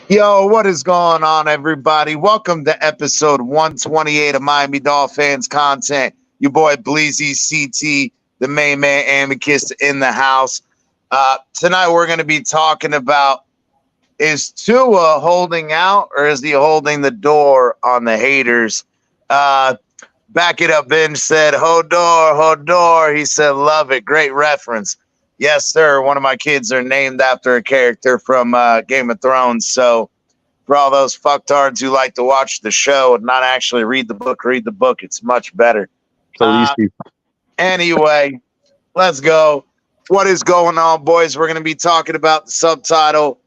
Yo, what is going on, everybody? Welcome to episode 128 of Miami Dolphins content. Your boy Bleezy CT, the main man Amicus in the house. Tonight we're going to be talking about, is Tua holding out or is he holding the door on the haters? Back it up, Ben said, hold door. He said, love it. Great reference. Yes, sir. One of my kids are named after a character from Game of Thrones. So for all those fucktards who like to watch the show and not actually read the book. It's much better. Anyway, let's go. What is going on, boys? We're going to be talking about the subtitle.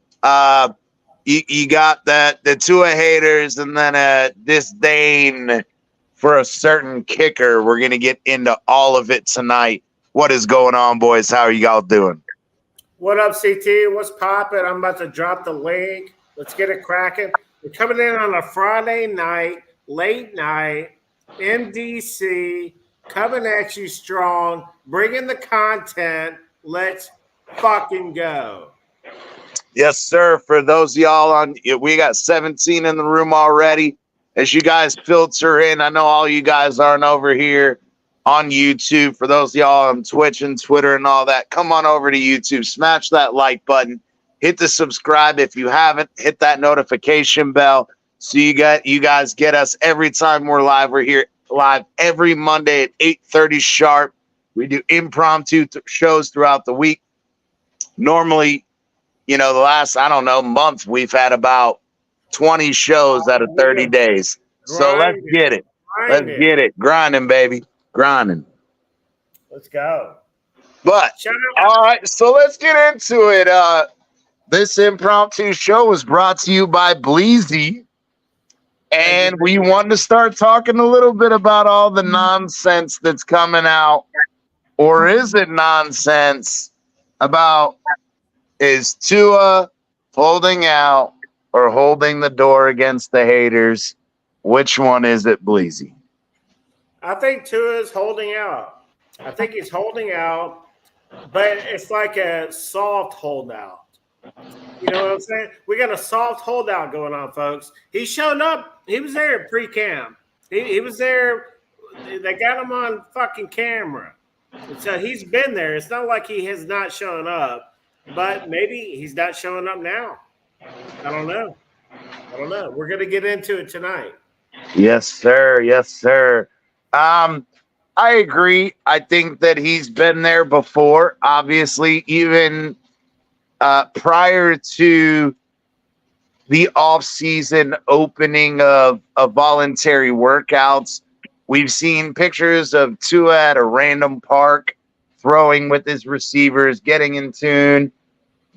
You got the Tua haters and then a disdain for a certain kicker. We're going to get into all of it tonight. What is going on, boys? How are y'all doing? What up, CT? What's poppin'? I'm about to drop the link. Let's get it cracking. We're coming in on a Friday night, late night, MDC, coming at you strong, bringing the content. Let's fucking go. Yes, sir. For those of y'all we got 17 in the room already. As you guys filter in, I know all you guys aren't over here on YouTube. For those of y'all on Twitch and Twitter and all that, come on over to YouTube, smash that like button, hit the subscribe if you haven't, hit that notification bell so you guys get us every time we're live. We're here live every Monday at 8:30 sharp. We do impromptu shows throughout the week. Normally, the last, month, we've had about 20 shows out of 30 days. So let's get it. Let's get it. Grinding, baby. Grinding. Let's go. But all right, so let's get into it. This impromptu show was brought to you by Bleezy, and we wanted to start talking a little bit about all the nonsense that's coming out, or is it nonsense, about is Tua holding out or holding the door against the haters? Which one is it, Bleezy? I think Tua is holding out. I think he's holding out, but it's like a soft holdout. You know what I'm saying? We got a soft holdout going on, folks. He showed up. He was there at pre-camp. He was there. They got him on fucking camera. So he's been there. It's not like he has not shown up, but maybe he's not showing up now. I don't know. We're going to get into it tonight. Yes, sir. Yes, sir. I agree. I think that he's been there before. Obviously, even prior to the off-season opening of voluntary workouts, we've seen pictures of Tua at a random park throwing with his receivers, getting in tune,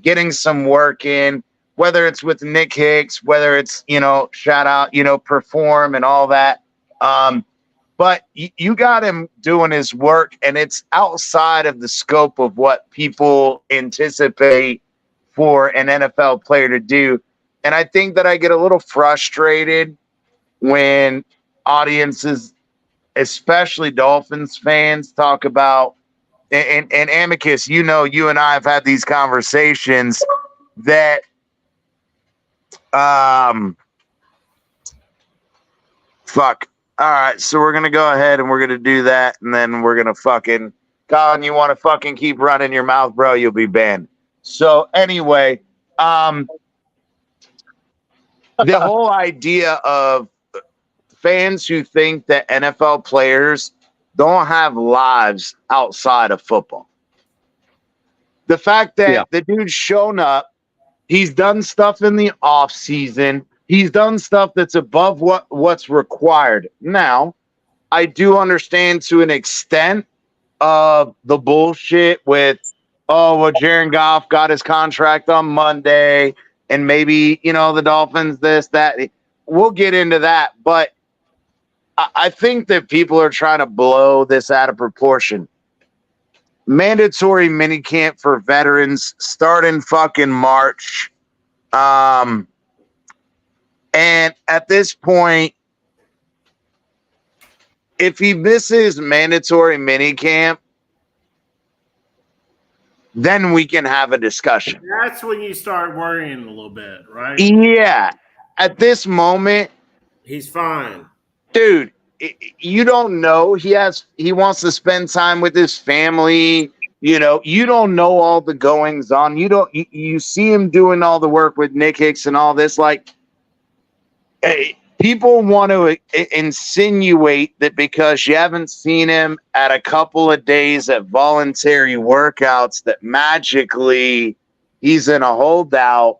getting some work in, whether it's with Nick Hicks, whether it's, shout out, perform and all that. But you got him doing his work, and it's outside of the scope of what people anticipate for an NFL player to do. And I think that I get a little frustrated when audiences, especially Dolphins fans, talk about, and Amicus, you and I have had these conversations that fuck. All right, so we're going to go ahead and we're going to do that, and then we're going to fucking, Colin, you want to fucking keep running your mouth, bro, you'll be banned. So anyway, the whole idea of fans who think that NFL players don't have lives outside of football. The fact that the dude's shown up, he's done stuff in the off season. He's done stuff that's above what's required. Now, I do understand to an extent of the bullshit with, Jared Goff got his contract on Monday, and maybe, the Dolphins, this, that. We'll get into that. But I think that people are trying to blow this out of proportion. mandatory minicamp for veterans starting fucking March. And at this point, if he misses mandatory minicamp, then we can have a discussion. That's when you start worrying a little bit, right? Yeah. At this moment, he's fine. Dude, you don't know. He wants to spend time with his family. You don't know all the goings on. You see him doing all the work with Nick Hicks and all this. Like, people want to insinuate that because you haven't seen him at a couple of days at voluntary workouts that magically he's in a holdout.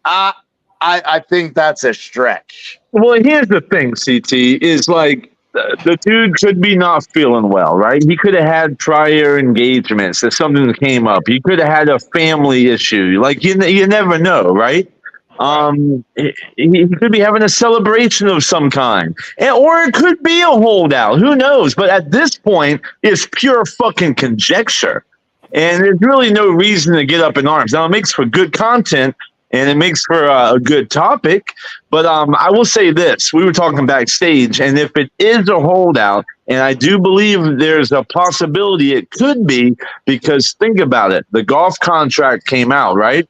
I think that's a stretch. Well, here's the thing, CT, is like the dude could be not feeling well, right? He could have had prior engagements that something came up. He could have had a family issue. Like, you never know, right? He could be having a celebration of some kind, or it could be a holdout. Who knows? But at this point, it's pure fucking conjecture, and there's really no reason to get up in arms. Now, it makes for good content, and it makes for a good topic. But I will say this: we were talking backstage, and if it is a holdout, and I do believe there's a possibility it could be, because think about it, the golf contract came out, right?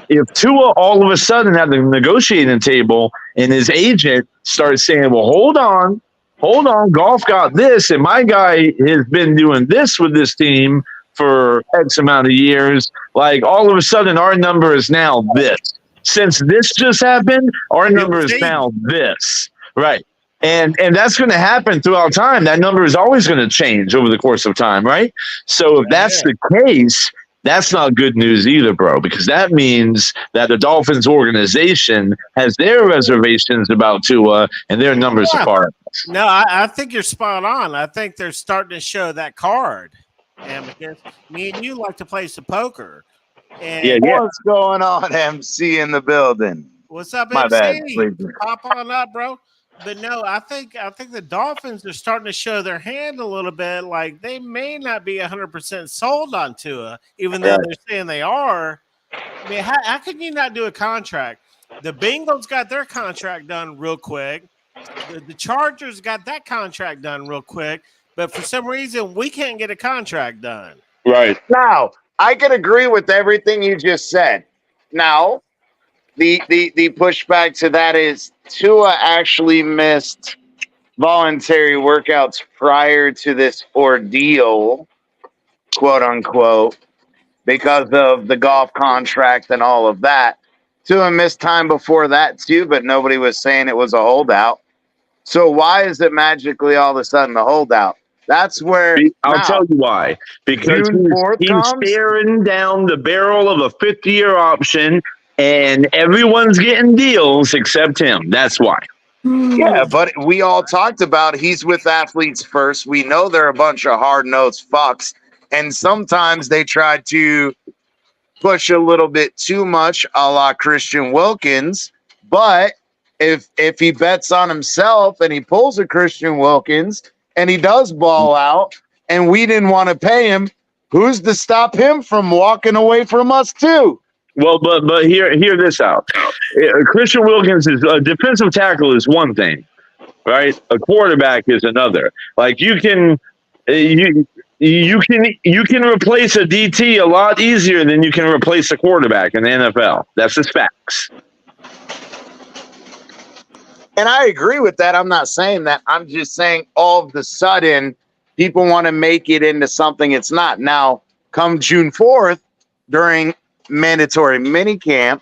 If Tua all of a sudden at the negotiating table and his agent starts saying, well, hold on, golf got this, and my guy has been doing this with this team for X amount of years, like all of a sudden our number is now this. Since this just happened, our number is now this. Right. And that's going to happen throughout time. That number is always going to change over the course of time, right? So if that's the case, that's not good news either, bro, because that means that the Dolphins organization has their reservations about Tua and their numbers apart. No, I think you're spot on. I think they're starting to show that card. And because me and you like to play some poker. And What's going on, MC in the building? What's up, My MC? bad. Pop on up, bro. But no, I think the Dolphins are starting to show their hand a little bit. Like, they may not be 100% sold on Tua, even though they're saying they are. I mean, how can you not do a contract? The Bengals got their contract done real quick. The Chargers got that contract done real quick. But for some reason, we can't get a contract done. Right. Now, I can agree with everything you just said. Now, the pushback to that is Tua actually missed voluntary workouts prior to this ordeal, quote unquote, because of the golf contract and all of that. Tua missed time before that too, but nobody was saying it was a holdout. So why is it magically all of a sudden a holdout? That's where I'll tell you why. Because he's staring down the barrel of a fifth-year option, and everyone's getting deals except him. That's why. Yeah, but we all talked about he's with athletes first. We know they're a bunch of hard-nosed fucks, and sometimes they try to push a little bit too much, a la Christian Wilkins. But if he bets on himself and he pulls a Christian Wilkins and he does ball out and we didn't want to pay him, who's to stop him from walking away from us too? Well, but hear this out. Christian Wilkins is a defensive tackle is one thing, right? A quarterback is another. Like you can replace a DT a lot easier than you can replace a quarterback in the NFL. That's just facts. And I agree with that. I'm not saying that. I'm just saying all of a sudden people want to make it into something it's not. Now, come June 4th during mandatory minicamp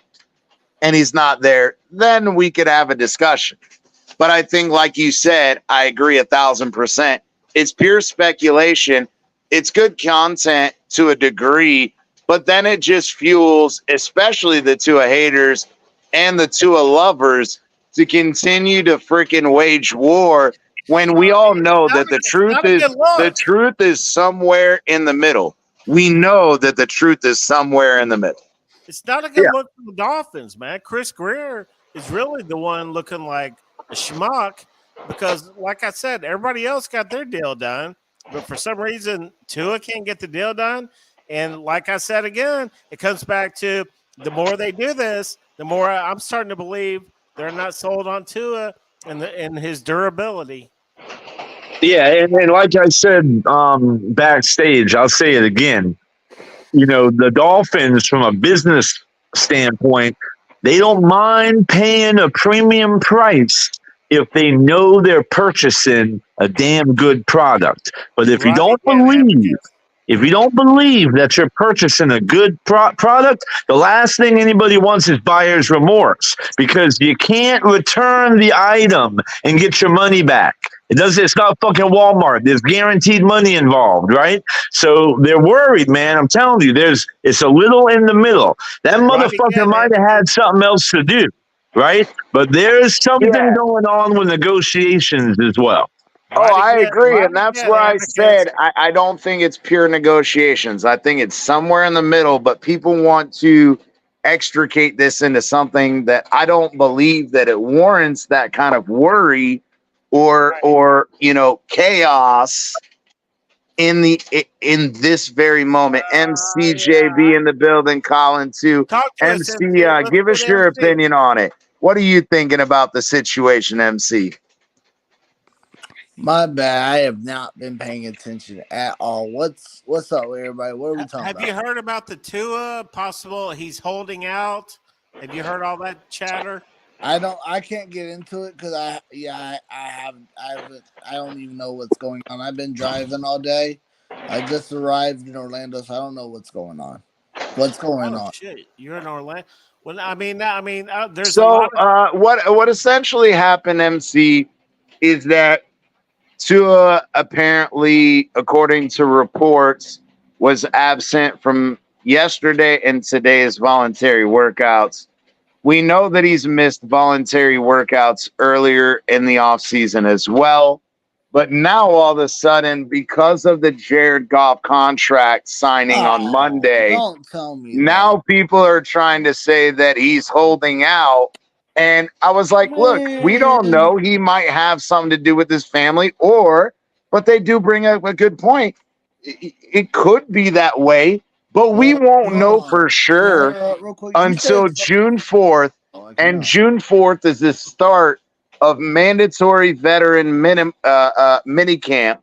and he's not there, then we could have a discussion. But I think, like you said, I agree 1,000%. It's pure speculation. It's good content to a degree, but then it just fuels, especially the Tua haters and the Tua lovers, to continue to freaking wage war when we all know that the truth is somewhere in the middle. We know that the truth is somewhere in the middle. It's not a good look for the Dolphins, man. Chris Greer is really the one looking like a schmuck because, like I said, everybody else got their deal done. but for some reason, Tua can't get the deal done. And like I said again, it comes back to the more they do this, the more I'm starting to believe they're not sold on Tua and his durability. Yeah, and like I said backstage, I'll say it again. The Dolphins, from a business standpoint, they don't mind paying a premium price if they know they're purchasing a damn good product. But Right? Yeah, they have to if you don't believe that you're purchasing a good product, the last thing anybody wants is buyer's remorse, because you can't return the item and get your money back. It's not fucking Walmart. There's guaranteed money involved, right? So they're worried, man. I'm telling you, it's a little in the middle. That right motherfucker again. might have had something else to do, right? But there's something Yeah. going on with negotiations as well. Oh, I agree. Right And that's again, where I advocates. said I don't think it's pure negotiations. I think it's somewhere in the middle, but people want to extricate this into something that I don't believe that it warrants that kind of worry or chaos in this very moment. MCJB in the building, Colin too. Talk to us, MC, MC. Let's give go us to your MC. opinion on it. What are you thinking about the situation, MC? My bad. I have not been paying attention at all. What's up, everybody? What are we talking Have about? you heard about the Tua possible? He's holding out. Have you heard all that chatter? I can't get into it because I don't even know what's going on. I've been driving all day. I just arrived in Orlando, so I don't know what's going on. What's going on? Shit, you're in Orlando. Well, there's a So lot of what essentially happened, MC, is that Tua apparently, according to reports, was absent from yesterday and today's voluntary workouts. We know that he's missed voluntary workouts earlier in the offseason as well. But now all of a sudden, because of the Jared Goff contract signing on Monday, don't tell me now that. people are trying to say that he's holding out. And I was like, look, we don't know. He might have something to do with his family, but they do bring up a good point. It could be that way, but we won't know for sure real quick. until June 4th. And cannot. June 4th is the start of mandatory veteran mini camp.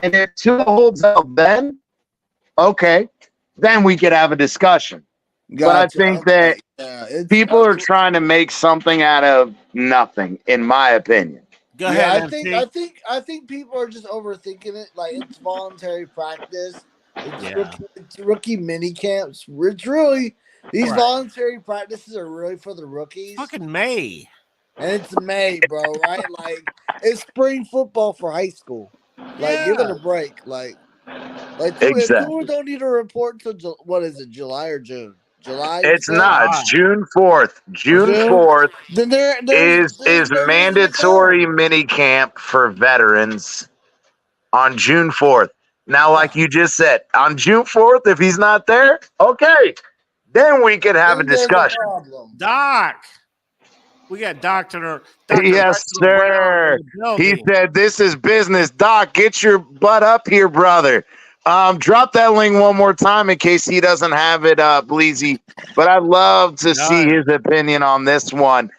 And if Tua holds out then, okay, then we could have a discussion. But I think that people are trying to make something out of nothing, in my opinion. Go ahead, I MC. think people are just overthinking it. Like, it's voluntary practice. It's Yeah. rookie mini camps. It's really these Right. voluntary practices are really for the rookies. Fucking May. And it's May, bro, right? Like, it's spring football for high school. Like, give it a break. Like Exactly. Tua don't need to report until what is it, July or June? July. It's not. It's June 4th. June 4th Then is mandatory mini camp for veterans on June 4th. Now, like you just said, on June 4th, if he's not there, okay, then we could have a discussion. Doc. We got Dr. Yes, sir. He said, this is business. Doc, get your butt up here, brother. Drop that link one more time in case he doesn't have it, Bleezy. But I'd love to see his opinion on this one.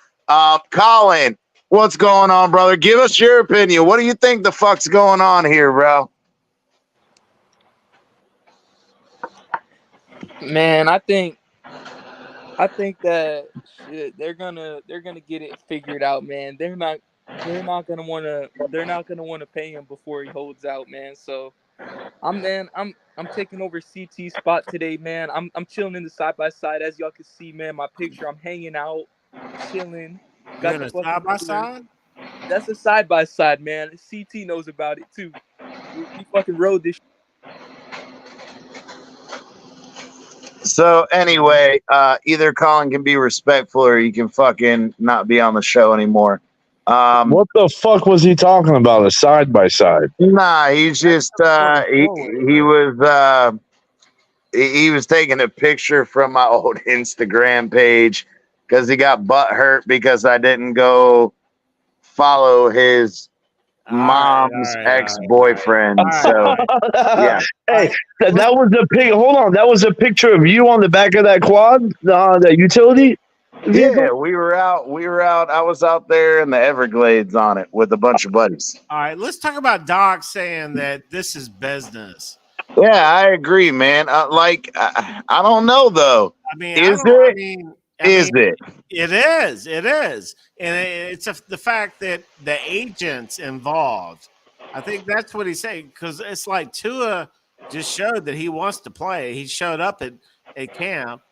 Colin, what's going on, brother? Give us your opinion. What do you think the fuck's going on here, bro? Man, I think that shit, they're gonna get it figured out, man. They're not gonna wanna pay him before he holds out, man. So I'm taking over CT's spot today, man. I'm chilling in the side by side, as y'all can see, man. My picture, I'm hanging out, chilling. Got the side by side. That's a side by side, man. CT knows about it too. We fucking rode this. So anyway, either Colin can be respectful or you can fucking not be on the show anymore. What the fuck was he talking about? A side by side? Nah, he's just he was taking a picture from my old Instagram page because he got butt hurt because I didn't go follow his mom's all ex-boyfriend. right. So yeah, Hey, All that was a pic. Hold on, that was a picture of you on the back of that quad, that utility vehicle. yeah, we were out. I was out there in the Everglades on it with a bunch of buddies. right, let's talk about Doc saying that this is business. Yeah, I agree, man. I don't know though. I mean, I Is don't. it? I Is mean, it? it is. It is, and the fact that the agents involved. I think that's what he's saying because it's like Tua just showed that he wants to play. He showed up at camp,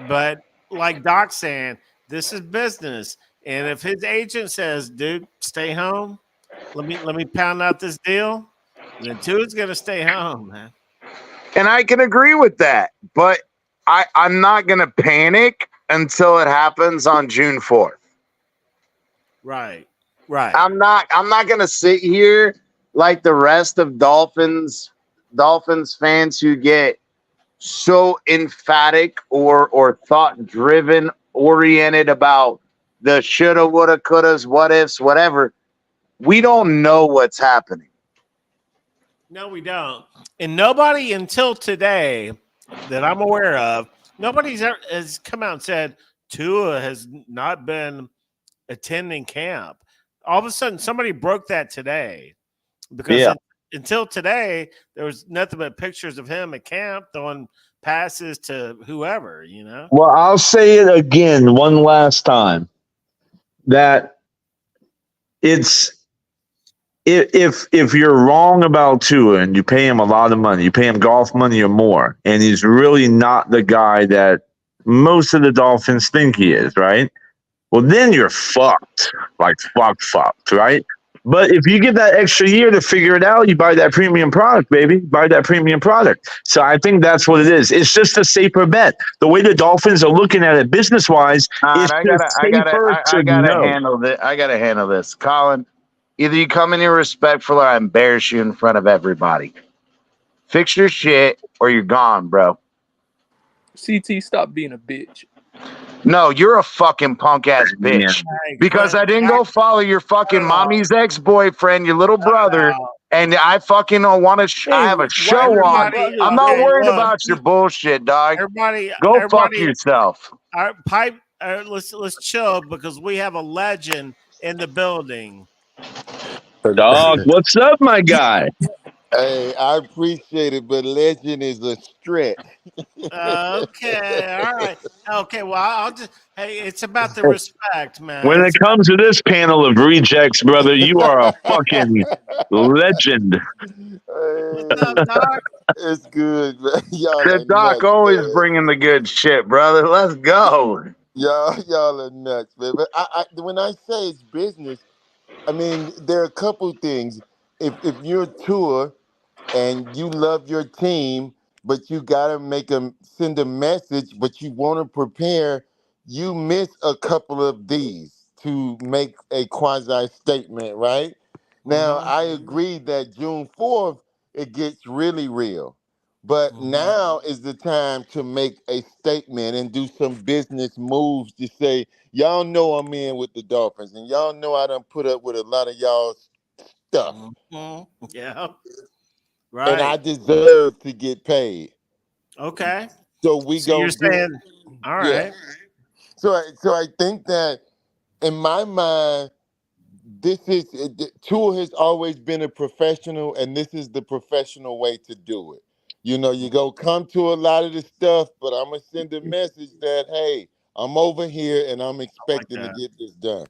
but like Doc saying, this is business, and if his agent says, "Dude, stay home," let me pound out this deal, then Tua's gonna stay home, man. And I can agree with that, but I'm not gonna panic until it happens on June 4th. Right, right. I'm not gonna sit here like the rest of Dolphins fans who get so emphatic or thought driven oriented about the shoulda, woulda, couldas, what ifs, whatever. We don't know what's happening. No, we don't. And nobody until today that I'm aware of, nobody's ever has come out and said Tua has not been attending camp. All of a sudden, somebody broke that today because Yeah. until today, there was nothing but pictures of him at camp throwing passes to whoever, you know? Well, I'll say it again one last time that it's if you're wrong about Tua and you pay him a lot of money, you pay him golf money or more, and he's really not the guy that most of the Dolphins think he is, right? Well, then you're fucked, like fucked, right? But if you get that extra year to figure it out, you buy that premium product, baby. Buy that premium product. So I think that's what it is. It's just a safer bet. The way the Dolphins are looking at it business wise, it's I just safer I to gotta know. handle this. I gotta handle this, Colin. Either you come in here respectful or I embarrass you in front of everybody. Fix your shit or you're gone, bro. CT, stop being a bitch. No, you're a fucking punk ass Yeah. bitch. Hey, Because quit. I didn't go follow your fucking mommy's ex boyfriend, your little brother, and I fucking want to. I Hey, have a why show you on. about his I'm not Okay, worried brother? look, about your bullshit, dog. everybody, Go fuck everybody, yourself. pipe. Let's chill because we have a legend in the building. Dog, what's up, my guy? Hey, I appreciate it, but legend is a stretch. Okay, all right. Okay, well, I'll just. Hey, it's about the respect, man. When it It's about, comes to this panel of rejects, brother, you are a fucking legend. what's Hey, up, Doc? it's good, man. Y'all The are doc nuts, always man. bringing the good shit, brother. Let's go. Y'all are nuts, man. But when I say it's business, I mean there are a couple things. If you're a tour and you love your team, but you gotta send a message, but you want to prepare, you miss a couple of these to make a quasi statement, right? Now, Mm-hmm. I agree that June 4th it gets really real. But Mm-hmm. now is the time to make a statement and do some business moves to say, y'all know I'm in with the Dolphins, and y'all know I done put up with a lot of y'all's stuff, Mm-hmm. Yeah. and I Right. deserve to get paid. Okay. So we So you're gonna do, saying, all yeah. right. So I think that in my mind, Tool has always been a professional, and this is the professional way to do it. You know, you go come to a lot of the stuff, but I'm gonna send a message that hey, I'm over here and I'm I like expecting to that. get this done.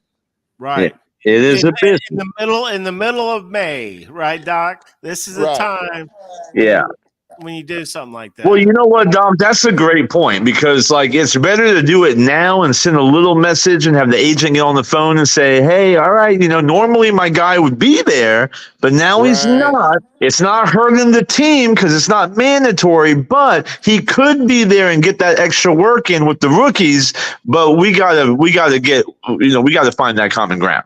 Yeah, Right. it is In, a in business. the middle of May, right, Doc? This is a Right. time Yeah. when you do something like Well, you that. know what, Dom? That's a great point because, like, it's better to do it now and send a little message and have the agent get on the phone and say, "Hey, all right, normally my guy would be there, but now he's Right. not. It's not hurting the team because it's not mandatory, but he could be there and get that extra work in with the rookies. But we gotta find that common ground."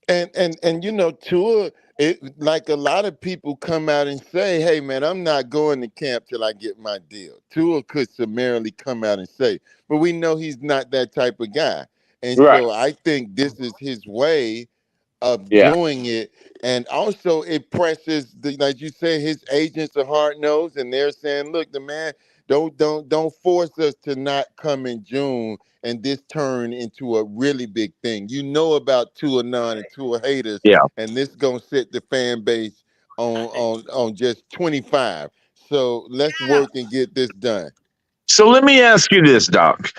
And Tua, it like a lot of people come out and say, "Hey, man, I'm not going to camp till I get my deal." Tua could summarily come out and say, but we know he's not that type of guy, and Right. so I think this is his way of Yeah. doing it. And also, it presses like you say, his agents are hard nosed, and they're saying, "Look, the man, don't force us to not come in June, and this turn into a really big thing. You know about Tua non and Tua haters, Yeah. and this gonna set the fan base on just 25. So let's Yeah. work and get this done." So let me ask you this, Doc,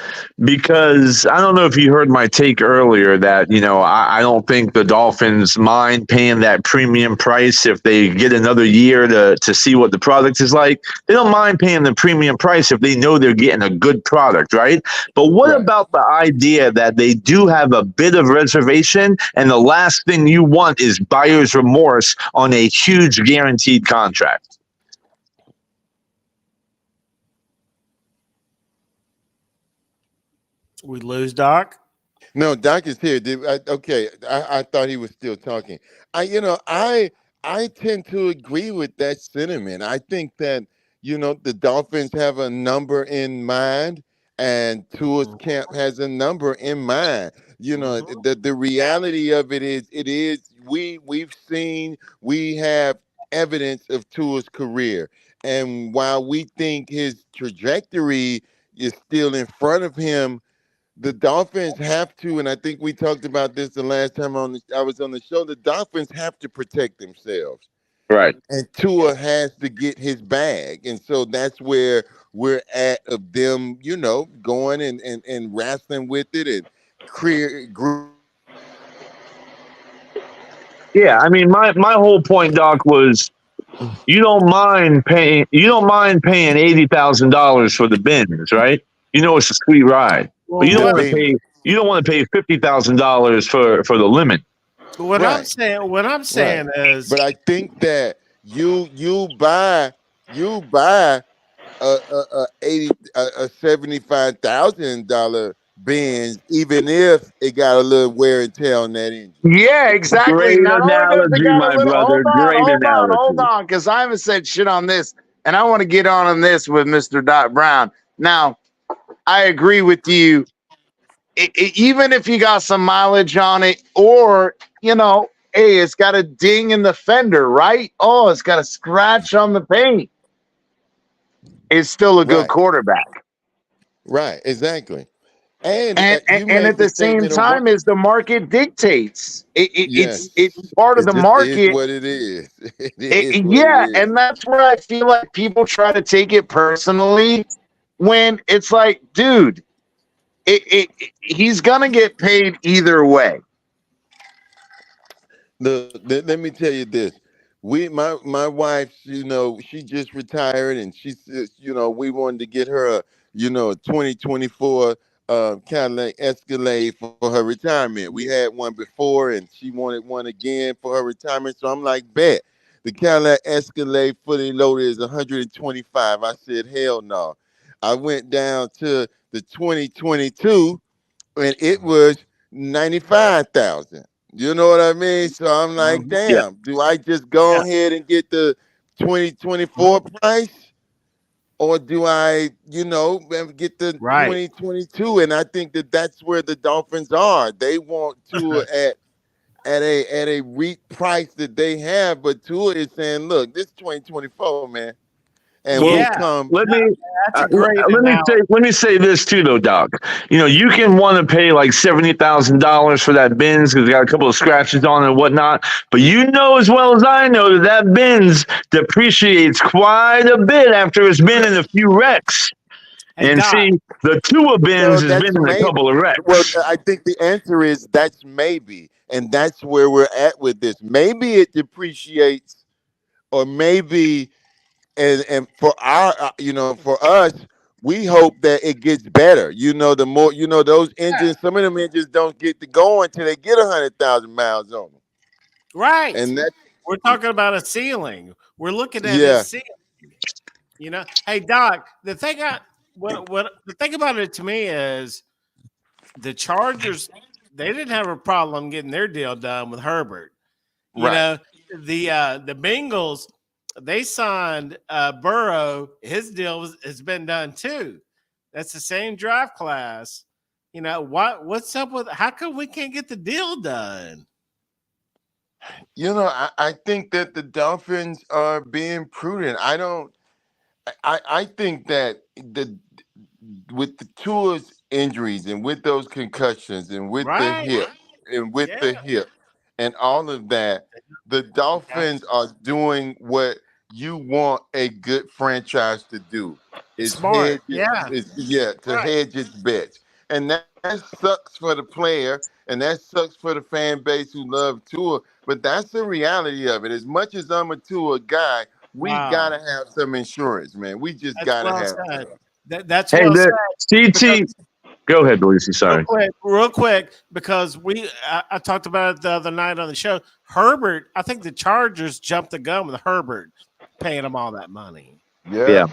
because I don't know if you heard my take earlier that, I don't think the Dolphins mind paying that premium price if they get another year to see what the product is like. They don't mind paying the premium price if they know they're getting a good product, right? But what Right. about the idea that they do have a bit of reservation and the last thing you want is buyer's remorse on a huge guaranteed contract? We lose Doc. No, Doc is here. Okay, I thought he was still talking. I tend to agree with that sentiment. I think that the Dolphins have a number in mind, and Tua's Mhm. camp has a number in mind. Mhm. The reality of it is we have evidence of Tua's career, and while we think his trajectory is still in front of him, the Dolphins have to, and I think we talked about this the last time I was on the show. The Dolphins have to protect themselves, Right. and Tua has to get his bag, and so that's where we're at of them, going and wrestling with it and grooming the situation. Yeah, I mean, my whole point, Doc, was you don't mind paying $80,000 for the bins, right? You know it's a sweet ride, but Well, you don't The want to what pay Beamer, you don't want to pay $50,000 for the limit. what I'm right, saying, what I'm right. saying is, But I think that you buy a $75,000 Benz, even if it got a little wear and tear on that engine. Yeah, exactly. Great Not only does it analogy, got a my little, brother. Great hold analogy. on, because I haven't said shit on this, and I want to get on this with Mr. Dot Brown. Now, I agree with you. Even if you got some mileage on it, or hey, it's got a ding in the fender, right? Oh, it's got a scratch on the paint. It's still a good Right, quarterback. right, exactly. And you And at made the the same statement of what? time, as the market dictates, it's Yes, part of it the just is market. what it is. It is what it Yeah, is. and that's where I feel like people try to take it personally when it's like, dude, he's gonna get paid either way. Let me tell you this. My wife, she just retired, and she says, we wanted to get her a 2024 Cadillac Escalade for her retirement. We had one before, and she wanted one again for her retirement. So I'm like, bet. The Cadillac Escalade fully loaded is 125. I said, hell no. I went down to the 2022, and it was 95,000. You know what I mean? So I'm like, Mhm. Yeah. damn, do I just go Yeah, ahead and get the 2024 price? Or do I, get the right. 2022? And I think that that's where the Dolphins are. They want to at a REIT price that they have, but Tua is saying, look, this 2024, man, and we Well, Yeah, come. let me that's a great let me say this too, though, Doc. You can want to pay like $70,000 for that Benz because it's got a couple of scratches on it and whatnot. But you know as well as I know that Benz depreciates quite a bit after it's been in a few wrecks. Hey And Doc, see, the Tua Benz Well, has that's been in a maybe. couple of Well, wrecks. I think the answer is that's maybe, and that's where we're at with this. Maybe it depreciates, or maybe, and for for us, we hope that it gets better. The more those engines, some of them engines don't get to go until they get 100,000 miles on them, right. and that We're talking about a ceiling. We're looking at his yeah, ceiling. Hey Doc, what the thing about it to me is the Chargers, they didn't have a problem getting their deal done with Herbert. You right. know, the Bengals, they signed Burrow. His deal has been done too. That's the same draft class. What's up with how come we can't get the deal done? I think that the Dolphins are being prudent. I think that the with the Tua's injuries and with those concussions and with the Right? hip and with Yeah. the hip and all of that, the Dolphins are doing what you want a good franchise to do It's is smart. hedge Yeah. to Right. hedge its bets. And that sucks for the player and that sucks for the fan base who love Tua, but that's the reality of it. As much as I'm a Tua guy, we Wow. gotta have some insurance, man. We just That's gotta well have said. some. That's Hey, well said. the Because CT. Go ahead, Lucy. Sorry. real quick, because I talked about it the other night on the show. Herbert, I think the Chargers jumped the gun with Herbert paying him all that money. Yeah. Yeah.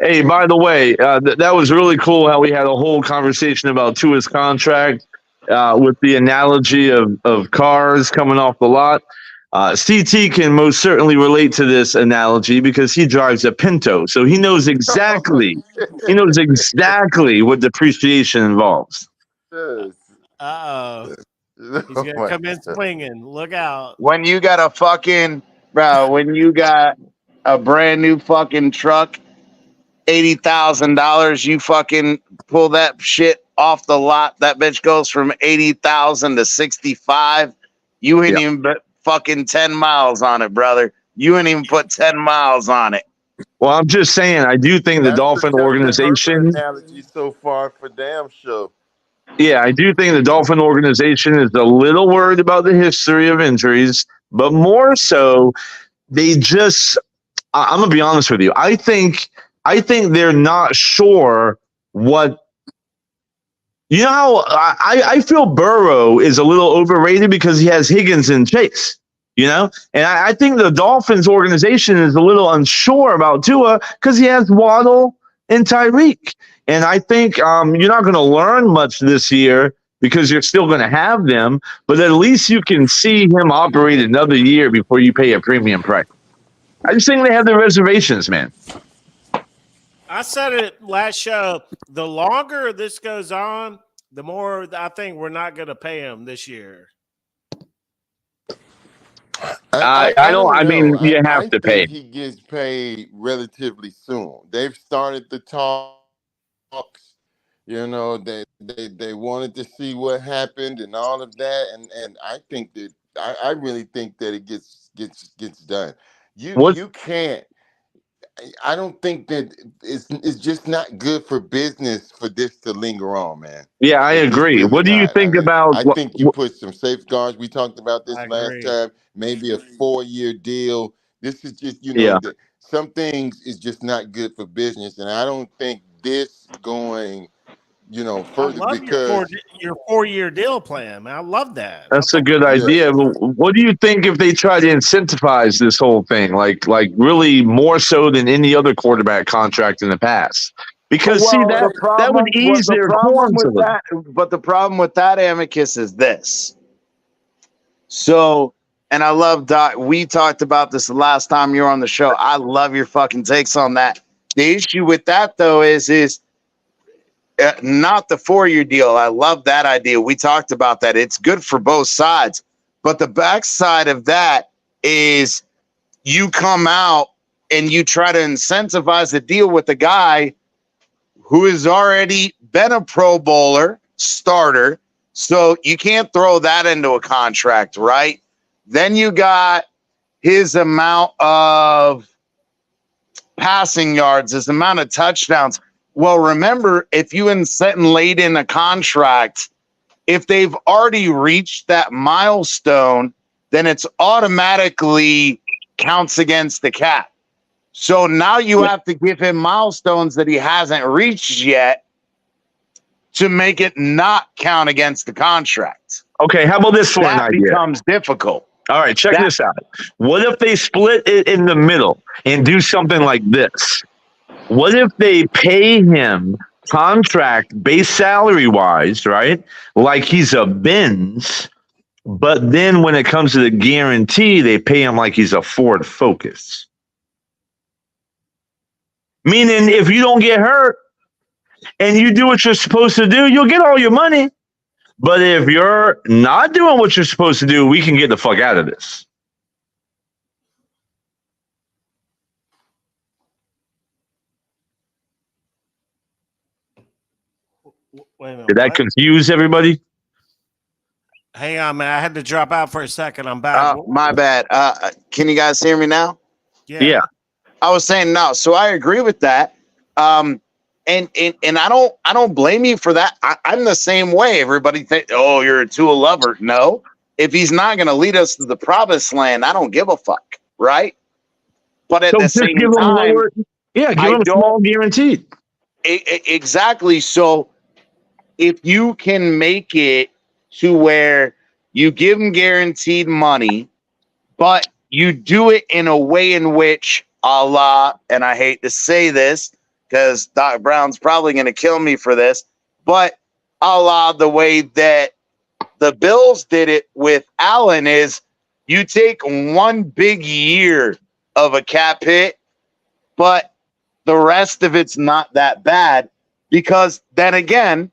Hey, by the way, that was really cool how we had a whole conversation about Tua's contract with the analogy of cars coming off the lot. CT can most certainly relate to this analogy because he drives a Pinto, so he knows exactly what depreciation involves. Yes. Uh oh, he's Oh gonna my come in God. swinging. Look out! When you got a fucking bro, when you got a brand new fucking truck, $80,000, you fucking pull that shit off the lot. That bitch goes from 80,000 to 65. You ain't Yeah. even put fucking 10 miles on it, brother. You ain't even put 10 miles on it. Well, I'm just saying, I do think the That's Dolphin the Herbert organization. analogy so far for damn sure. Yeah, I do think the Dolphin organization is a little worried about the history of injuries, but more so, they just. I'm gonna be honest with you. I think they're not sure what. You know how I feel Burrow is a little overrated because he has Higgins and Chase. And I think the Dolphins organization is a little unsure about Tua because he has Waddle and Tyreek. And I think you're not going to learn much this year because you're still going to have them, but at least you can see him operate another year before you pay a premium price. I just think they have their reservations, man. I said it last show. The longer this goes on, the more I think we're not going to pay him this year. I I don't. don't I know. mean, you have I to pay. think he gets paid relatively soon. They've started the talks. They wanted to see what happened and all of that, and I think that I really think that it gets done. What? You can't. I don't think that it's just not good for business for this to linger on, man. Yeah, I It's agree. really What do you not. think about I what? think you put some safeguards. We talked about I this last agree. time. Maybe a 4-year deal. This is just, Yeah, some things is just not good for business, and I don't think this going, I further love because your 4-year deal plan, man. I love that. I that's a thought good yeah. idea. But what do you think if they try to incentivize this whole thing, like really more so than any other quarterback contract in the past? Because see Well, that would ease the their problem corns a with little. that, but the problem with that, Amicus, is this. So, and I love Doc. We talked about this the last time you were on the show. I love your fucking takes on that. The issue with that though is not the 4-year deal. I love that idea. We talked about that. It's good for both sides. But the backside of that is you come out and you try to incentivize the deal with the guy who has already been a Pro Bowler starter. So you can't throw that into a contract, right? Then you got his amount of passing yards, his amount of touchdowns. Well, remember, if you laid in a contract, if they've already reached that milestone, then it's automatically counts against the cap. So now you have to give him milestones that he hasn't reached yet to make it not count against the contract. Okay, how about this for an That idea? becomes difficult. All right, check That- this out. What if they split it in the middle and do something like this? What if they pay him contract base salary wise, right? Like he's a Benz, but then when it comes to the guarantee, they pay him like he's a Ford Focus. Meaning, if you don't get hurt and you do what you're supposed to do, you'll get all your money. But if you're not doing what you're supposed to do, we can get the fuck out of this. Wait a minute. Did that What? confuse everybody? Hang on, man. I had to drop out for a second. I'm back. My bad. Can you guys hear me now? Yeah. I was saying no. So I agree with that. And I don't blame you for that. I'm the same way. Everybody think, oh, you're a Tua lover. No, if he's not going to lead us to the promised land, I don't give a fuck, right? But at So the just same give them time, lower. Yeah, give I them small don't guaranteed. exactly. So if you can make it to where you give them guaranteed money, but you do it in a way in which Allah, and I hate to say this because Doc Brown's probably going to kill me for this, but Allah, the way that the Bills did it with Allen is you take one big year of a cap hit, but the rest of it's not that bad because then again,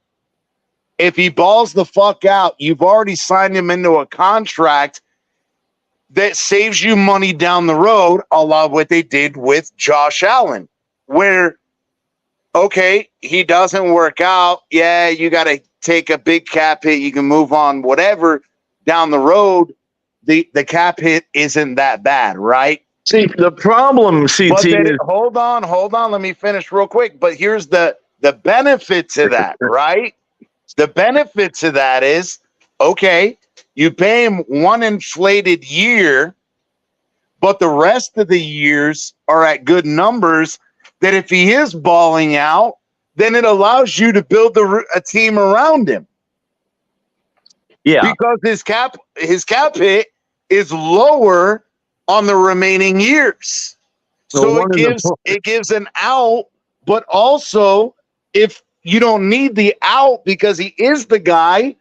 if he balls the fuck out, you've already signed him into a contract that saves you money down the road, a lot of what they did with Josh Allen, where, okay, he doesn't work out. Yeah, you got to take a big cap hit. You can move on, whatever. Down the road, the cap hit isn't that bad, right? See, the problem, CT, But then, is hold on. Let me finish real quick. But here's the benefit to that, right? The benefit to that is, okay, you pay him one inflated year, but the rest of the years are at good numbers that if he is balling out, then it allows you to build a team around him. yeah. Because his cap hit is lower on the remaining years. So it gives an out, but also if you don't need the out because he is the guy,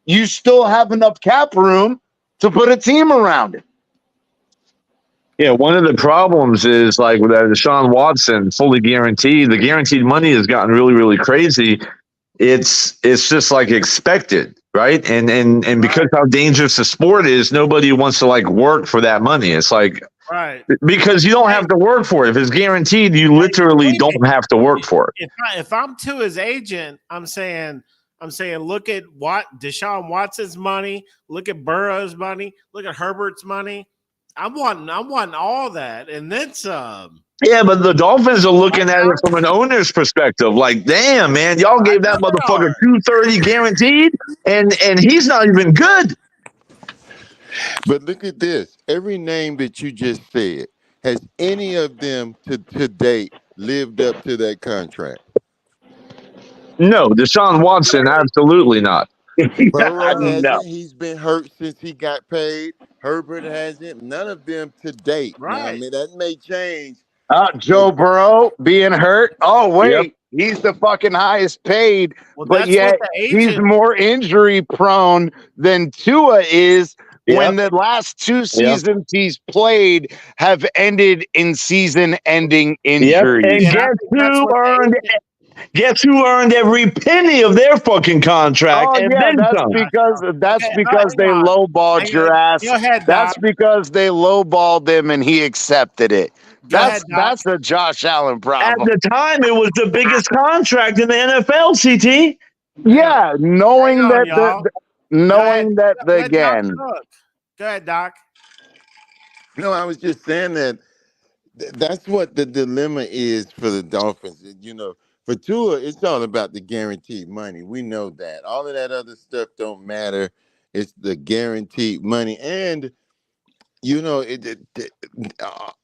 you still have enough cap room to put a team around him. Yeah, one of the problems is like with Deshaun Watson, fully guaranteed. The guaranteed money has gotten really, really crazy. It's just like expected, right? And because how dangerous the sport is, nobody wants to like work for that money. It's like because you don't have to work for it. If it's guaranteed, you literally don't have to work for it. If I'm to his agent, I'm saying, look at what Deshaun Watson's money, look at Burrow's money, look at Herbert's money. I'm wanting all that, and then some. Yeah, but the Dolphins are looking at it from an owner's perspective. Like, damn, man, y'all gave that motherfucker $230 guaranteed, and he's not even good. But look at this. Every name that you just said, has any of them to date lived up to that contract? No, Deshaun Watson, absolutely not. Burrow No. hasn't. He's been hurt since he got paid. Herbert hasn't. None of them to date. Now, I mean, that may change. Joe Burrow being hurt. Oh, wait. He's the fucking highest paid, but yet he's more injury prone than Tua is when the last two seasons he's played have ended in season-ending injuries. And guess who earned every penny of their fucking contract? Oh, and yeah, then that's some. because they lowballed your ass. That's because they lowballed him and he accepted it. That's a Josh Allen problem. At the time, it was the biggest contract in the NFL, CT. Yeah, knowing that again. Go ahead, Doc. No, I was just saying that that's what the dilemma is for the Dolphins. You know, for Tua, it's all about the guaranteed money. We know that. All of that other stuff don't matter. It's the guaranteed money. And, you know,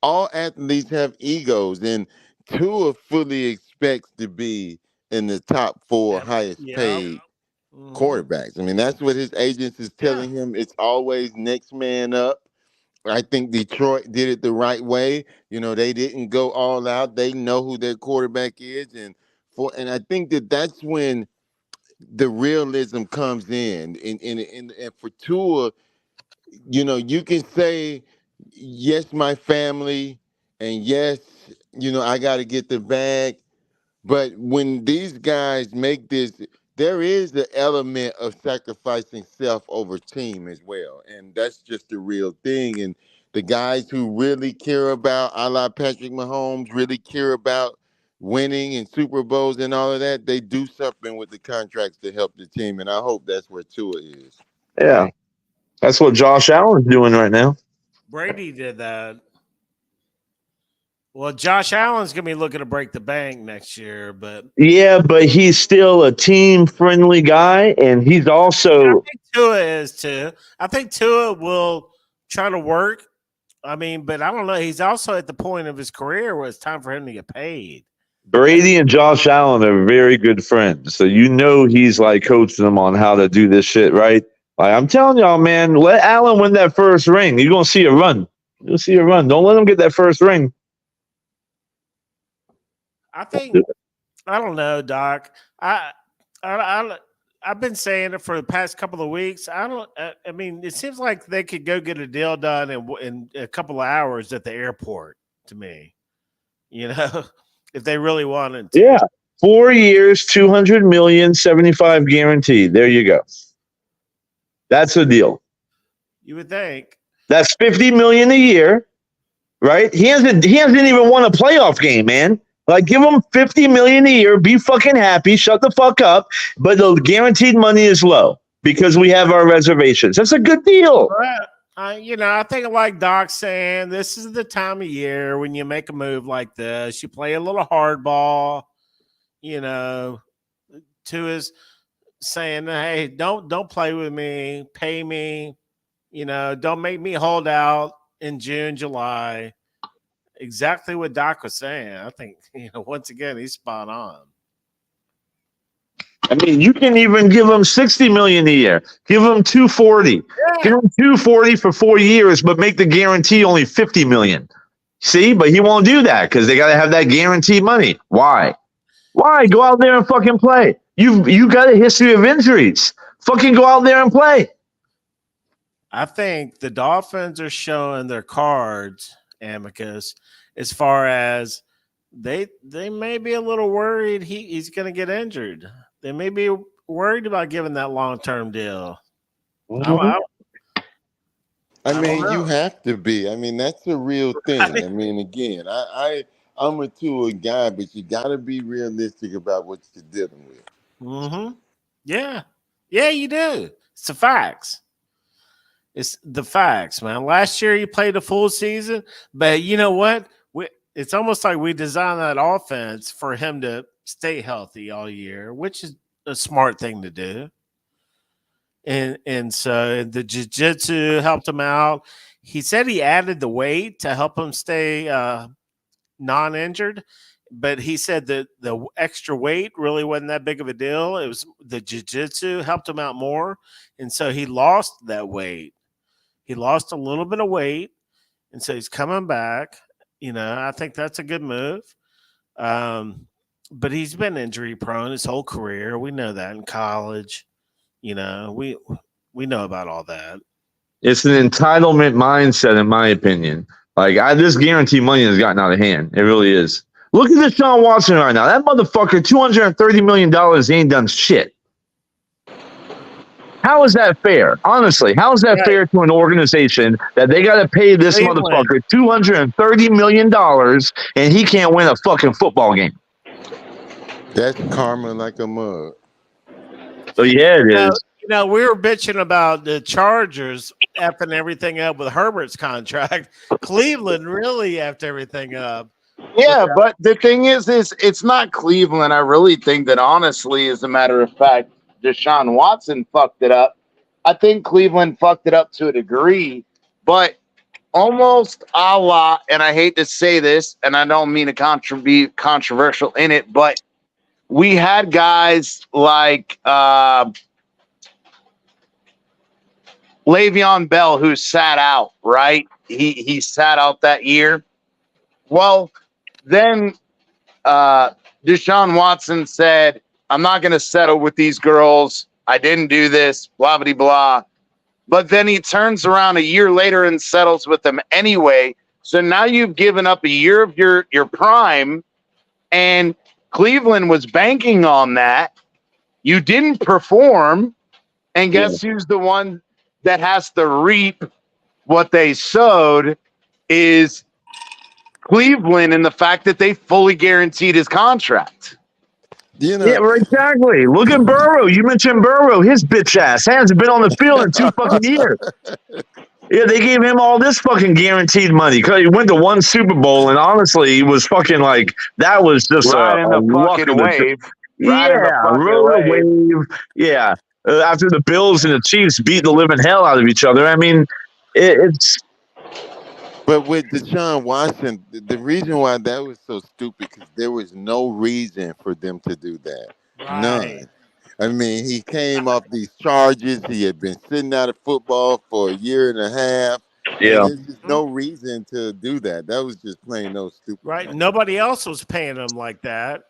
all athletes have egos, and Tua fully expects to be in the top four highest paid quarterbacks. I mean, that's what his agents is telling him. It's always next man up. I think Detroit did it the right way. You know, they didn't go all out. They know who their quarterback is, and I think that's when the realism comes in. And for Tua, you know, you can say yes, my family, and yes, you know, I got to get the bag. But when these guys make this there is the element of sacrificing self over team as well, and that's just the real thing. And the guys who really care about, a la Patrick Mahomes, really care about winning and Super Bowls and all of that, they do something with the contracts to help the team, and I hope that's where Tua is. Yeah, that's what Josh Allen's doing right now. Brady did that. Well, Josh Allen's going to be looking to break the bank next year, but Yeah, but he's still a team-friendly guy, and he's I also think Tua is too. I think Tua will try to work. I mean, but I don't know. He's also at the point of his career where it's time for him to get paid. Brady and Josh Allen are very good friends. So you know he's like coaching them on how to do this shit, right? Like I'm telling y'all, man, let Allen win that first ring. You're gonna see a run. You'll see a run. Don't let him get that first ring. I think I don't know, Doc. I've been saying it for the past couple of weeks. I don't. I mean, it seems like they could go get a deal done in a couple of hours at the airport. To me, you know, if they really wanted to. Yeah. 4 years, 200 million, 75 guaranteed. There you go. That's a deal. You would think. That's 50 million a year, right? He hasn't even won a playoff game, man. Like give him 50 million a year, be fucking happy, shut the fuck up. But the guaranteed money is low because we have our reservations. That's a good deal. I think like Doc saying, this is the time of year when you make a move like this. You play a little hardball, to his saying, hey, don't play with me, pay me, don't make me hold out in June, July. Exactly what Doc was saying. I think, once again, he's spot on. I mean, you can even give him 60 million a year. Give him 240. Yeah. Give him 240 for 4 years, but make the guarantee only 50 million. See, but he won't do that because they got to have that guaranteed money. Why? Go out there and fucking play. You got a history of injuries. Fucking go out there and play. I think the Dolphins are showing their cards, Amicus, as far as they may be a little worried he's going to get injured. They may be worried about giving that long-term deal. Mm-hmm. I mean, you have to be. I mean, that's a real thing. I mean, again, I'm a Tua guy, but you got to be realistic about what you're dealing with. Mm-hmm. Yeah. Yeah, you do. It's the facts. It's the facts, man. Last year you played a full season, but you know what? It's almost like we designed that offense for him to stay healthy all year, which is a smart thing to do. And so the jiu-jitsu helped him out. He said he added the weight to help him stay non-injured, but he said that the extra weight really wasn't that big of a deal. It was the jiu-jitsu helped him out more, and so he lost that weight. He lost a little bit of weight, and so he's coming back. I think that's a good move. But he's been injury prone his whole career. We know that in college. We know about all that. It's an entitlement mindset, in my opinion. Like this guarantee money has gotten out of hand. It really is. Look at Deshaun Watson right now. That motherfucker, $230 million, ain't done shit. How is that fair? Honestly, how is that fair to an organization that they got to pay this motherfucker $230 million and he can't win a fucking football game? That's karma like a mug. So, yeah, it is. We were bitching about the Chargers effing everything up with Herbert's contract. Cleveland really effed everything up. Yeah, but the thing is it's not Cleveland. I really think that, honestly, as a matter of fact, Deshaun Watson fucked it up. I think Cleveland fucked it up to a degree, but almost a la, and I hate to say this, and I don't mean to be controversial in it, but we had guys like Le'Veon Bell who sat out, right? He sat out that year. Well, then Deshaun Watson said, I'm not going to settle with these girls. I didn't do this, blah, blah, blah. But then he turns around a year later and settles with them anyway. So now you've given up a year of your prime, and Cleveland was banking on that. You didn't perform, and Yeah. guess who's the one that has to reap what they sowed is Cleveland and the fact that they fully guaranteed his contract. You Yeah, know, well, exactly. Look at Burrow. You mentioned Burrow. His bitch ass hasn't been on the field in 2 fucking years. Yeah, they gave him all this fucking guaranteed money because he went to one Super Bowl, and honestly, he was fucking like that was just Riding a the luck fucking of the wave. Riding the yeah, fucking rode a wave. wave. Yeah, after the Bills and the Chiefs beat the living hell out of each other. I mean, it's but with Deshaun Watson, the reason why that was so stupid because there was no reason for them to do that. Right. None. I mean, he came off these charges. He had been sitting out of football for a year and a half, and yeah. there's just no reason to do that. That was just plain no stupid, Right. man. Nobody else was paying him like that.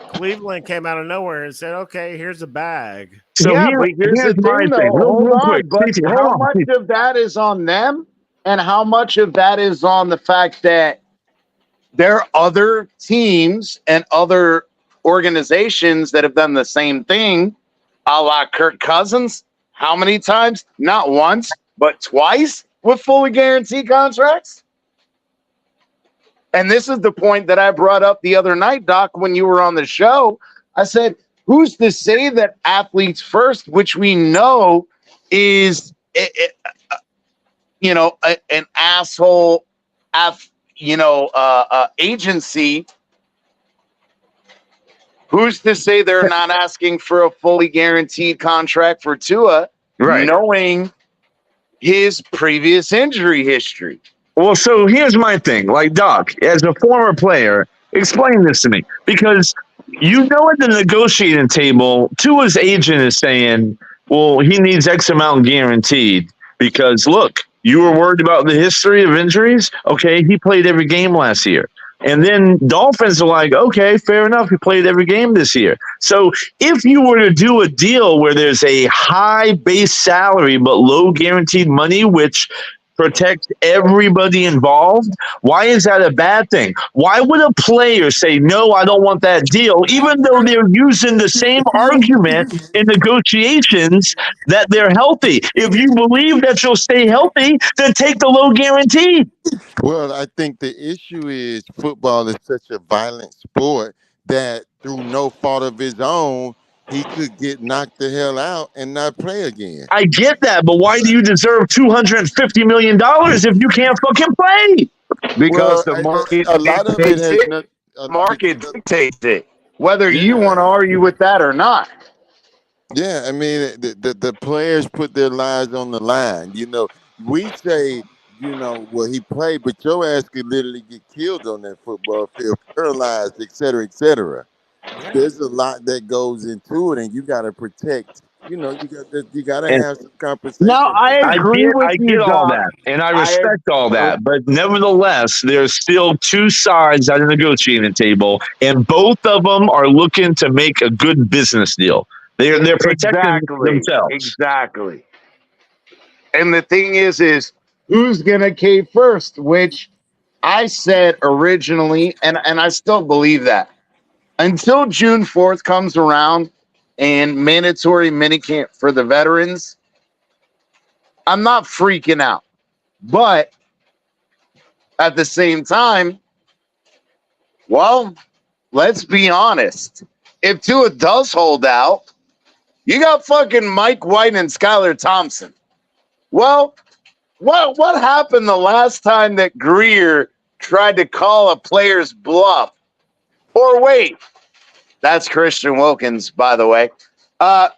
Cleveland came out of nowhere and said, "Okay, here's a bag." So Yeah, but here's here's the my thing, thing, though. real Hold real quick, on. But CT, hold how on. much of that is on them, and how much of that is on the fact that there are other teams and other organizations that have done the same thing, a la Kirk Cousins? How many times? Not once, but twice with fully guaranteed contracts. And this is the point that I brought up the other night, Doc, when you were on the show. I said, who's to say that athletes first, which we know is, an asshole, agency. Who's to say they're not asking for a fully guaranteed contract for Tua, Right. knowing his previous injury history? Well, so here's my thing. Like, Doc, as a former player, explain this to me. Because you know at the negotiating table, Tua's agent is saying, well, he needs X amount guaranteed. Because, look, you were worried about the history of injuries. Okay, he played every game last year. And then Dolphins are like, okay, fair enough. He played every game this year. So if you were to do a deal where there's a high base salary but low guaranteed money, which protect everybody involved. Why is that a bad thing? Why would a player say, no, I don't want that deal, even though they're using the same argument in negotiations that they're healthy? If you believe that you'll stay healthy, then take the low guarantee. Well, I think the issue is football is such a violent sport that through no fault of his own, he could get knocked the hell out and not play again. I get that, but why do you deserve $250 million if you can't fucking play? Because Well, the market a lot of it dictates has it. not. Market Because dictates it. Whether you yeah, want to argue with that or not. yeah. I mean, the players put their lives on the line. You know, we say, well, he played, but your ass could literally get killed on that football field, paralyzed, et cetera, et cetera. Yeah. There's a lot that goes into it, and you got to protect. You got to And have some Now, compensation for I that. agree with I you, get all Doc. that, and I I respect all that. But nevertheless, there's still two sides at the negotiating table, and both of them are looking to make a good business deal. They're protecting themselves. exactly. And the thing is who's gonna cave first? Which I said originally, and I still believe that until June 4th comes around and mandatory minicamp for the veterans, I'm not freaking out. But at the same time, well, let's be honest. If Tua does hold out, you got fucking Mike White and Skylar Thompson. Well, what happened the last time that Greer tried to call a player's bluff? Or wait, that's Christian Wilkins, by the way. Uh,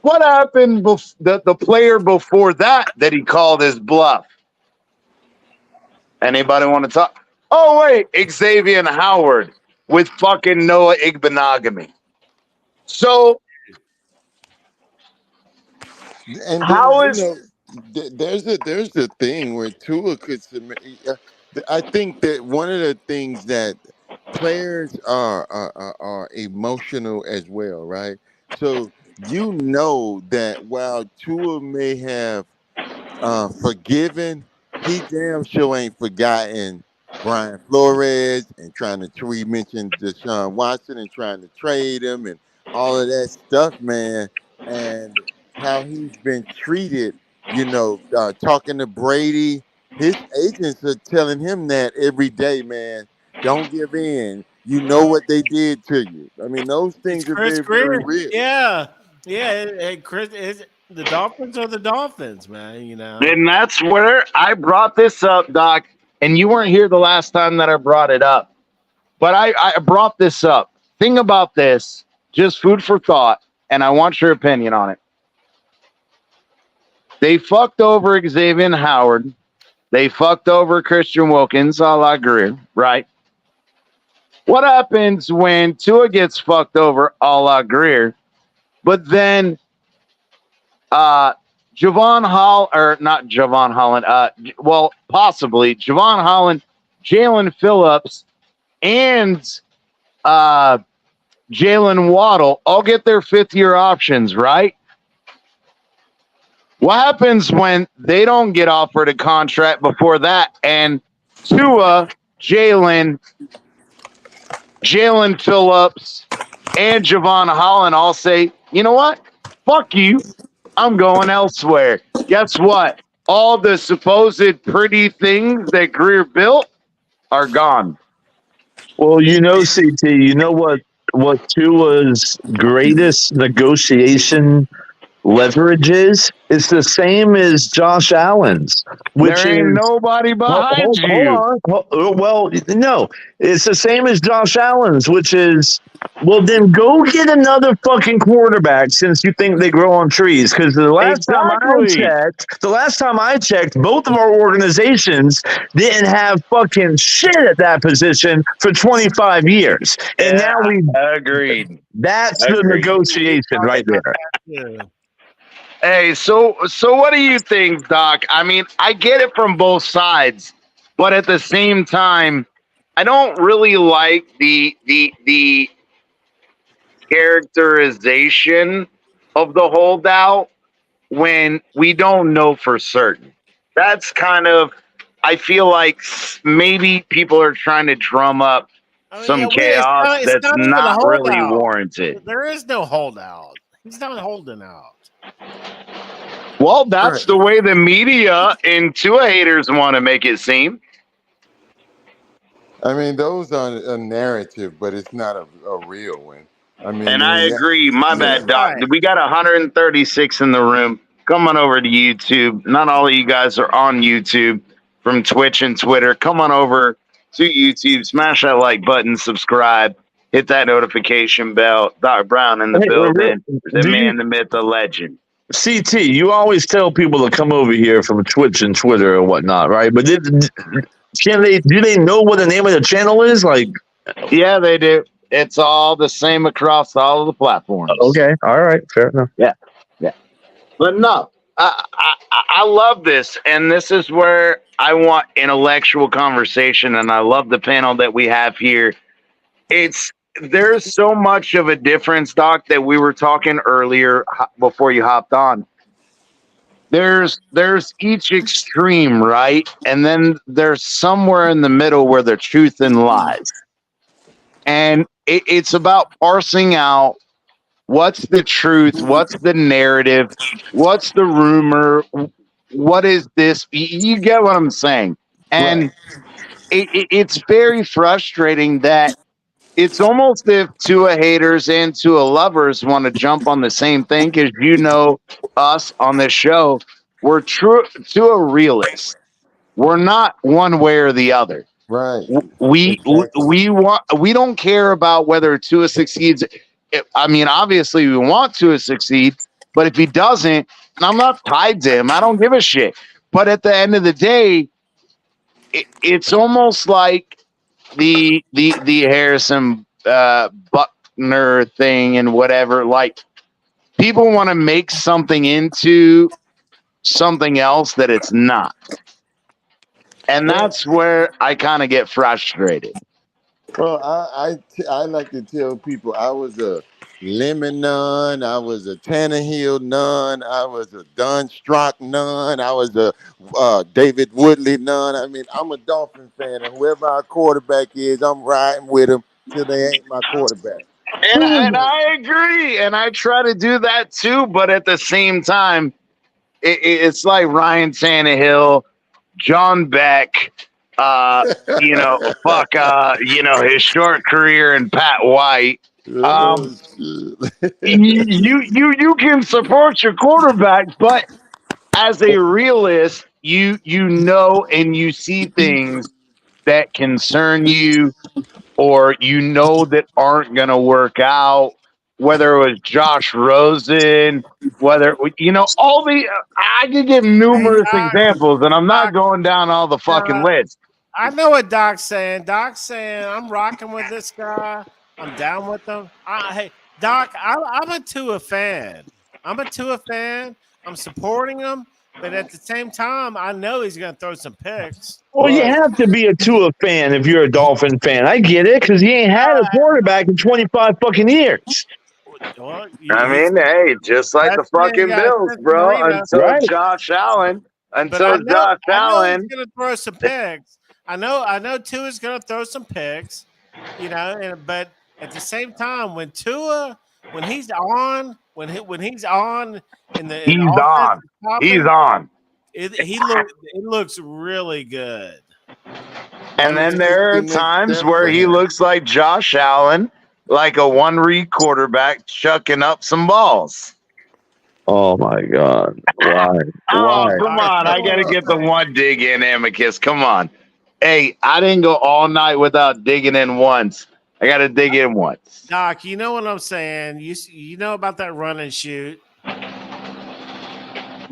what happened the player before that he called his bluff? Anybody want to talk? Oh wait, Xavier Howard with fucking Noah Igbenogany. So And then how is there's a thing where Tua could submit. I think that one of the things that players are emotional as well, right? So that while Tua may have forgiven, he damn sure ain't forgotten Brian Flores and trying to we mentioned Deshaun Watson and trying to trade him and all of that stuff, man, and how he's been treated. Talking to Brady, his agents are telling him that every day, man. Don't give in. You know what they did to you. I mean, those It's things are Chris very, very Greer. real. Yeah, yeah. Chris is the Dolphins are the Dolphins, man. And that's where I brought this up, Doc. And you weren't here the last time that I brought it up. But I brought this up. Think about this, just food for thought. And I want your opinion on it. They fucked over Xavier Howard. They fucked over Christian Wilkins, a la Greer, right? What happens when Tua gets fucked over, a la Greer, but then Javon Hall or not Javon Holland, well, possibly Javon Holland, Jalen Phillips, and uh, Jalen Waddle all get their 5th-year options, right? What happens when they don't get offered a contract before that? And Tua, Jalen Phillips, and Javon Holland all say, you know what? Fuck you. I'm going elsewhere. Guess what? All the supposed pretty things that Greer built are gone. Well, CT, what Tua's greatest negotiation leverage is? It's the same as Josh Allen's, which There ain't is nobody behind hold you. on. Well, no, it's the same as Josh Allen's, which is, well, then go get another fucking quarterback since you think they grow on trees. Because Exactly. the last time I checked, both of our organizations didn't have fucking shit at that position for 25 years, and Yeah, now agreed. that's the Agreed. negotiation right there. Yeah. Hey, so what do you think, Doc? I mean, I get it from both sides, but at the same time, I don't really like the characterization of the holdout when we don't know for certain. That's kind of, I feel like maybe people are trying to drum up I mean, yeah, some chaos it's that's not even a not really holdout. warranted. There is no holdout. He's not holding out. Well, that's Right. the way the media and Tua haters want to make it seem. I mean, those are a narrative, but it's not a real one. I mean, And I agree. My yeah. bad, Doc. Right. We got 136 in the room. Come on over to YouTube. Not all of you guys are on YouTube from Twitch and Twitter. Come on over to YouTube. Smash that like button. Subscribe. Hit that notification bell. Doc Brown in the Hey, building. The do you man, the myth, the legend. CT? You always tell people to come over here from Twitch and Twitter and whatnot, right? But can they? Do they know what the name of the channel is? Like, Yeah, they do. It's all the same across all of the platforms. okay, all right, fair enough. Yeah. Yeah. But no, I love this, and this is where I want intellectual conversation, and I love the panel that we have here. It's there's so much of a difference, Doc, that we were talking earlier before you hopped on. There's each extreme, right, and then there's somewhere in the middle where the truth and lies, and it's about parsing out what's the truth, what's the narrative, what's the rumor, what is this? You get what I'm saying? Right. And it's very frustrating that it's almost if Tua haters and Tua lovers want to jump on the same thing because us on this show, we're true Tua realists. We're not one way or the other. Right. We Exactly. we don't care about whether Tua succeeds. I mean, obviously we want Tua to succeed, but if he doesn't, and I'm not tied to him, I don't give a shit. But at the end of the day, it's almost like the Harrison Buckner thing and whatever. Like people want to make something into something else that it's not, and Well, that's where I kind of get frustrated. well, I like to tell people I was a Lemon nun, I was a Tannehill nun, I was a Don Strock nun, I was a David Woodley nun. I mean, I'm a Dolphin fan, and whoever our quarterback is, I'm riding with him till they ain't my quarterback. and I agree, and I try to do that too. But at the same time, it's like Ryan Tannehill, John Beck, uh, his short career and Pat White. Oh, Um, shit. you can support your quarterback, but as a realist, you know and you see things that concern you or that aren't going to work out. Whether it was Josh Rosen, whether all the I could give Hey, numerous Doc, examples, and I'm not Doc, going down all the fucking list. I know what Doc's saying. Doc's saying I'm rocking with this guy. I'm down with him. Hey, Doc, I'm a Tua fan. I'm a Tua fan. I'm supporting him, but at the same time, I know he's going to throw some picks. Well, you Right. have to be a Tua fan if you're a Dolphin fan. I get it because he ain't had a quarterback in 25 fucking years, Well, I he's mean, hey, just like the best man. You fucking got Bills, Spencer bro. Marina. Until right? Josh Allen, But until Josh I know he's Allen, going to throw some picks. I know Tua's going to throw some picks, but at the same time, when he's on, when he's on in he's offense on. is He's popping, on. it looks really good. And I then mean, it's there the are next times step where for he him. looks like Josh Allen, like a one read quarterback chucking up some balls. Oh my God! Why? Oh, Why? come All right, on. I tell got him to what get to the say. one dig in, Amicus. Come on. Hey, I didn't go all night without digging in once. I got to dig in once. Doc, you know what I'm saying? You know about that run and shoot.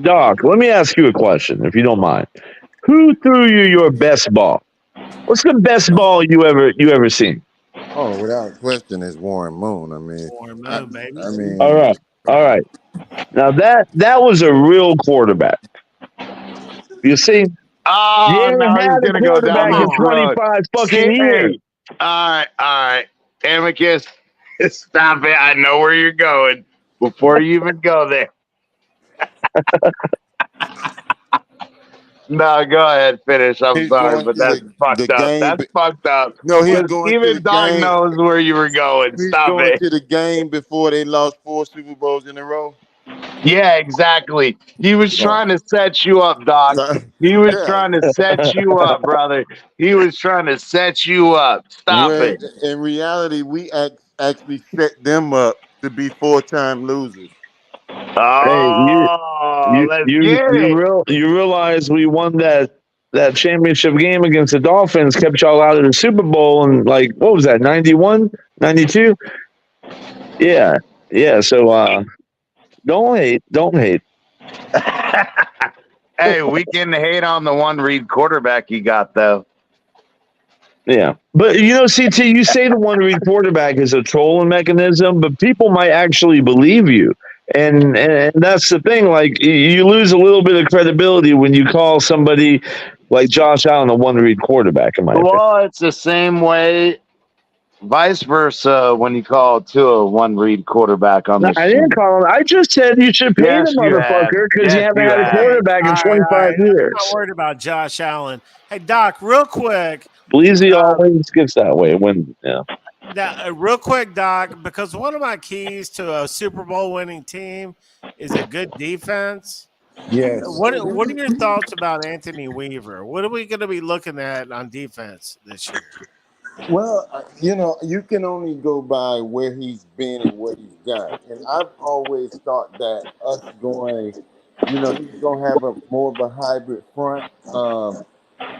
Doc, let me ask you a question, if you don't mind. Who threw you your best ball? What's the best ball you ever seen? Oh, without question, it's Warren Moon. I mean, Warren I, Moon, baby. I All mean, right, all right. Now that was a real quarterback. You see, you Oh, ain't now he's had a going to go Come down quarterback in this on. 25 road. fucking See, years. hey, all right. Amicus, stop it. I know where you're going before you even go there. No, go ahead, finish. I'm he's sorry, going but to that's the fucked up. game. That's fucked up. No, he's Because going to the even Dog game. knows where you were going. He's Stop going it. to the game before they lost 4 Super Bowls in a row. Yeah, exactly. He was Oh. trying to set you up, Doc. He was Yeah. trying to set you up, brother. He was trying to set you up. Stop When it. in reality, we actually set them up to be 4-time losers. Hey, Oh, let's get it. you realize we won that championship game against the Dolphins, kept y'all out of the Super Bowl, and like what was that, 91, 92? Yeah, yeah. So don't hate. Hey, we can hate on the one read quarterback you got, though. Yeah, but CT, you say the one read quarterback is a trolling mechanism, but people might actually believe you, and that's the thing. Like you lose a little bit of credibility when you call somebody like Josh Allen a one read quarterback. In my opinion. Well, it's the same way, vice versa, when you call to a one read quarterback on No, the I street. didn't call him. I just said you should pay Yes, the you have. motherfucker because you Yes, haven't you had a have. Hey, quarterback in all 25 right. I'm not years. worried about Josh Allen. Hey, Doc, real quick. Bleezy Uh, always gets that way when real quick, Doc, because one of my keys to a Super Bowl winning team is a good defense. Yes. What are your thoughts about Anthony Weaver? What are we going to be looking at on defense this year? Well, you can only go by where he's been and what he's got. And I've always thought that us going, he's going to have a more of a hybrid front.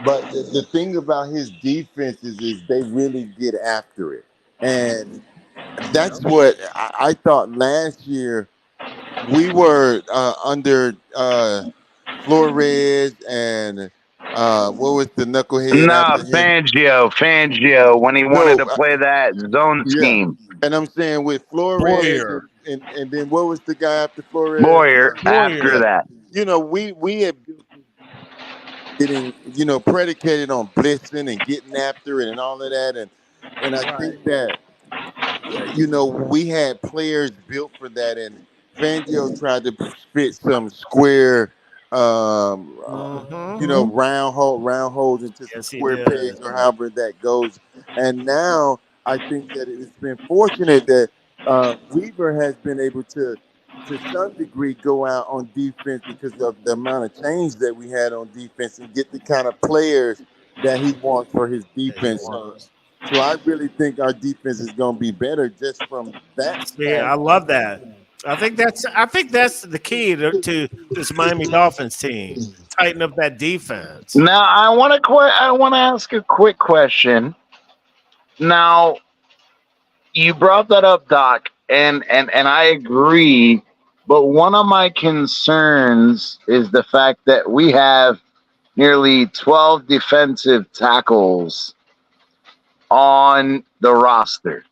But the thing about his defenses is they really get after it. And that's what I thought last year. We were under Flores and what was the knucklehead No, after him? Fangio, when he wanted No, to play that zone yeah. scheme. And I'm saying with Flores Boyer, and then what was the guy after Flores? Boyer, after Yeah. Boyer, that. We had built this getting, predicated on blitzing and getting after it and all of that. And I right? think that we had players built for that, and Fangio tried to fit some square, Mm-hmm. round holes into some Yes, he square did. pegs or however that goes. And now I think that it's been fortunate that Weaver has been able to some degree, go out on defense because of the amount of change that we had on defense and get the kind of players that he wants for his that he defense. wants. So I really think our defense is going to be better just from that See, I standpoint. love that. I think that's the key to this Miami Dolphins team. Tighten up that defense. Now I want to ask a quick question. Now you brought that up, Doc, and I agree. But one of my concerns is the fact that we have nearly 12 defensive tackles on the roster.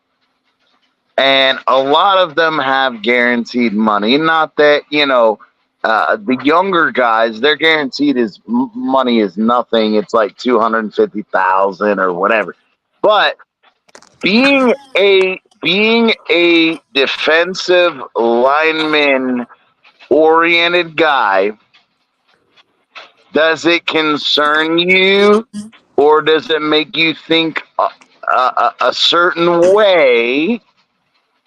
And a lot of them have guaranteed money. Not that, the younger guys, their guaranteed money is nothing. It's like 250,000 or whatever. But being a defensive lineman oriented guy, does it concern you, or does it make you think a certain way,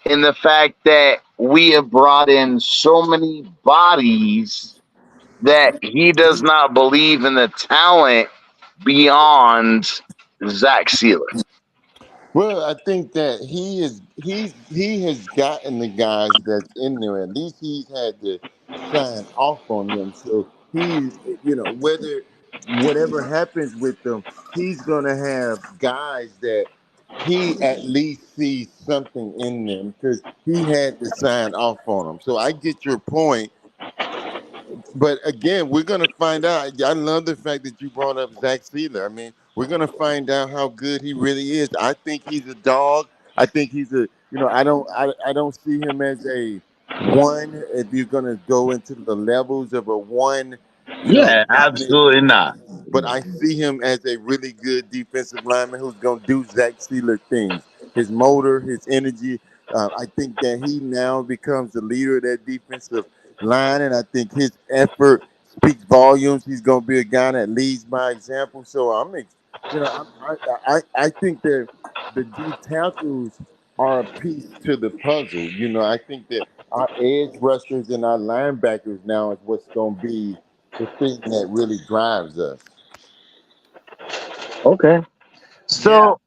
in the fact that we have brought in so many bodies that he does not believe in the talent beyond Zach Sealer? Well, I think that he has gotten the guys that's in there. At least he's had to sign off on them. So he's, whether whatever happens with them, he's gonna have guys that he at least sees something in them because he had to sign off on them. So I get your point, but again, we're gonna find out. I love the fact that you brought up Zach Sealer. I mean, we're gonna find out how good he really is. I think he's a dog. I think he's a. I don't see him as a one. If you're gonna go into the levels of a one, Yeah, dominant absolutely not. but I see him as a really good defensive lineman who's going to do Zach Sealer things. His motor, his energy. I think that he now becomes the leader of that defensive line, and I think his effort speaks volumes. He's going to be a guy that leads by example. So I think that the D tackles are a piece to the puzzle. I think that our edge rushers and our linebackers now is what's going to be the thing that really drives us. Okay. Yeah. So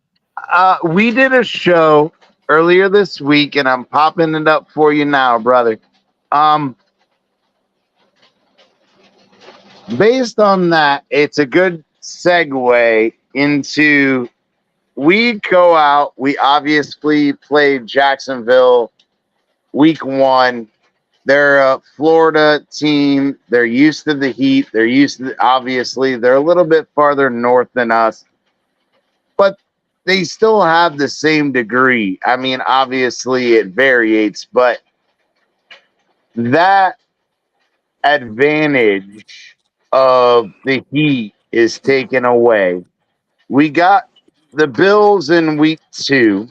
we did a show earlier this week, and I'm popping it up for you now, brother. Um, Based on that, it's a good segue into, we go out. We obviously played Jacksonville week 1. They're a Florida team. They're used to the heat. They're used to, obviously, they're a little bit farther north than us, but they still have the same degree. I mean, obviously it varies, but that advantage of the heat is taken away. We got the Bills in week 2.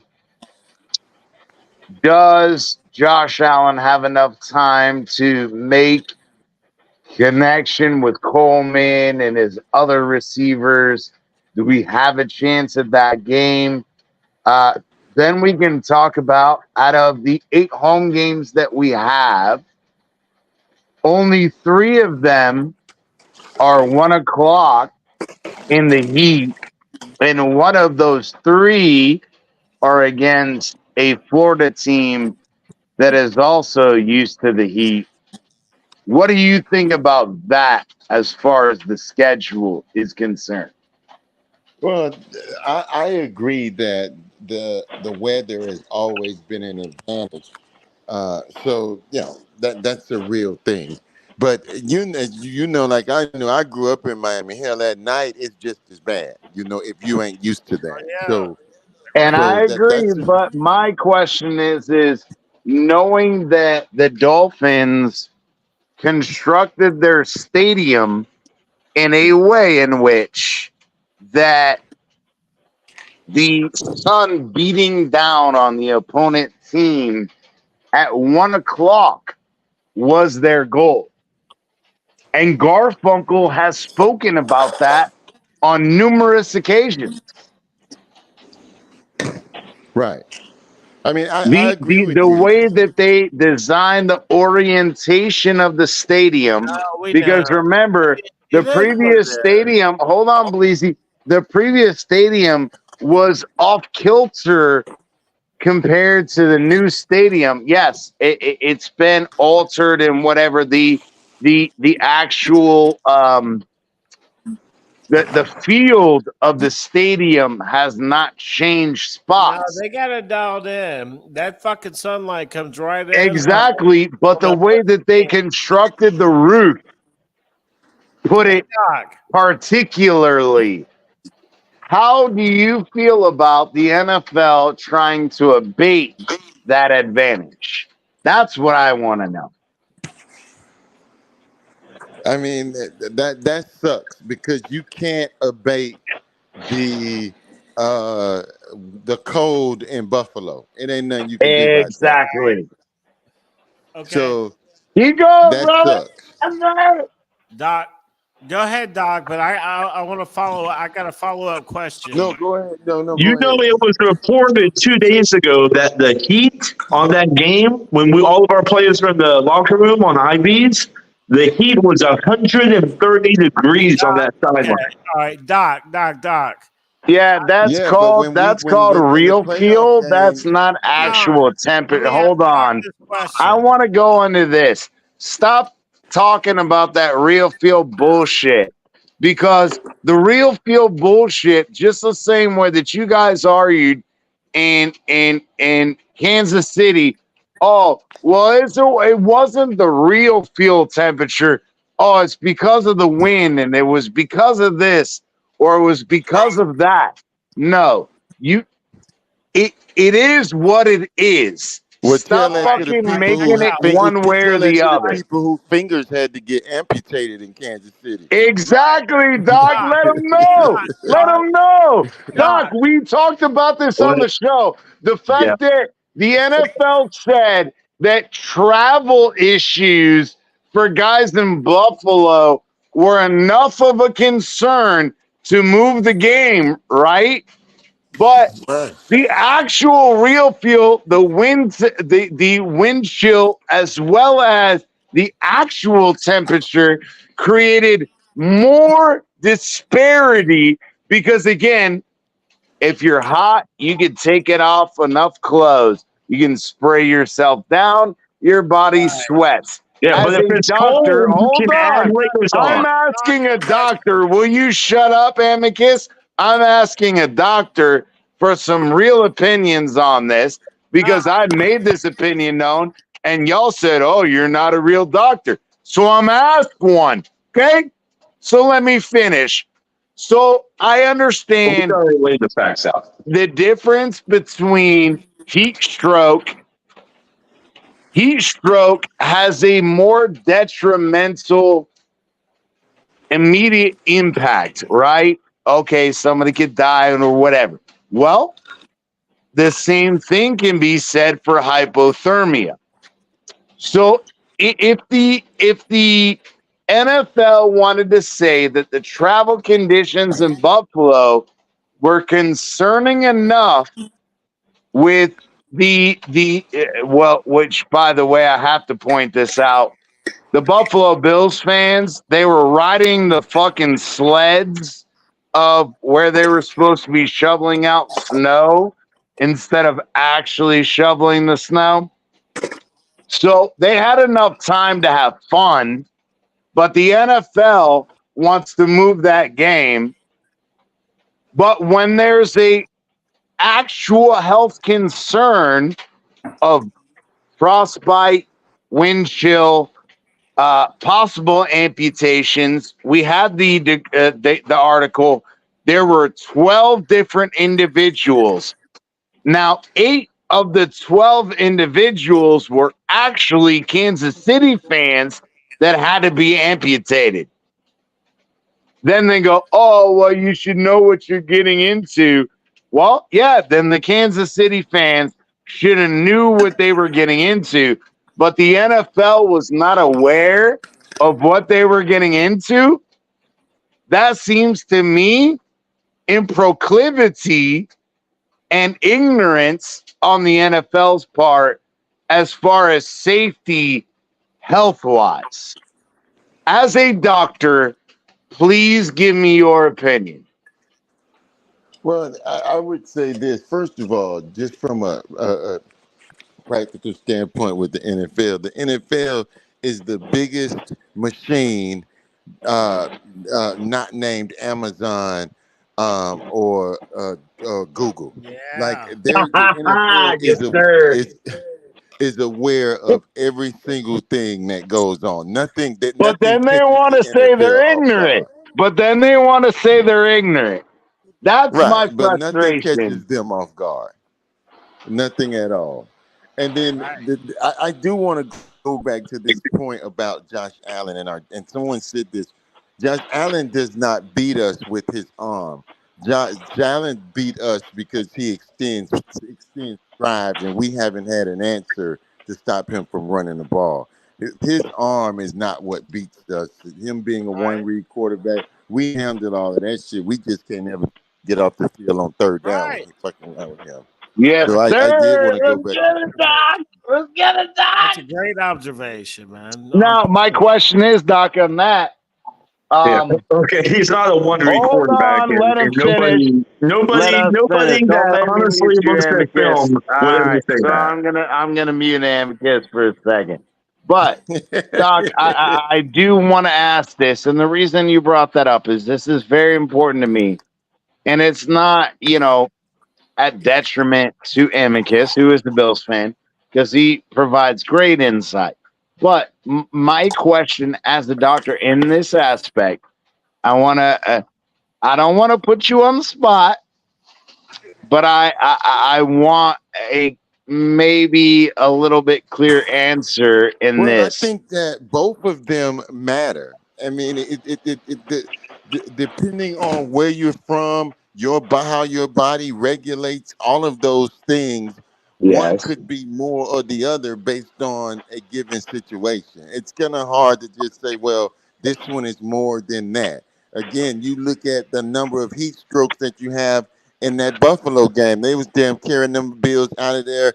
Does Josh Allen have enough time to make connection with Coleman and his other receivers? Do we have a chance at that game? Uh, then we can talk about, out of the 8 home games that we have, only 3 of them are 1 o'clock in the heat, and one of those 3 are against a Florida team that is also used to the heat. What do you think about that as far as the schedule is concerned? Well, I agree that the weather has always been an advantage. So that's a real thing. But like I know, I grew up in Miami. Hell, at night it's just as bad. If you ain't used to Oh that. yeah. So And so I that agree, that's but my question is knowing that the Dolphins constructed their stadium in a way in which that the sun beating down on the opponent team at 1 o'clock was their goal. And Garfunkel has spoken about that on numerous occasions. Right. I mean, I the agree the with the you. way that they designed the orientation of the stadium, We because know. remember the It is what previous it is. stadium, hold on, Bleezy, the previous stadium was off kilter compared to the new stadium. Yes, it's been altered and whatever the actual the field of the stadium has not changed No, spots. they got it dialed in. That fucking sunlight comes right in Exactly, but on the the way that they constructed the roof put Hey, it Doc. particularly. How do you feel about the NFL trying to abate that advantage? That's what I want to know. I mean, that sucks because you can't abate the uh the cold in Buffalo. It ain't nothing you can do about that. Exactly. Okay, So You go, that brother. sucks. Doc. Go ahead, Doc. But I want to follow. I got a follow up question. No, go ahead. No, You go know, ahead. it was reported 2 days ago that the heat on that game, when all of our players were in the locker room on IVs, the heat was 130 degrees on that Okay, sideline. all right, Doc. Yeah, that's Yeah, but called when the real playoff fuel. That's game, not Doc, actual let temperature. me ask Hold Doc on. this I question. want to go into this. Stop talking about that real feel bullshit, because the real feel bullshit, just the same way that you guys argued in Kansas City. Oh, well, it wasn't the real fuel temperature. Oh, it's because of the wind, and it was because of this, or it was because of that. No, you it is what it is. well, Stop tell that to the fucking people Check this making whose it out. fingers. one way or Tell that the to the other. people whose fingers had to get amputated in Kansas City. Exactly, Doc. Doc, Let them know. Let Doc, them know. Doc, Doc. we talked about this on What? the show. The Yeah. fact that the NFL said that travel issues for guys in Buffalo were enough of a concern to move the game, right? But Right. the actual real feel, the wind chill, as well as the actual temperature, created more disparity because, again, if you're hot, you can take it off enough clothes. You can spray yourself down, your body sweats. Yeah, but As if a it's doctor, cold, you hold can add on. layers I'm on. asking a Question. doctor. Will you shut up, Amicus? I'm asking a doctor for some real opinions on this because I made this opinion known and y'all said, oh, you're not a real doctor. So I'm asked one. Okay. So let me finish. So I But we understand already laid the facts out. the difference between heat stroke. Heat stroke has a more detrimental immediate impact, right? Okay, somebody could die or whatever. Well, the same thing can be said for hypothermia. So if the NFL wanted to say that the travel conditions in Buffalo were concerning enough with well, which by the way, I have to point this out. The Buffalo Bills fans, they were riding the fucking sleds of where they were supposed to be shoveling out snow instead of actually shoveling the snow. So they had enough time to have fun, but the NFL wants to move that game. But when there's a actual health concern of frostbite, wind chill, possible amputations. We had the article. There were 12 different individuals. Now, 8 of the 12 individuals were actually Kansas City fans that had to be amputated. Then they go, oh, well, you should know what you're getting into. Well, yeah, then the Kansas City fans should have knew what they were getting into, but the NFL was not aware of what they were getting into. That seems to me in proclivity and ignorance on the NFL's part as far as safety health wise. As a doctor, please give me your opinion. Well, I would say this. First of all, just from a practical standpoint with the NFL is the biggest machine, uh, not named Amazon or Google. Like Yeah. the NFL Yes, sir. is aware of every single thing that goes on. But Nothing then they catches want the to say NFL they're off ignorant. guard. But then they want to say they're ignorant. That's Right, my but nothing frustration. catches them off guard. Nothing at all. And then Right. I do want to go back to this point about Josh Allen and someone said this. Josh Allen does not beat us with his arm. Josh Allen beat us because he extends drives, and we haven't had an answer to stop him from running the ball. His arm is not what beats us. Him being a one Right. read quarterback, we handled all of that shit. We just can't ever get off the field on third down when Right. he fucking around with him. Yes, So I did sir. want to go Let's back to get it, Doc. Let's get it, That's Doc. a great observation, man. On Now, my point. question is, Doc, on that. Yeah. Um, Okay. He's not a one read Hold quarterback, on. Let and him finish. Let us finish. nobody Don't that make me honestly mute you, looks at Amicus. film All would ever right. say So that. I'm gonna mute Amicus for a second. But Doc, him. I do want to ask this, and the reason you brought that up is this is very important to me, and it's not, at detriment to Amicus, who is the Bills fan, because he provides great insight. But my question as a doctor in this aspect, I want to, I don't want to put you on the spot, but I want a maybe a little bit clear answer in Well, I this. think that both of them matter. I mean, depending on where you're from, how your body regulates all of those things, one Yes. could be more or the other based on a given situation. It's kind of hard to just say, well, this one is more than that. Again, you look at the number of heat strokes that you have in that Buffalo game. They was damn carrying them Bills out of there,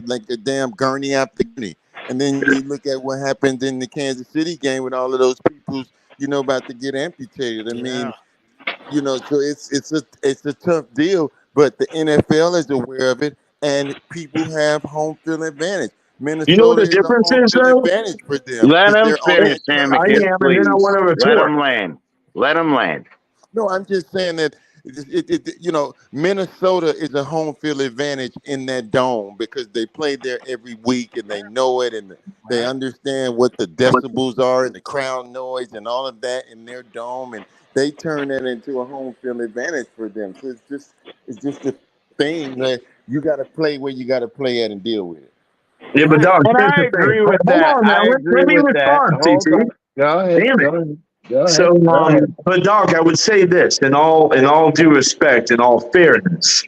like a damn gurney after gurney. And then you look at what happened in the Kansas City game with all of those people, about to get amputated. I Yeah. mean, so it's a tough deal, but the NFL is aware of it, and people have home field advantage. You know what Minnesota the is a difference home is, field though? advantage for them Let because him they're on finish, that turf. I Amicus, am, and then I please. want to Let retort. him land. Let him land. No, I'm just saying that Minnesota is a home field advantage in that dome because they play there every week and they know it and they Right. understand what the decibels are and the crowd noise and all of that in their dome, and they turn that into a home field advantage for them. So it's just a thing that you got to play where you got to play at and deal with it. Yeah, but Right. dog, And here's I the thing. agree with Hold that. on now. I Let agree me with that. respond, Hold TT. on. Go ahead. Damn Go it. ahead. Go ahead. So, Go ahead. but Doc, I would say this in all due respect, in all fairness,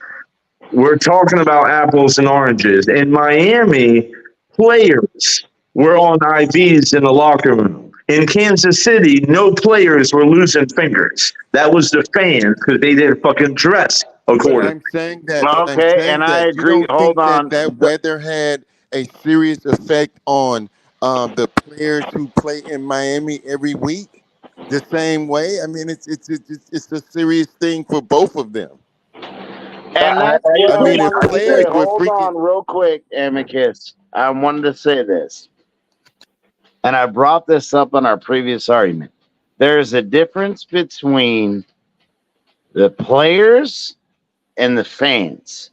we're talking about apples and oranges. In Miami, players were on IVs in the locker room. In Kansas City, no players were losing fingers. That was the fans because they didn't fucking dress But accordingly. I'm saying that. But I'm Okay, and saying I that you agree. don't Hold think that on. that weather had a serious effect on the players who play in Miami every week the same way. I mean, it's a serious thing for both of them. And I, that's I what I I agree. mean, if wanted I to say. players agree. were Hold freaking on, real quick, Amicus. I wanted to say this, and I brought this up in our previous argument. There's a difference between the players and the fans.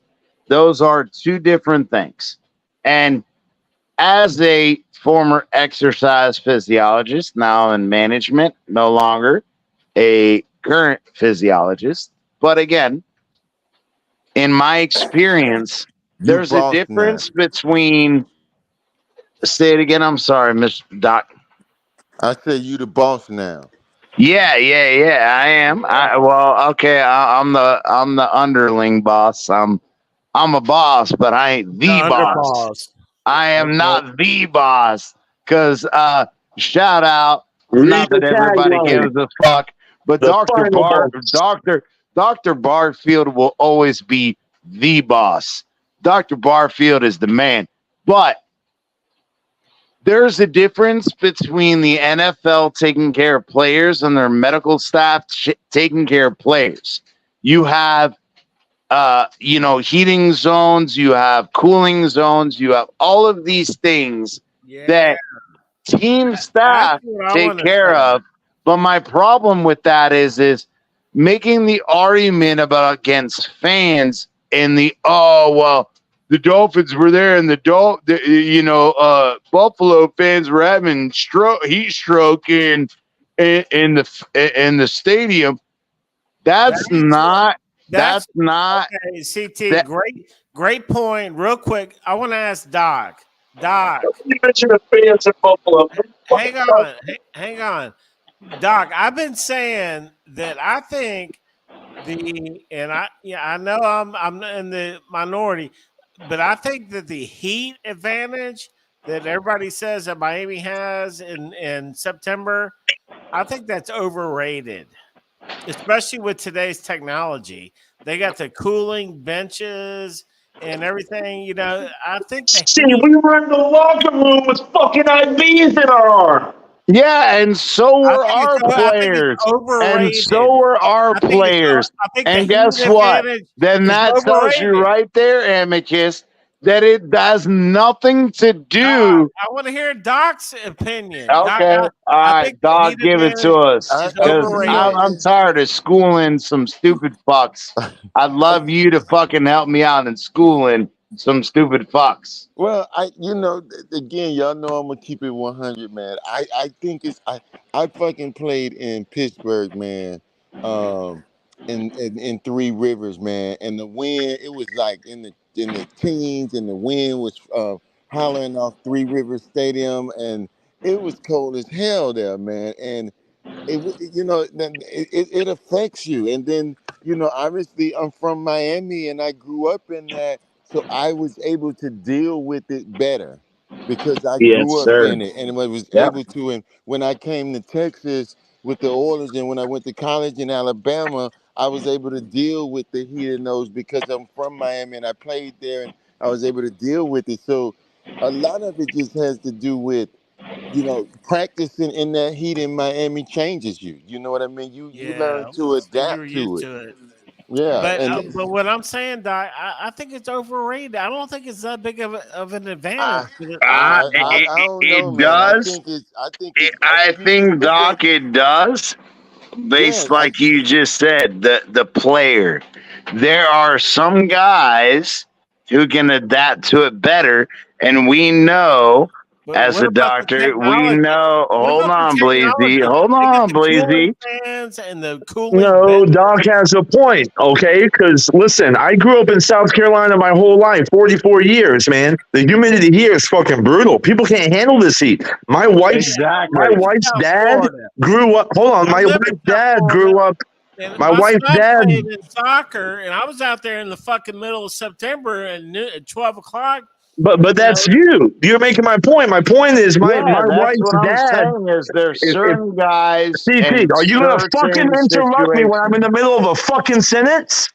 Those are two different things. And as a former exercise physiologist, now in management, no longer a current physiologist, but again, in my experience, you there's a boss now. difference between, say it again, I'm sorry, Mr. Doc. I say you the boss now. Yeah, I am. Well, okay, I'm the underling boss. I'm a boss, but I ain't The the boss. underpause. I am Okay. not the boss. Cause shout out, Read not the that everybody tagline. gives a fuck, but The final boss. Doctor Barfield will always be the boss. Dr. Barfield is the man. But there's a difference between the NFL taking care of players and their medical staff taking care of players. You have, heating zones, you have cooling zones, you have all of these things Yeah, that team that's staff what I take want to care say. of. But my problem with that is making the argument about against fans and the Dolphins were there and Buffalo fans were having heat stroke in the stadium. That's not That's that's not okay. CT, that. great point. Real quick, I want to ask Doc. Doc, You mentioned the fans in Buffalo. hang on. Doc, I've been saying that I think I know I'm in the minority, but I think that the heat advantage that everybody says that Miami has in September, I think that's overrated, especially with today's technology. They got the cooling benches and everything. I think the See, heat. we were in the locker room with fucking IVs in our arm. Yeah, and so were our I think it's players. And overrated. so were our I think it's. players. I think the And heat guess what? advantage Then is that tells you overrated. right there, Amicus, that it has nothing to Doc, do. I want to hear Doc's opinion. Doc, Okay. All I right, think the Doc, heat give it to advantage us. is Because overrated. I'm tired of schooling some stupid fucks. I'd love you to fucking help me out in schooling some stupid fucks. Well, again, y'all know I'm gonna keep it 100, man. I think I fucking played in Pittsburgh, man. Um, in Three Rivers, man, and the wind, it was like in the teens, and the wind was hollering off Three Rivers Stadium, and it was cold as hell there, man. And then it affects you, and then obviously I'm from Miami and I grew up in that, so I was able to deal with it better because I Yes, grew up sir. in it, and I was Yeah. able to. And when I came to Texas with the Oilers, and when I went to college in Alabama, I was able to deal with the heat in those because I'm from Miami and I played there, and I was able to deal with it. So a lot of it just has to do with practicing in that heat in Miami changes you. You know what I mean? You learn Yeah, to you were adapt to used it. to it. Yeah, and But what I'm saying, Doc, I think it's overrated. I don't think it's that big of an advantage. I I don't know, It man. I does. think it's I you just think, look at Doc, it does. yeah. Based like you just said, the player. There are some guys who can adapt to it better, and we know But as what a about the doctor, we technology? know. What Hold about the on, Bleezy. technology? Hold They got on, the cooling Bleezy. fans and the cooling No, bench. Doc has a point, okay? Because listen, I grew up in South Carolina my whole life, 44 years, man. The humidity here is fucking brutal. People can't handle this heat. My Exactly. wife's South dad Florida. grew up. Hold on, I my live in wife's South dad Florida, grew up. and My my wife's son dad, played in soccer, and I was out there in the fucking middle of September at 12 o'clock. but You that's know, you. You're making my point. My point is Yeah, my that's wife's what I'm dad. saying. Is there's If certain guys CT, and are you gonna fucking certain interrupt me when I'm situations. in the middle of a fucking sentence?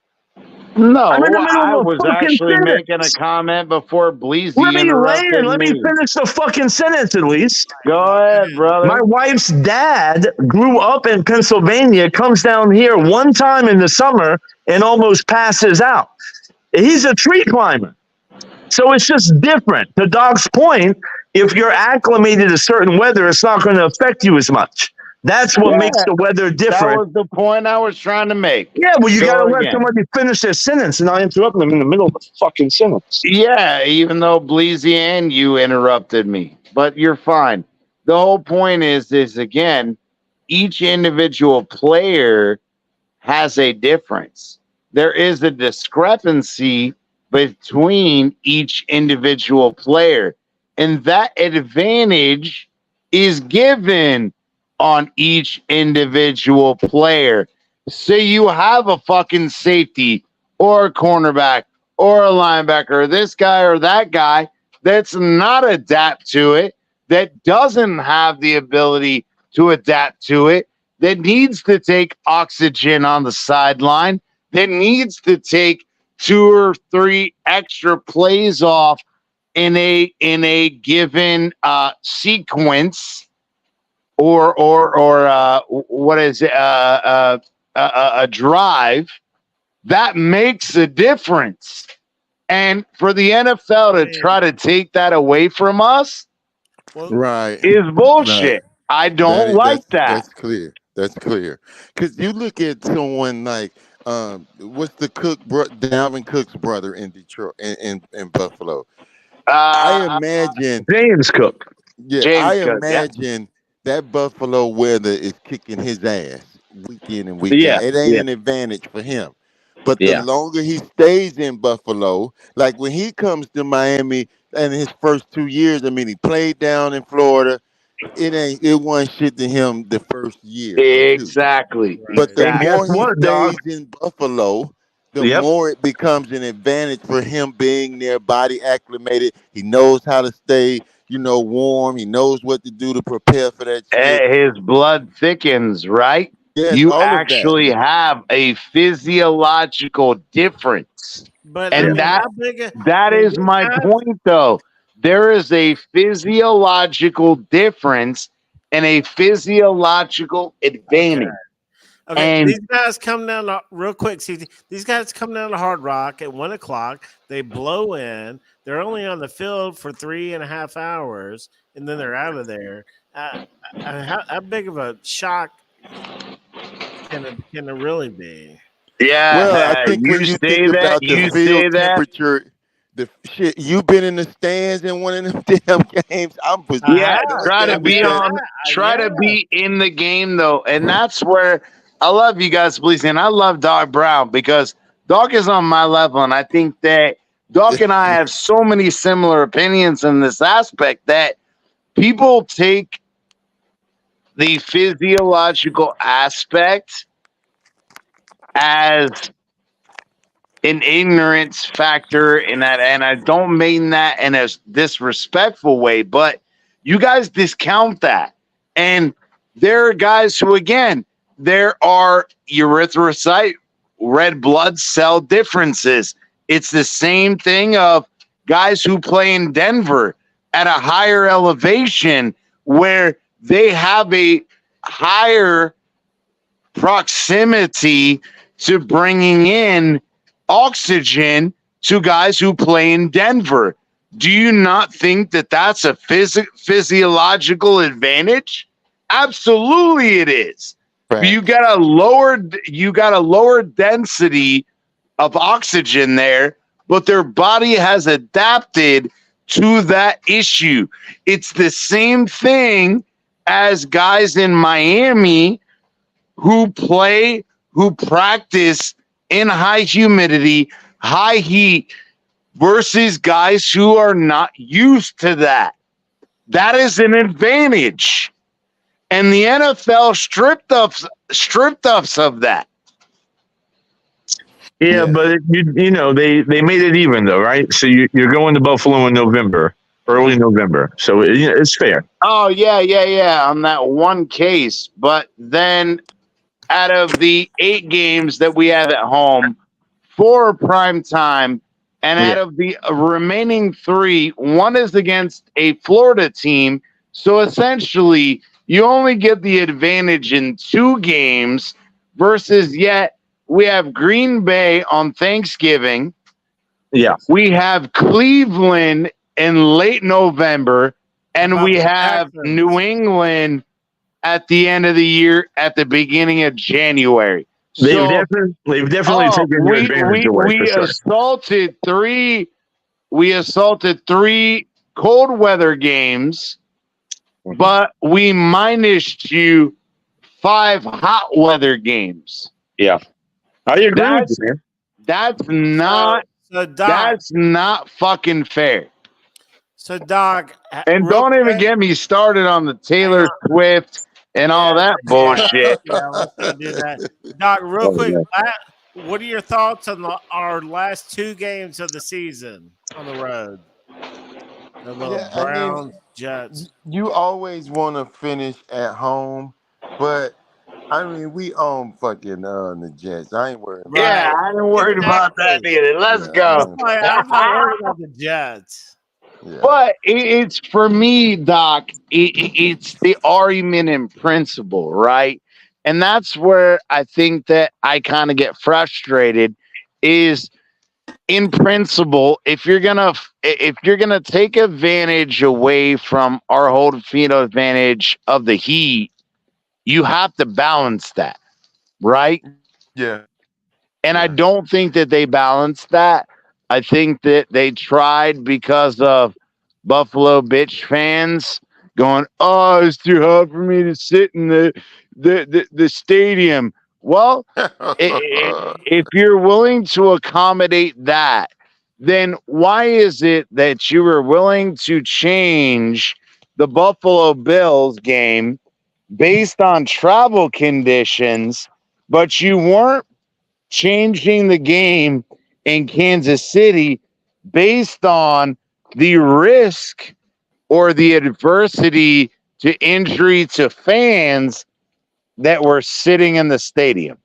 I'm in No, the middle I of a was fucking actually making a sentence. comment before Let Bleezy me land. interrupted Let me me. finish the fucking sentence at least. Go ahead, My brother. wife's dad grew up in Pennsylvania, comes down here one time in the summer and almost passes out. He's a tree climber. So it's just different. To Doc's point, if you're acclimated to certain weather, it's not going to affect you as much. That's what makes Yeah, the weather that different. was the point I was trying to make. Yeah, well, you got to Go let again. somebody finish their sentence, and I interrupt them in the middle of the fucking sentence. Yeah, even though Bleezy and you interrupted me, but you're fine. The whole point is again, each individual player has a difference. There is a discrepancy between each individual player, and that advantage is given on each individual player. Say you have a fucking safety or a cornerback or a linebacker, or this guy or that guy that's not adapt to it, that doesn't have the ability to adapt to it, that needs to take oxygen on the sideline, that needs to take two or three extra plays off in a given sequence or what is it a drive that makes a difference. And for the NFL to Man, try to take that away from us well, Right. is Right. bullshit. I don't like that. That's clear. That's clear. Because you look at someone like what's the Dalvin Cook's brother in Detroit in Buffalo. I Uh, imagine, James Cook. yeah, I James Cook, yeah, imagine that Buffalo weather is kicking his ass week in and week Yeah, out. It ain't yeah, an advantage for him. But the yeah. longer he stays in Buffalo, like when he comes to Miami and his first 2 years, I mean, he played down in Florida. It wasn't shit to him the first year or two. exactly, But the right. And guess more he what, dog? stays in Buffalo, the Yep. more it becomes an advantage for him being there, body acclimated. He knows how to stay, warm. He knows what to do to prepare for that shit. His blood thickens, right? Yes, You all of that. actually have a physiological difference. But I Yeah. And mean, that how big? that Man, is these my guys. point though. There is a physiological difference and a physiological Okay. advantage. Okay, And these guys come down real quick. See, these guys come down to Hard Rock at 1 o'clock. They blow in. They're only on the field for 3.5 hours, and then they're out of there. How big of a shock can it really be? yeah, Well, I think you when you think say that, about the you field say that. temperature, the shit, you've been in the stands in one of them damn games. I'm was I Yeah, know have. what try to I game mean, is be I that? on, have. try Yeah. to be in the game though, and that's where I love you guys, please, and I love Doc Brown because Doc is on my level, and I think that Doc and I have so many similar opinions in this aspect that people take the physiological aspect as an ignorance factor in that, and I don't mean that in a disrespectful way, but you guys discount that. And there are guys who, again, there are erythrocyte red blood cell differences. It's the same thing of guys who play in Denver at a higher elevation where they have a higher proximity to bringing in oxygen to guys who play in Denver. Do you not think that that's a physiological advantage? Absolutely, it is. But Facts. you got a lower density of oxygen there, but their body has adapted to that issue. It's the same thing as guys in Miami who practice in high humidity, high heat versus guys who are not used to that. That is an advantage. And the NFL stripped us of that. Yeah, Yeah. but they made it even though, right? So you're going to Buffalo in November, early November, so it's fair. Oh yeah, on that one case. But then out of the 8 games that we have at home, 4 are prime time, and Yeah, out of the remaining 3, one is against a Florida team. So essentially, you only get the advantage in 2 games versus yet we have Green Bay on Thanksgiving. yeah. We have Cleveland in late November, How and about we the have New Texans? England at the end of the year at the beginning of January. So, They've definitely taken your we advantage we away for we sure. assaulted 3 cold weather games, but we minused you 5 hot weather games. Yeah, I agree with you, That's man. that's So, not so Doc, that's not fucking fair. so Doc, And real don't even quick, get me started on the hang Taylor on. Swift and Yeah, all that yeah, bullshit. yeah. Let's not do that, Doc. Real Oh, quick, yeah. what are your thoughts on our last 2 games of the season on the road? The Yeah, I mean, Browns, Jets. you always want to finish at home, but I mean, we own fucking the Jets. I ain't worried about Yeah, Right. that. I ain't worried about that Exactly. either. Let's Yeah, I go. ain't. I'm not worried about the Jets. Yeah. But it's for me, Doc. It's the argument in principle, right? And that's where I think that I kind of get frustrated. Is in principle, if you're gonna take advantage away from our home field advantage of the Heat, you have to balance that, right? Yeah. And Yeah. I don't think that they balanced that. I think that they tried because of Buffalo bitch fans going, "Oh, it's too hard for me to sit in the stadium." Well, if you're willing to accommodate that, then why is it that you were willing to change the Buffalo Bills game based on travel conditions, but you weren't changing the game in Kansas City based on the risk or the adversity to injury to fans that were sitting in the stadium?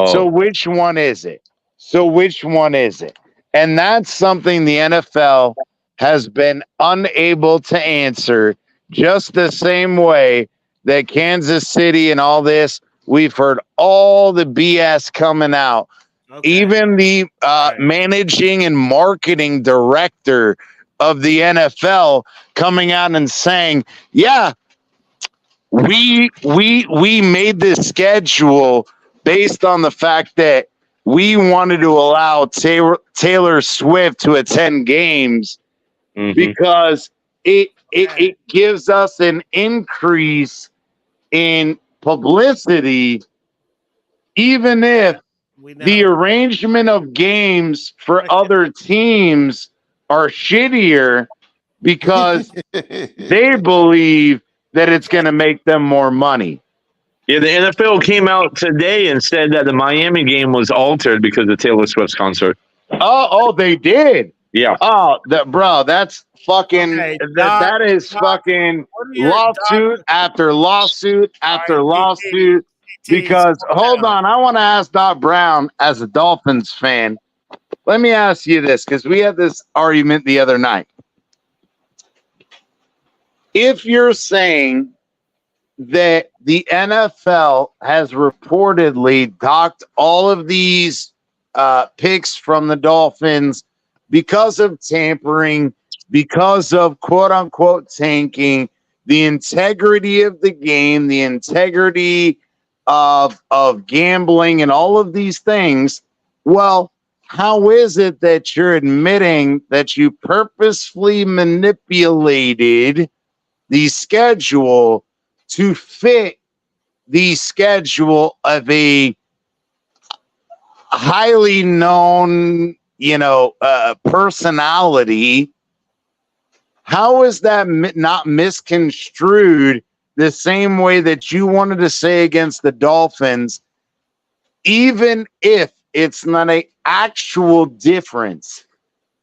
So Oh, which one is it? So which one is it? And that's something the NFL has been unable to answer, just the same way that Kansas City and all this, we've heard all the BS coming out. Okay. Even the Right. managing and marketing director of the NFL coming out and saying, yeah, we made this schedule based on the fact that we wanted to allow Taylor Swift to attend games hmm because it, it Okay. it gives us an increase in publicity, even if We the know. arrangement of games for Okay. other teams are shittier because they believe that it's Okay. going to make them more money. Yeah, the NFL came out today and said that the Miami game was altered because of Taylor Swift's concert. Oh, they did. Yeah. Oh, that bro, that's fucking Okay. Doc. that is Doc. fucking What are your Doc? lawsuit after lawsuit All right. after TT. lawsuit. TT. Because Slow hold down. on, I want to ask Doc Brown as a Dolphins fan. Let me ask you this because we had this argument the other night. If you're saying that the NFL has reportedly docked all of these picks from the Dolphins because of tampering, because of quote unquote tanking, the integrity of the game, the integrity of gambling, and all of these things. Well, how is it that you're admitting that you purposefully manipulated the schedule to fit the schedule of a highly known, personality? How is that not misconstrued the same way that you wanted to say against the Dolphins, even if it's not an actual difference?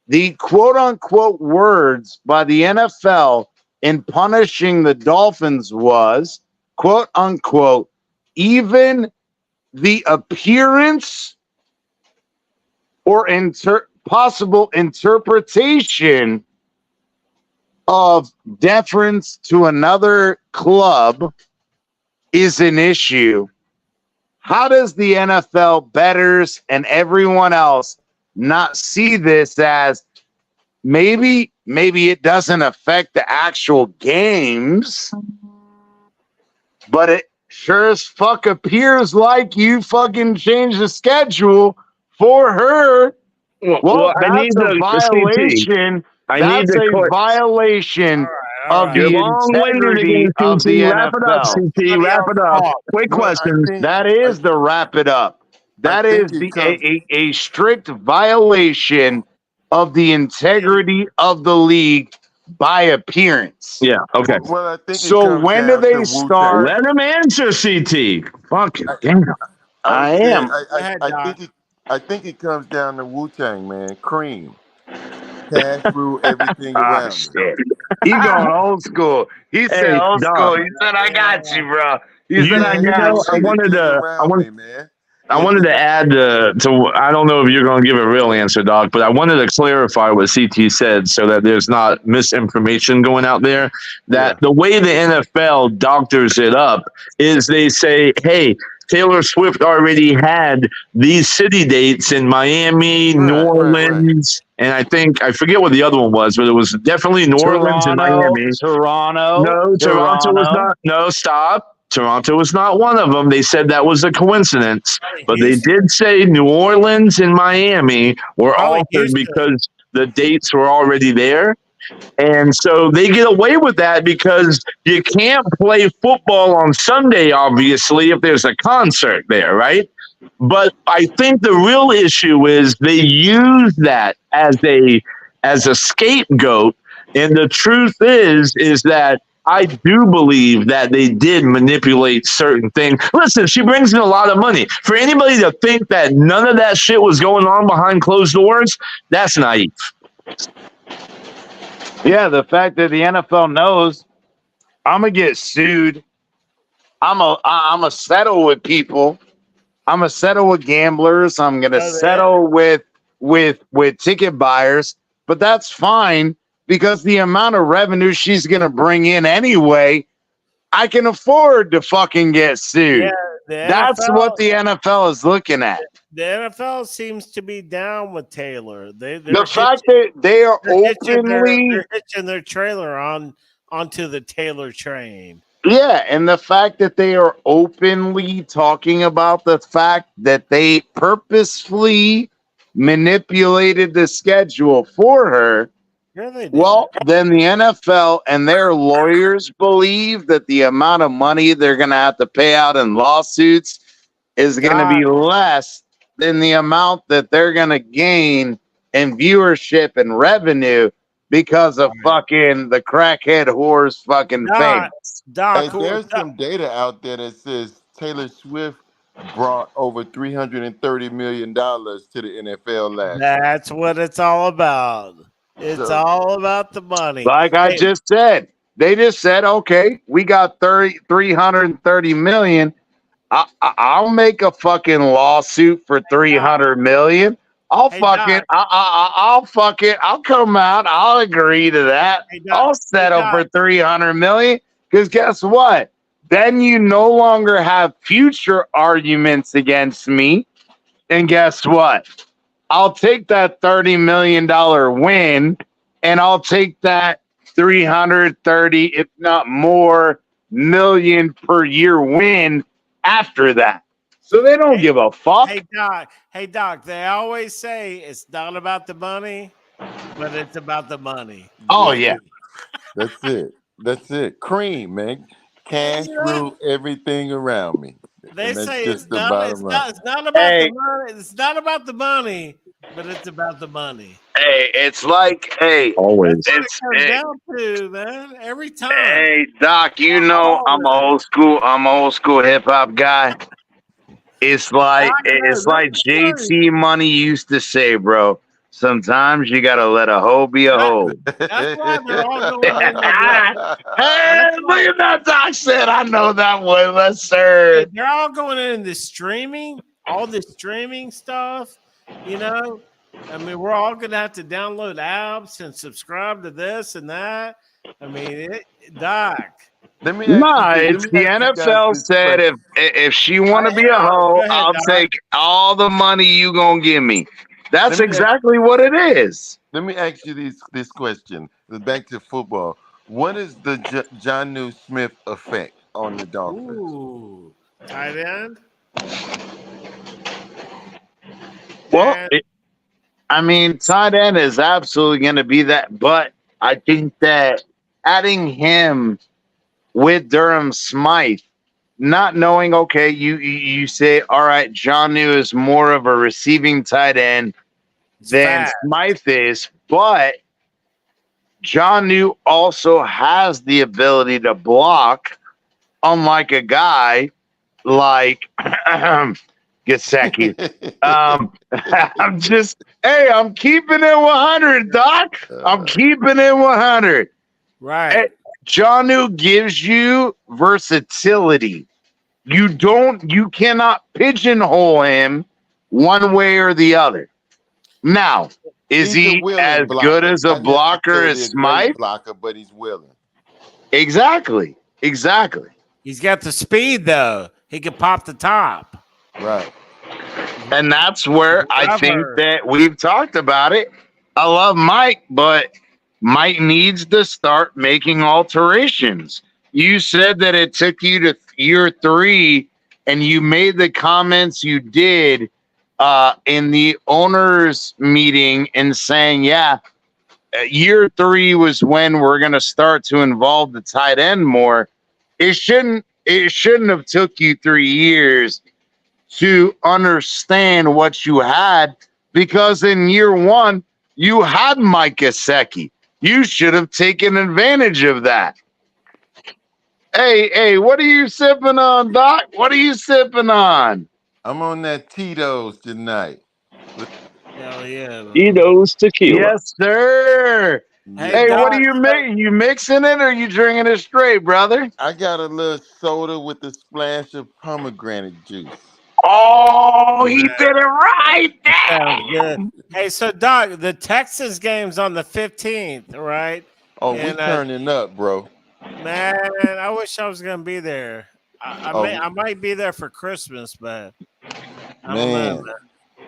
The quote unquote words by the NFL in punishing the Dolphins was quote unquote, even the appearance or possible interpretation of deference to another club is an issue. How does the NFL betters and everyone else not see this as maybe it doesn't affect the actual games, but it sure as fuck appears like you fucking changed the schedule for her? Well, Well, I need that's a the CT. violation. I need That's the a court. All violation right. All of right. You're the long-winded integrity again, of CT. the Wrap it up, NFL. CT. Somebody Wrap else it up. talk. Quick Well, questions. That I is the wrap it up. I That think is it comes. a strict violation of the integrity of the league by appearance. Yeah. Okay. Well, I think it So comes when do down to they Wu Tang. start? Let him answer, CT. Fucking I, damn. I was I saying, am. Go ahead, Doc. I think it comes down to Wu Tang, man. Cream, cash rule everything Ah, around it. shit. He going old school. He said Hey, old Doc. school. He said, I got you, bro. You said I Man, got the way you get I around want me, man. I wanted to add to. I don't know if you're going to give a real answer, Doc, but I wanted to clarify what CT said so that there's not misinformation going out there. That Yeah. the way the NFL doctors it up is they say, "Hey, Taylor Swift already had these city dates in Miami, New Right. Orleans, and I forget what the other one was, but it was definitely New Orleans and Toronto, Miami. Toronto, No, Toronto was Toronto. not. No, stop. Toronto was not one of them. They said that was a coincidence, Probably but they Houston. did say New Orleans and Miami were Probably altered Houston. because the dates were already there. And so they get away with that because you can't play football on Sunday, obviously, if there's a concert there, right? But I think the real issue is they use that as a scapegoat. And the truth is that I do believe that they did manipulate certain things. Listen, she brings in a lot of money. For anybody to think that none of that shit was going on behind closed doors, that's naive. Yeah, the fact that the NFL knows I'm gonna get sued. I'm a settle with people. I'm gonna settle with gamblers. I'm gonna settle with ticket buyers. But that's fine because the amount of revenue she's gonna bring in anyway, I can afford to fucking get Yeah, sued. the That's NFL. what the NFL is looking at. The NFL seems to be down with Taylor. They're The hitching, fact that they are openly, they're hitching their trailer onto the Taylor train. yeah, and the fact that they are openly talking about the fact that they purposefully manipulated the schedule for her. Yeah, they did. Well, then the NFL and their lawyers believe that the amount of money they're going to have to pay out in lawsuits is going to be less than the amount that they're going to gain in viewership and revenue because of fucking the crackhead whores fucking fame. Hey, Doc, there's some data out there that says Taylor Swift brought over $330 million to the NFL last year. that's what it's all about. It's So all about the money. Like I just said, they just said, okay, we got 330 million. I'll make a fucking lawsuit for 300 million. I'll Hey, fuck it. Doc. I'll fuck it. I'll come out. I'll agree to that. Hey, I'll Doc. settle for 300 million. Because guess what? Then you no longer have future arguments against me. And guess what? I'll take that $30 million win and I'll take that 330, if not more, million per year win after that. So they don't give a fuck. Hey, Doc. They always say it's not about the money, but it's about the money. Oh, yeah. that's it. That's it. Cream, man. Cash rule everything around me. They And that's say just the bottom line. it's not about Hey. the money. It's not about the money, but it's about the money. Hey, it's like, hey, Always. That's what it it's, comes hey, down to, man. Every time. hey, Doc, you know I'm an old school hip hop guy. It's like JT Money used to say, bro. Sometimes you gotta let a hoe be a hoe. That's why they're all going in the Hey, look at that Doc said. I know that one. Yes, sir. they're all going in the streaming, all the streaming stuff, you know. I mean, we're all gonna have to download apps and subscribe to this and that. I mean, Doc. Let me Nah, ask you, it's the NFL said if she want to be a Go hoe, ahead, I'll Doc. take all the money you gonna give me. That's Let me exactly what it is. Let me ask you this question. Back to football. What is the John Smith effect on the Dolphins? Ooh, tight end. Well, And- I mean, tight end is absolutely going to be that, but I think that adding him with Durham Smythe, not knowing, okay, you say, all right, Jonnu is more of a receiving tight end than fast. Smythe is, but Jonnu also has the ability to block, unlike a guy like Gesicki. I'm keeping it 100, Doc. I'm keeping it 100. Right. Hey, Jonnu gives you versatility. You cannot pigeonhole him one way or the other. Now, is He's a he as willing good blocker, as a not blocker necessarily as a great Smythe? blocker, but he's willing. Exactly. Exactly. He's got the speed though. He can pop the top. Right. And that's where I think Rubber. that we've talked about it. I love Mike, but Mike needs to start making alterations. You said that it took you to year 3 and you made the comments you did in the owners meeting and saying, yeah, year 3 was when we're going to start to involve the tight end more. It shouldn't have took you 3 years to understand what you had, because in year 1 you had Mike Gesicki. You should have taken advantage of that. Hey, what are you sipping on, Doc? What are you sipping on? I'm on that Tito's tonight. Hell yeah. Man. Tito's tequila. Yes, sir. Hey, Hey, Yeah. what are Doc. you making? You mixing it or you drinking it straight, brother? I got a little soda with a splash of pomegranate juice. Oh, he Man, did it right. sounds good. Damn. Hey, so Doc, the Texas game's on the 15th, right? Oh, we And turning up, bro. man, I wish I was gonna be there. Oh, I might be there for Christmas, but I don't know, man.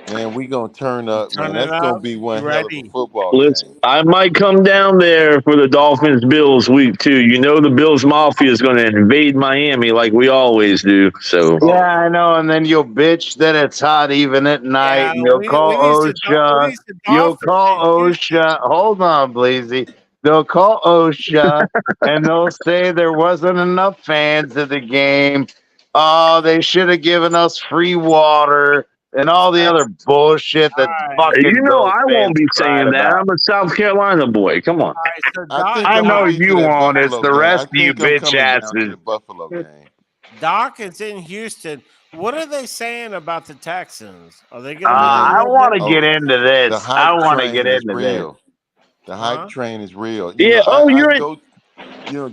Man, we gonna turn up, man. Turn it That's gonna up. be You one hell of a ready? football Listen, game. I might come down there for the Dolphins Bills week 2. You know the Bills Mafia is going to invade Miami like we always do. So Yeah, Oh, I know. And then you'll bitch that it's hot even at night, Yeah, and you'll we call need we OSHA. need some You'll Dolphins call in Houston. OSHA. Hold on, Bleezy. They'll call OSHA, and they'll say there wasn't enough fans at the game. Oh, they should have given us free water and all the Hey, other bullshit all that right, you fucking know Bills I won't fans be cried saying that. about. I'm a South Carolina boy. Come on. all right. So I think I I'm gonna know be to you that won't. It's Buffalo the game. rest I of you think I'm bitch coming down to asses. the Buffalo game. Doc is in Houston. What are they saying about the Texans? Are they going to be a Man, I little want to bit? get oh, into the this. I hype want to get train is into this. real. The hype Huh? train is real. Yeah. Oh, I you're in. go,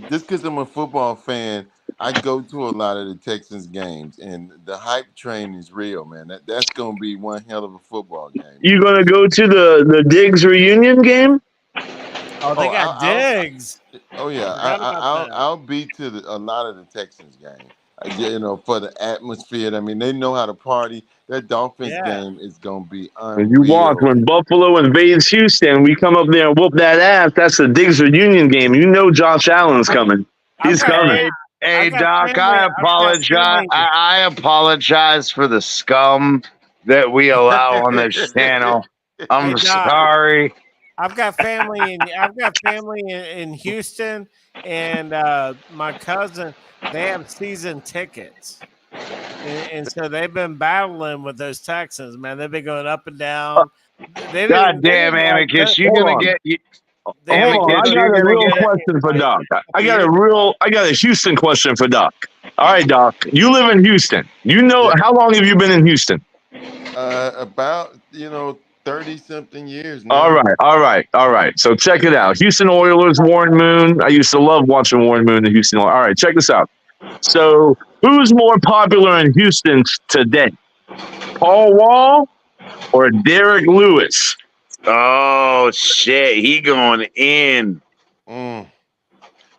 just because I'm a football fan, I go to a lot of the Texans games, and the hype train is real, man. That's gonna be one hell of a football game, You man. going to go to the Diggs reunion game? Oh, they Oh, got Diggs. oh I yeah, forgot about that. I'll be to a lot of the Texans game. For the atmosphere. I mean, they know how to party. That Dolphins Yeah. game is gonna be If you watch unreal. when Buffalo invades Houston, we come up there and whoop that ass. That's the Diggs reunion game. You know Josh Allen's coming. I've He's got coming. Hey, I've hey, got Doc, family. I I've got apologize. family. I apologize for the scum that we allow on this channel. Hey, I'm Doc, sorry. I've got family in Houston, and my cousin, they have season tickets. And so they've been battling with those Texans, man. They've been going up and down. They God didn't. They damn, didn't like. Amicus, you Hold gonna on. get They Hold didn't on. want Amicus, I those you're got a gonna real get it. question for like Doc. years. I got a Houston question for Doc. All right, Doc. You live in Houston. You know Yeah, how long have you been in Houston? about 30 something years All now. right, all right, all right. So check it out. Houston Oilers, Warren Moon. I used to love watching Warren Moon in Houston. All right, check this out. So who's more popular in Houston today? Paul Wall or Derek Lewis? Oh shit, he going in. Mm.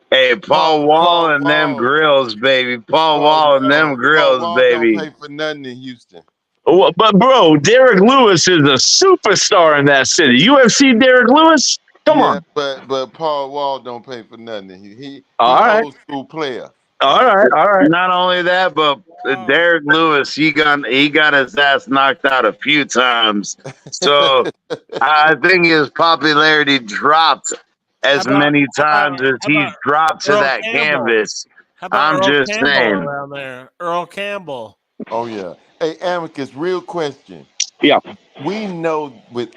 Hey, Paul Wall Paul and them Wall, grills, baby. Paul Paul Wall and them Wall, Paul grills, Wall don't baby. pay for nothing in Houston. But bro, Derek Lewis is a superstar in that city. UFC Derek Lewis? Come Yeah, on. but Paul Wall don't pay for nothing. He All right. old school player. All right. All right. Not only that, but Whoa. Derek Lewis, he got his ass knocked out a few times. So I think his popularity dropped How as about many how about times as how he's about dropped to Earl that Campbell? canvas. How about I'm Earl just Campbell saying. around there? Earl Campbell. Oh yeah. Hey, Amicus, real question. Yeah. We know with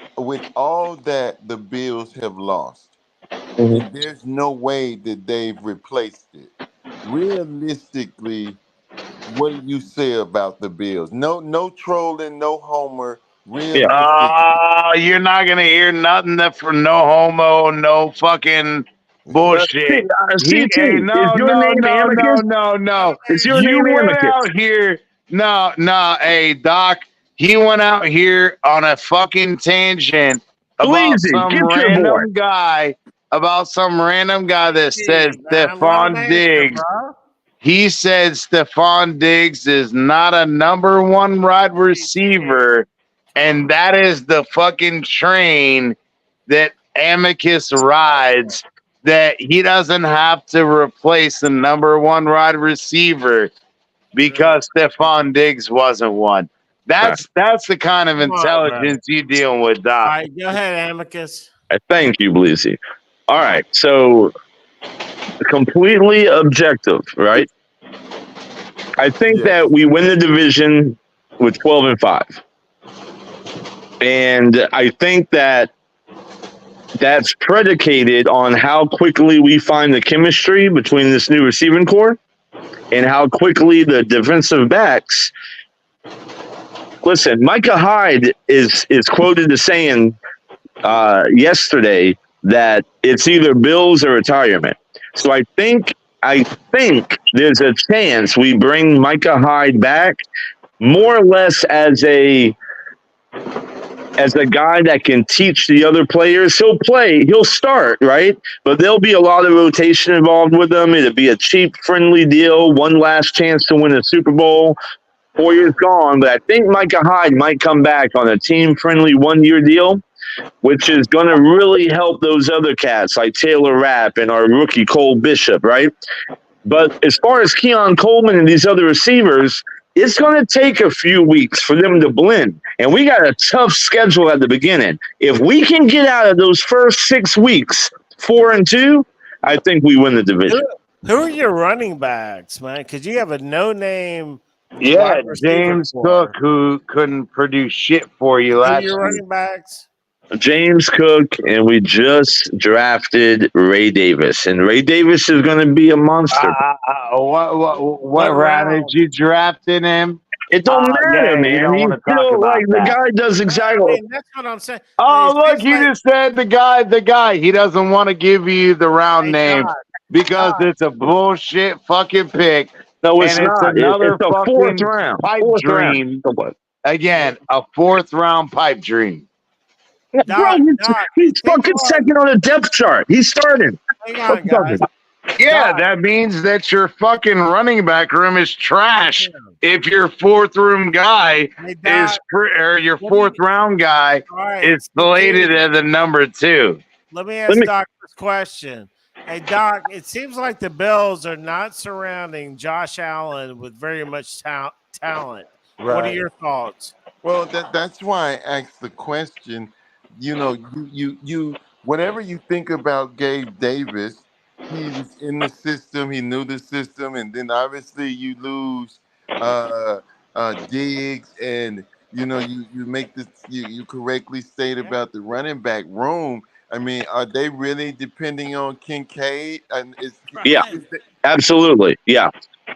all that the Bills have lost, Mhm. and there's no way that they've replaced it. Realistically, what do you say about the Bills? No trolling, no homer. Yeah. Realistically, You're not gonna hear nothing that from no homo, no fucking Bullshit. Hey, CT, is no, your no, name no, no, Amicus? no, no. Is your You name went Amicus? out here. No, no. Hey, Doc, he went out here on a fucking tangent about Bleezy, some get your boy. random guy, that says Man, let him Stephon answer, Diggs. bro. He said Stephon Diggs is not a number one wide receiver, and that is the fucking train that Amicus rides, that he doesn't have to replace the number one wide receiver because Stephon Diggs wasn't one. That's the kind of Come on, bro. intelligence you dealing with, All Doc. right, go ahead, Amicus. Thank you, Bleezy. All right, so completely objective, right? I think Yes. that we win the division with 12-5. And I think that that's predicated on how quickly we find the chemistry between this new receiving core and how quickly the defensive backs. Listen, Micah Hyde is quoted as saying yesterday that it's either Bills or retirement. So I think there's a chance we bring Micah Hyde back more or less as a guy that can teach the other players. He'll start, right? But there'll be a lot of rotation involved with him. It'll be a cheap, friendly deal, one last chance to win a Super Bowl. 4 years gone, but I think Micah Hyde might come back on a team-friendly one-year deal, which is going to really help those other cats like Taylor Rapp and our rookie Cole Bishop, right? But as far as Keon Coleman and these other receivers, it's going to take a few weeks for them to blend. And we got a tough schedule at the beginning. If we can get out of those first 6 weeks 4-2, I think we win the division. Who are your running backs, man? Because you have a no-name. Yeah, wide receiver James core. Cook, who couldn't produce shit for you Who are last your year. running backs? James Cook, and we just drafted Ray Davis. And Ray Davis is going to be a monster. What round did you draft in him? It don't matter, man. You don't want to talk about like that. the guy does I exactly. mean, that's what I'm saying. Oh, It look, seems you like- just said the guy. He doesn't want to give you the round Hey, name Doc, because Doc. it's a bullshit fucking pick. No, it's and it's not. another It's a fucking fourth round. pipe Fourth dream. round. Again, a fourth round pipe dream. Bro, he's fucking second on the depth chart. He's starting. Hang on, guys. Yeah, Doc. that means that your fucking running back room is trash. If your fourth room guy Hey, Doc, or your fourth round guy all right, is slated as a number 2. Let me ask Doc this question. Hey, Doc, it seems like the Bills are not surrounding Josh Allen with very much talent. Right. What are your thoughts? Well, that's why I asked the question. You know, you whatever you think about Gabe Davis, he was in the system, he knew the system, and then obviously you lose Diggs, and you know you make this you correctly state about the running back room. I mean, are they really depending on Kincaid? And Absolutely, yeah.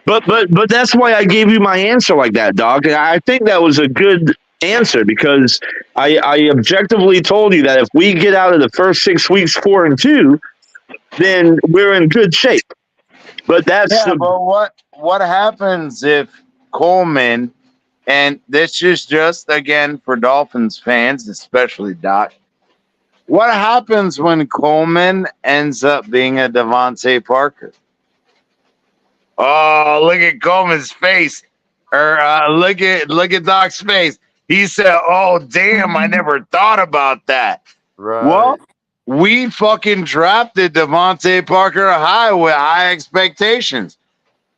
But that's why I gave you my answer like that, dog. And I think that was a good answer because I objectively told you that if we get out of the first 6 weeks 4-2, then we're in good shape. But but what happens if Coleman, and this is just again for Dolphins fans, especially Doc. What happens when Coleman ends up being a Devontae Parker? Oh, look at Coleman's face, or look at Doc's face. He said, "Oh, damn, I never thought about that." Right. Well, we fucking drafted Devontae Parker high with high expectations.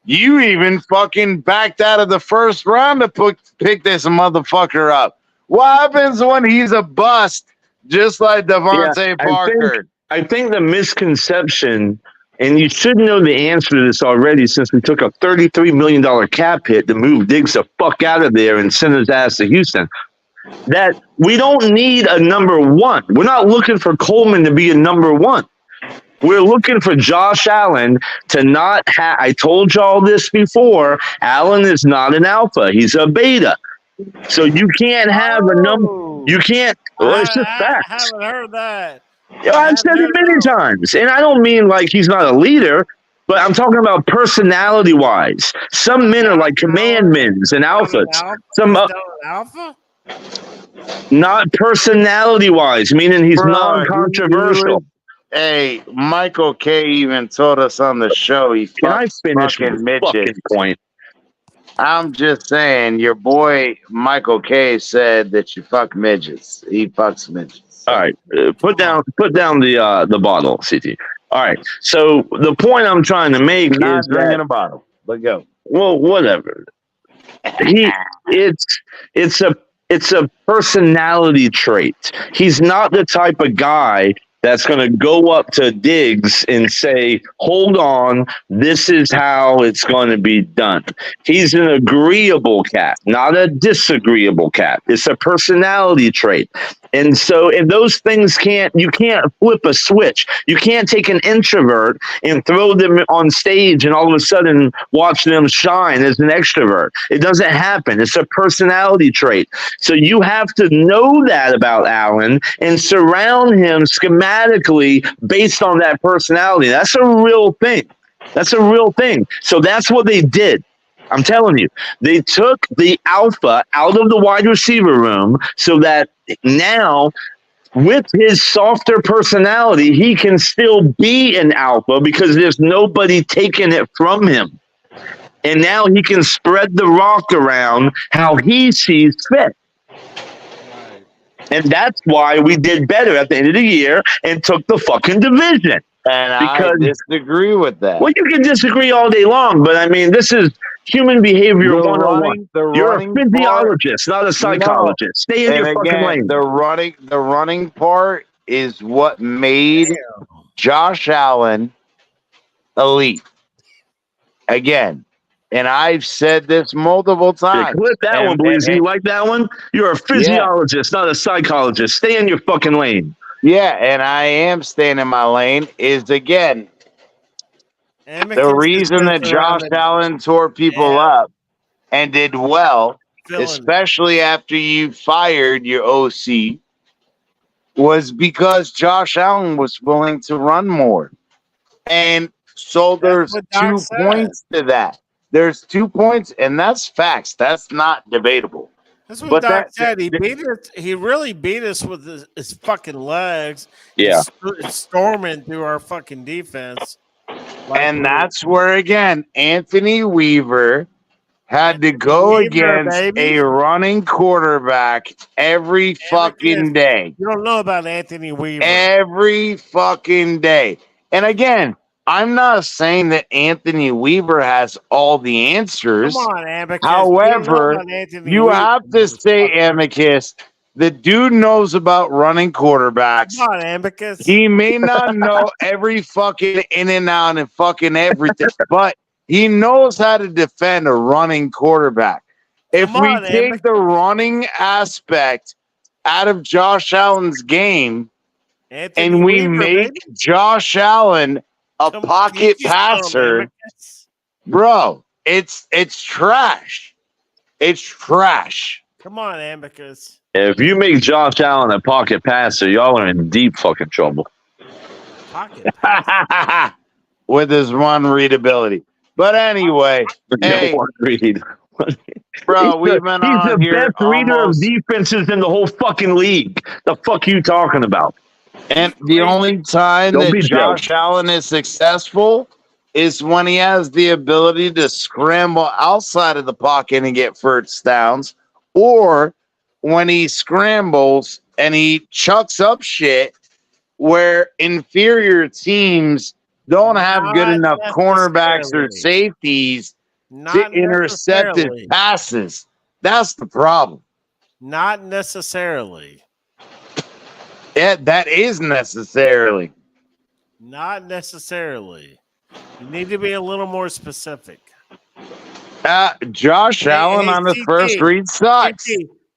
You even fucking backed out of the first round to pick this motherfucker up. What happens when he's a bust, just like Devontae Parker? I think the misconception, and you should know the answer to this already since we took a $33 million cap hit to move Diggs the fuck out of there and send his ass to Houston, that we don't need a number 1. We're not looking for Coleman to be a number 1. We're looking for Josh Allen to not have. I told y'all this before. Allen is not an alpha. He's a beta. So you can't have a number. You can't. Well, it's just facts. I haven't heard that. I've said it many times, and I don't mean like he's not a leader, but I'm talking about personality-wise. Some men are like command men and alphas. Some He's still an alpha. not personality-wise, meaning he's Bro, non-controversial. Hey, Michael K even told us on the show he Can I fucks finish my fucking midgets. fucking point? I'm just saying, your boy Michael K said that you fuck midgets. He fucks midgets. All right, put down the bottle, CT. All right, so the point I'm trying to make Not is drinking that, a bottle, but go. well, whatever. It's a personality trait. He's not the type of guy that's going to go up to Diggs and say, hold on, this is how it's going to be done. He's an agreeable cat, not a disagreeable cat. It's a personality trait. And so if those things you can't flip a switch. You can't take an introvert and throw them on stage and all of a sudden watch them shine as an extrovert. It doesn't happen. It's a personality trait. So you have to know that about Allen and surround him schematically based on that personality. That's a real thing. That's a real thing. So that's what they did. I'm telling you, they took the alpha out of the wide receiver room so that now, with his softer personality, he can still be an alpha because there's nobody taking it from him. And now he can spread the rock around how he sees fit. And that's why we did better at the end of the year and took the fucking division. And I disagree with that. Well, you can disagree all day long, but I mean, this is human behavior 101. You're a physiologist, not a psychologist. No. Stay in your fucking lane. The running part is what made Josh Allen elite. Again, and I've said this multiple times. Yeah, clip that one, please. You like that one? You're a physiologist, not a psychologist. Stay in your fucking lane. Yeah, and I am staying in my lane. Is again the reason that Josh Allen tore people up and did well, especially after you fired your OC, was because Josh Allen was willing to run more. And so there's 2 points to that. There's 2 points, and that's facts. That's not debatable. That's what Doc said. He beat us. He really beat us with his fucking legs. Yeah, storming through our fucking defense. And that's where again Anthony Weaver had to go against a running quarterback every fucking day. You don't know about Anthony Weaver. Every fucking day. And again, I'm not saying that Anthony Weaver has all the answers. Come on, Amicus. However, you have to say, Amicus, the dude knows about running quarterbacks. Come on, Amicus. He may not know every fucking in and out and fucking everything, but he knows how to defend a running quarterback. If we take the running aspect out of Josh Allen's game and we make Josh Allen a pocket passer, bro, it's trash. It's trash. Come on, Amicus. If you make Josh Allen a pocket passer, y'all are in deep fucking trouble. Pocket with his run readability. But anyway, hey, bro, we've been on here. He's the best reader of defenses in the whole fucking league. The fuck you talking about? And the only time that Josh Allen is successful is when he has the ability to scramble outside of the pocket and get first downs, or when he scrambles and he chucks up shit where inferior teams don't have good enough cornerbacks or safeties to intercept his passes. That's the problem. Not necessarily. Yeah, that is necessarily. Not necessarily. You need to be a little more specific. Josh Allen on the first read sucks.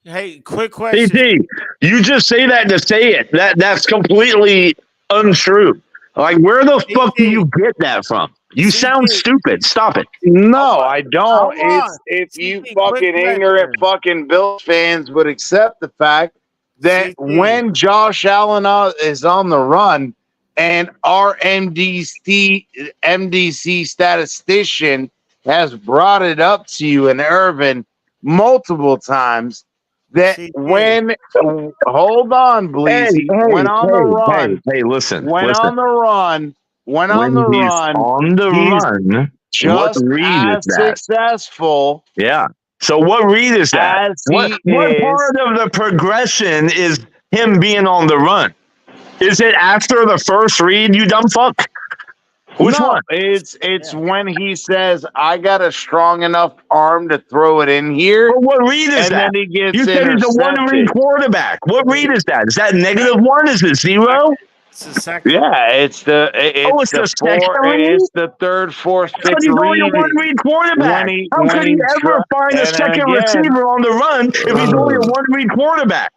Hey, quick question. CT, you just say that to say it. That's completely untrue. Like, where the fuck do you get that from? You sound stupid. Stop it. No, I don't. It's if you fucking ignorant fucking Bills fans would accept the fact that CT. when Josh Allen is on the run and our MDC statistician has brought it up to you and Irvin multiple times that CT. when hold on, Hey, Bleezy, hey, when on the hey, hey, run, hey, listen, when listen. on the run, when on the When he's run, on the he's run, what just read is as that? successful Yeah. So what read is that? as What he what is. part of the progression is him being on the run? Is it after the first read, you dumb fuck? Which No, one? it's Yeah. when he says, "I got a strong enough arm to throw it in here," But what read is and that? then he You gets said he's a one-read intercepted. quarterback. What read is that? Is that -1? Is it 0? It's the second. Yeah, it's Oh, it's the second read? it's the third, fourth, But fifth he's only a read one-read quarterback. How when could he he ever find a and then second again, receiver on the run if he's only a one-read quarterback?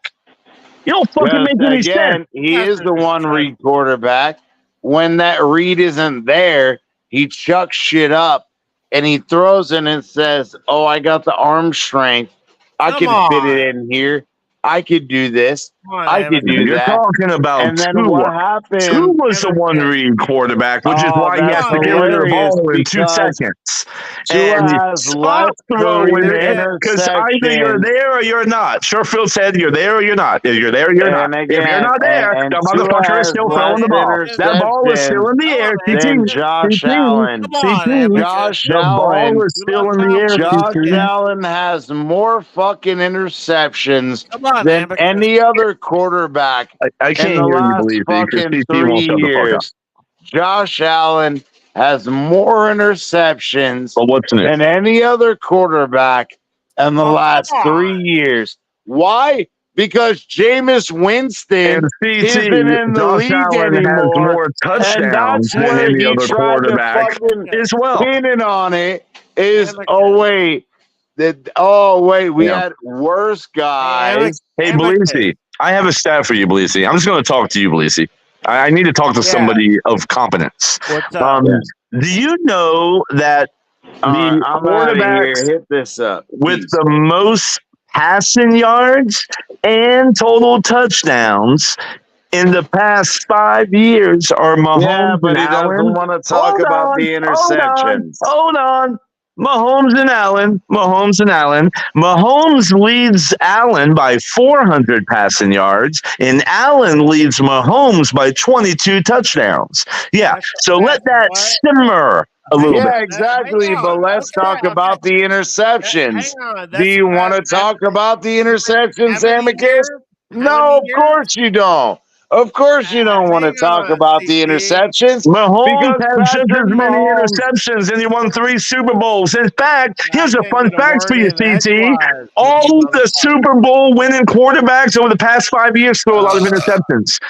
You don't fucking because make any sense. again, he That's is the one interception. read quarterback. When that read isn't there, he chucks shit up and he throws it and says, "Oh, I got the arm strength. I Come could fit it on. in here. I could do this. Come on, I could do amateur. You're that." talking about And then Tua. what Tua happened? was the one-read quarterback, which is Oh, why he that's has to on, get man. rid of the hilarious ball in 2 because seconds. Tua And has stop less throwing career it because either you're interceptions. there or you're not. Sherfield said you're there or you're not. If you're there, you're not. And If you're again, not there, and the Tua motherfucker is has still throwing less the ball. That ball is still interceptions in the Come air, on, CT. than amateur. Josh CT. Allen. Come on, CT. amateur. Josh The ball Allen is Do still not in the air, compliment Josh CT. him. Allen has more fucking interceptions Come on, than amateur. any other quarterback I in can't the hear you, last Bleezy, because fucking CT won't 3 shut the fuck up. years. Josh Allen has more interceptions But what's new? than any other quarterback in the Oh, last come 3 on. years. Why? Because Jameis And Winston CT, isn't in the Josh league Allen has anymore. more And touchdowns that's than where any he other tried to quarterback fucking Okay. as well. pin it on it is, Amateur. we Yeah. had worse Hey, guys. Hey, amateur. Bleezy, I have a stat for you, Bleezy. I'm just going to talk to you, Bleezy. I need to talk to Yeah. somebody of competence. What's up? Um, Yes. do you know that All right, the I'm out of here. quarterbacks Hit this up. with Peace. the most passing yards and total touchdowns in the past 5 years are Yeah, Mahomes but and he doesn't Allen? want to talk about the interceptions. Hold on. Mahomes and Allen. Mahomes leads Allen by 400 passing yards, and Allen leads Mahomes by 22 touchdowns. Yeah, so let that simmer a little bit. Yeah, exactly. Hang But on. let's talk Okay. about the Hang interceptions. on. Do you want to talk about the interceptions, How many Amicus? years? No, of course you don't. Of course you don't want to Hang talk on, about the CT. interceptions Mahomes because has just Patrick as many Mahomes. interceptions, and he won 3 Super Bowls. In fact, I here's a can't fun get a fact for word you, in CT. edgewise with All you the motherfuckers. Super Bowl winning quarterbacks over the past 5 years throw a lot of interceptions.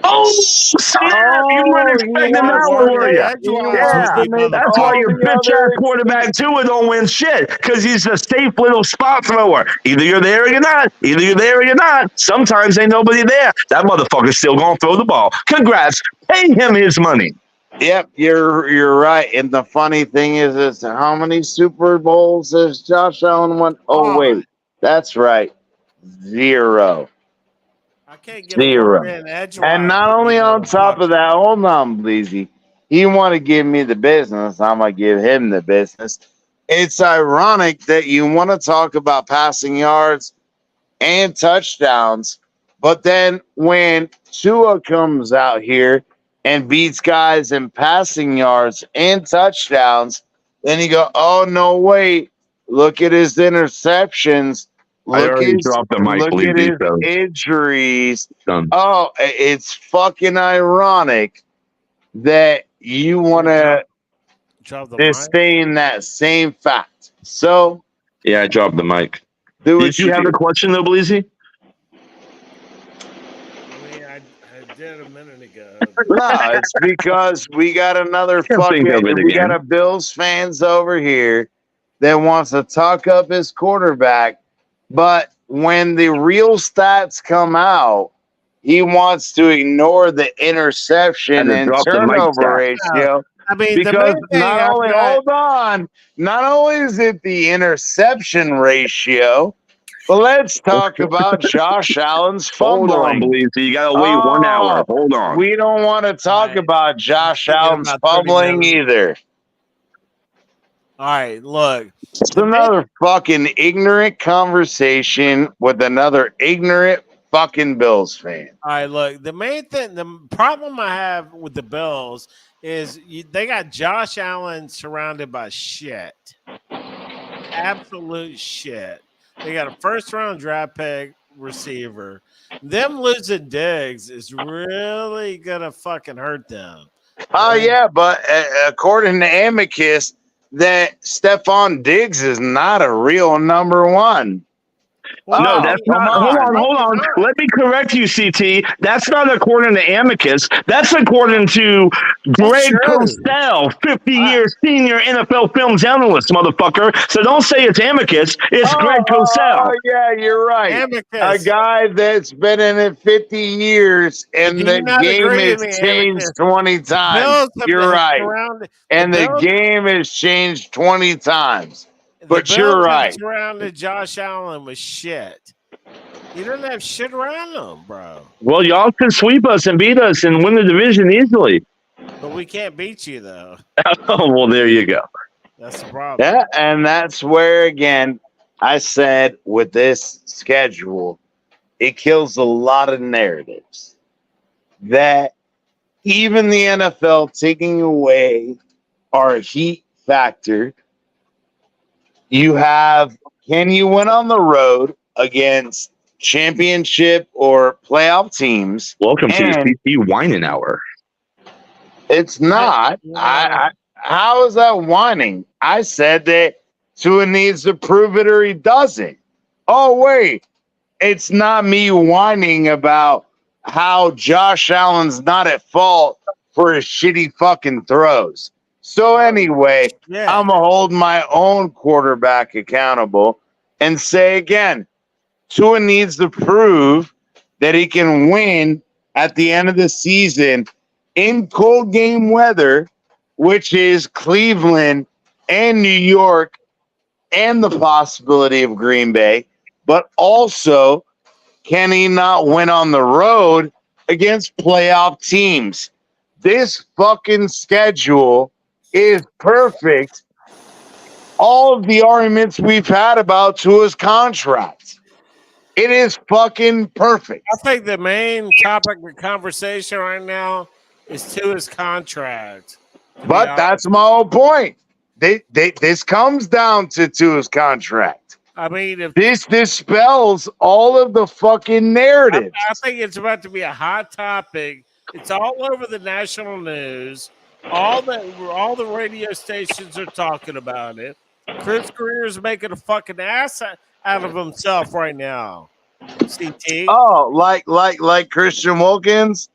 Oh, snap! You weren't Oh, he expecting Get a that wants one, to word were in you? make he edgewise wants with Yeah, to you make that's why all your motherfuckers. the bitch ass other quarterback Tua don't win shit because he's a safe little spot thrower. Either you're there or you're not. Either you're there or you're not. Sometimes ain't nobody there. That motherfucker's still gonna throw the ball. Congrats, pay him his money. Yep, you're right. And the funny thing is how many Super Bowls has Josh Allen won? Oh Oh, wait, that's right, 0. I can't get a word 0. in And edgewise not with you only on top of motherfuckers. that, hold on, Bleezy. He want to give me the business. I'm gonna give him the business. It's ironic that you want to talk about passing yards and touchdowns, but then when Tua comes out here and beats guys in passing yards and touchdowns, then you go, "Oh no, wait! Look at his interceptions. I already dropped the mic, Look at Bleezy, his so injuries." done. Oh, it's fucking ironic that you want to Drop the mic. disdain that same fact. So Yeah, I dropped the mic. do Did what you you have a do. question though, Bleezy? I mean, I did a minute ago. No, it's because we got another Can't think of it we got again. a Bills fans over here that wants to talk up his quarterback, but when the real stats come out, he wants to ignore the interception Had to and drop the mic turnover stat. ratio I mean, the because main thing not I've only got. not only is it the interception ratio, Well, let's talk about Josh Allen's Hold on, fumbling. Bleezy. You gotta wait 1 hour. Oh, Hold on. we don't want to talk Right. about Josh Still got Allen's about 30 fumbling minutes. either. All right, look. It's another fucking ignorant conversation with another ignorant fucking Bills fan. All right, look. The main thing, the problem I have with the Bills is they got Josh Allen surrounded by shit, absolute shit. They got a first-round draft pick receiver. Them losing Diggs is really gonna fucking hurt them. Oh, yeah, but according to Amicus, that Stephon Diggs is not a real number one. Well, No, Oh, that's come not. on. Hold on. Let me correct you, CT. That's not according to Amicus. That's according to Greg true. Cosell, 50-year senior NFL films analyst, motherfucker. So don't say it's Amicus. It's Greg Cosell. Yeah, you're right. Amicus. A guy that's been in it 50 years and Do the you not game agree has with me, changed Amicus? 20 times. Bills have You're been right. surrounded- And the Bills- game has changed 20 times. The But Bills you're have right. surrounded Josh Allen with shit. He doesn't have shit around him, bro. Well, y'all can sweep us and beat us and win the division easily. But we can't beat you, though. Oh, well, there you go. That's the problem. Yeah, and that's where, again, I said with this schedule, it kills a lot of narratives that even the NFL taking away our heat factor. You have, can you win on the road against championship or playoff teams? Welcome to And the CT whining hour. it's not. How is that whining? I said that Tua needs to prove it or he doesn't. Oh, wait. It's not me whining about how Josh Allen's not at fault for his shitty fucking throws. So anyway, Yeah. I'm going to hold my own quarterback accountable and say again, Tua needs to prove that he can win at the end of the season in cold game weather, which is Cleveland and New York and the possibility of Green Bay, but also can he not win on the road against playoff teams? This fucking schedule is perfect. All of the arguments we've had about Tua's contract. It is fucking perfect. I think the main topic of conversation right now is Tua's contract. But that's my whole point. This comes down to Tua's contract. I mean, if This dispels all of the fucking narratives. I think it's about to be a hot topic. It's all over the national news. All the radio stations are talking about it. Chris Greer is making a fucking ass out of himself right now. CT. Oh, like Christian Wilkins?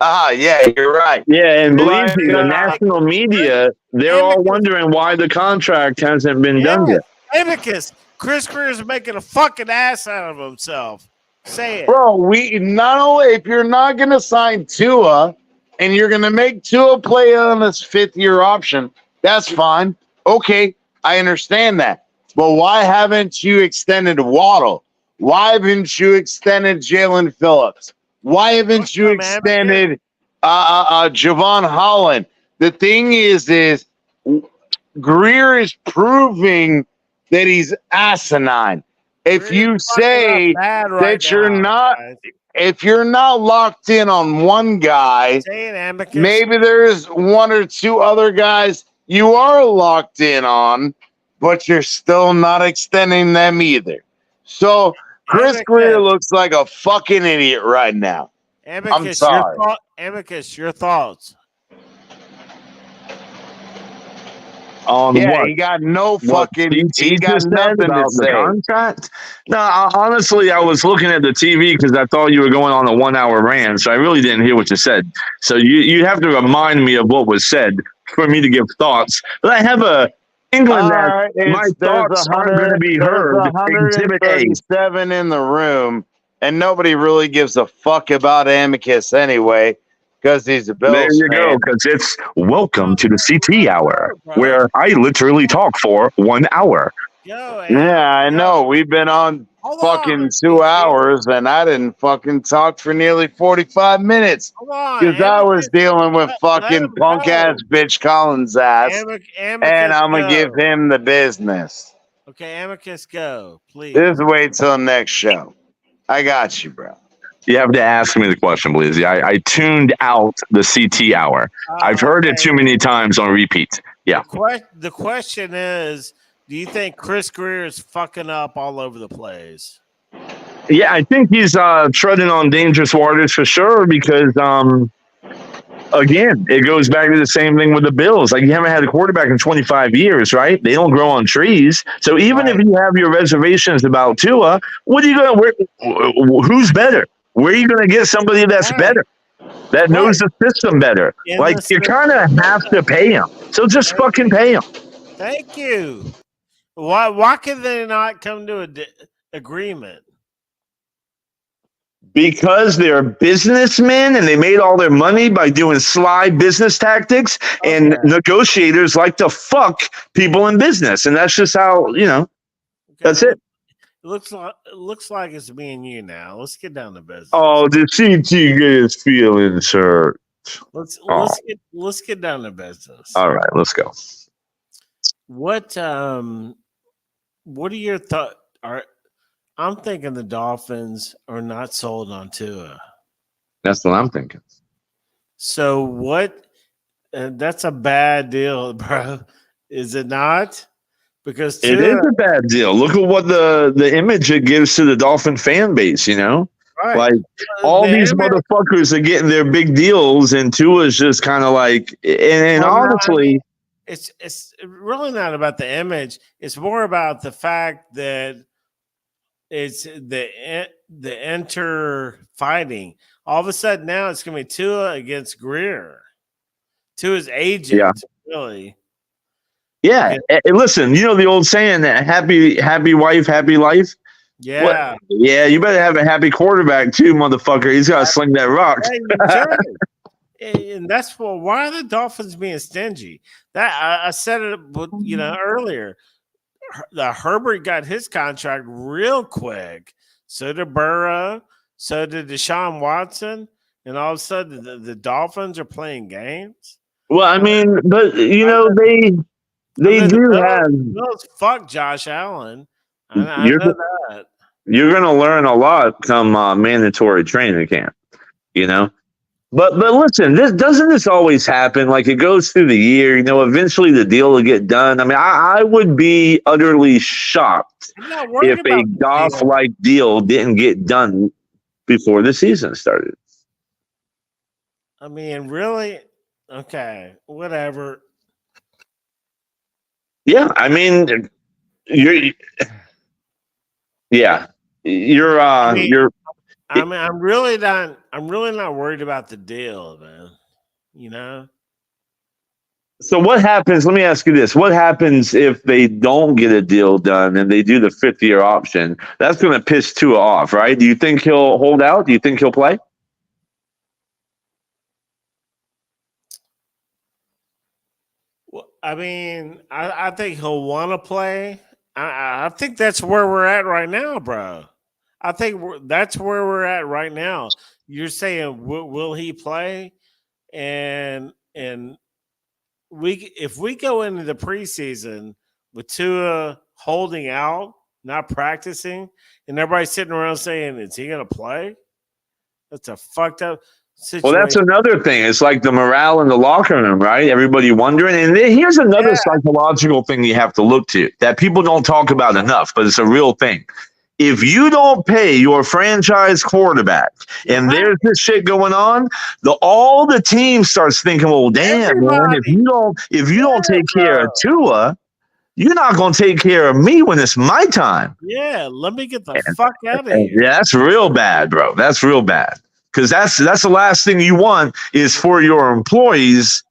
Ah, yeah, you're right. Yeah, and believe Like, me, the national media, they're all wondering why the contract hasn't been done yet. Amicus, Chris Greer is making a fucking ass out of himself. Say it. Bro, we not only if you're not gonna sign Tua and you're gonna make Tua play on his 5th-year option, that's fine. Okay, I understand that. But why haven't you extended Waddle? Why haven't you extended Jalen Phillips? Why haven't you extended Javon Holland? The thing is Greer is proving that he's asinine. If you say that you're not, if you're not locked in on one guy, maybe there's one or two other guys you are locked in on, but you're still not extending them either. So Chris Greer looks like a fucking idiot right now. I'm sorry. Amicus, your thoughts. On Yeah, what? he got no fucking. He got just said nothing about to the say. contract. No, honestly, I was looking at the TV because I thought you were going on a 1 hour rant, so I really didn't hear what you said. So you have to remind me of what was said for me to give thoughts. But I have a inkling that my thoughts aren't going to be heard. Exhibit A. 137 in the room, and nobody really gives a fuck about Amicus anyway. Because he's a Bills There you fan. go, because it's welcome to the CT hour, where I literally talk for 1 hour. Yeah, I know. We've been on Hold fucking on. 2 hours, and I didn't fucking talk for nearly 45 minutes Hold on. because I was dealing with Let fucking him punk ass go. bitch Collins ass, and Amicus I'm gonna give go. him the business. Okay, Amicus go, please. Just wait till next show. I got you, bro. You have to ask me the question, Blizzy. I tuned out the CT hour. I've heard it Okay. too many times on repeat. Yeah. The question is, do you think Chris Greer is fucking up all over the place? Yeah, I think he's treading on dangerous waters for sure because, again, it goes back to the same thing with the Bills. Like, you haven't had a quarterback in 25 years, right? They don't grow on trees. So even if Right. you have your reservations about Tua, what are you going to – who's better? Where are you going to get somebody that's Right. better, that knows the system better? In Like, the you kind of have to pay him. So just fucking pay him. Thank you. Why can they not come to an agreement? Because they're businessmen and they made all their money by doing sly business tactics, and negotiators like to fuck people in business. And that's just how, that's it. Looks like it's me and you now. Let's get down to business. Oh, the CT gets feelings hurt. Let's get down to business. All right, let's go. What are your thoughts? I'm thinking the Dolphins are not sold on Tua. That's what I'm thinking. So what? That's a bad deal, bro. Is it not? Because it is a bad deal. Look at what the image it gives to the Dolphin fan base. Right. Like all these motherfuckers are getting their big deals, and Tua's just kind of like. And honestly, it's really not about the image. It's more about the fact that it's the enter fighting. All of a sudden now it's going to be Tua against Greer. Tua's agent, really. Yeah. Listen, the old saying that happy wife, happy life. Yeah. What? Yeah, you better have a happy quarterback too, motherfucker. He's got to sling that rock. And that's why are the Dolphins being stingy? That I said it, earlier. The Herbert got his contract real quick. So did Burrow. So did Deshaun Watson. And all of a sudden, the Dolphins are playing games. Well, I mean, but they do have. Fuck Josh Allen. I know that. You're going to learn a lot come mandatory training camp. But listen, doesn't this always happen? Like it goes through the year, eventually the deal will get done. I mean, I would be utterly shocked if a Goff-like deal didn't get done before the season started. I mean, really? Okay, whatever. Yeah, I mean, you're. I'm really not worried about the deal, man. So what happens? Let me ask you this: what happens if they don't get a deal done and they do the 5th-year option? That's going to piss Tua off, right? Do you think he'll hold out? Do you think he'll play? Well, I mean, I think he'll want to play. I think that's where we're at right now, bro. I think that's where we're at right now. You're saying, will he play? And if we go into the preseason with Tua holding out, not practicing, and everybody sitting around saying, is he going to play? That's a fucked up situation. Well, that's another thing. It's like the morale in the locker room, right? Everybody wondering. And here's another psychological thing you have to look to that people don't talk about enough, but it's a real thing. If you don't pay your franchise quarterback and there's this shit going on, all the team starts thinking, well, damn, man, if you don't take care of Tua, you're not going to take care of me when it's my time. Yeah, let me get the fuck out of here. Yeah, that's real bad, bro. That's real bad. Because that's the last thing you want is for your employees,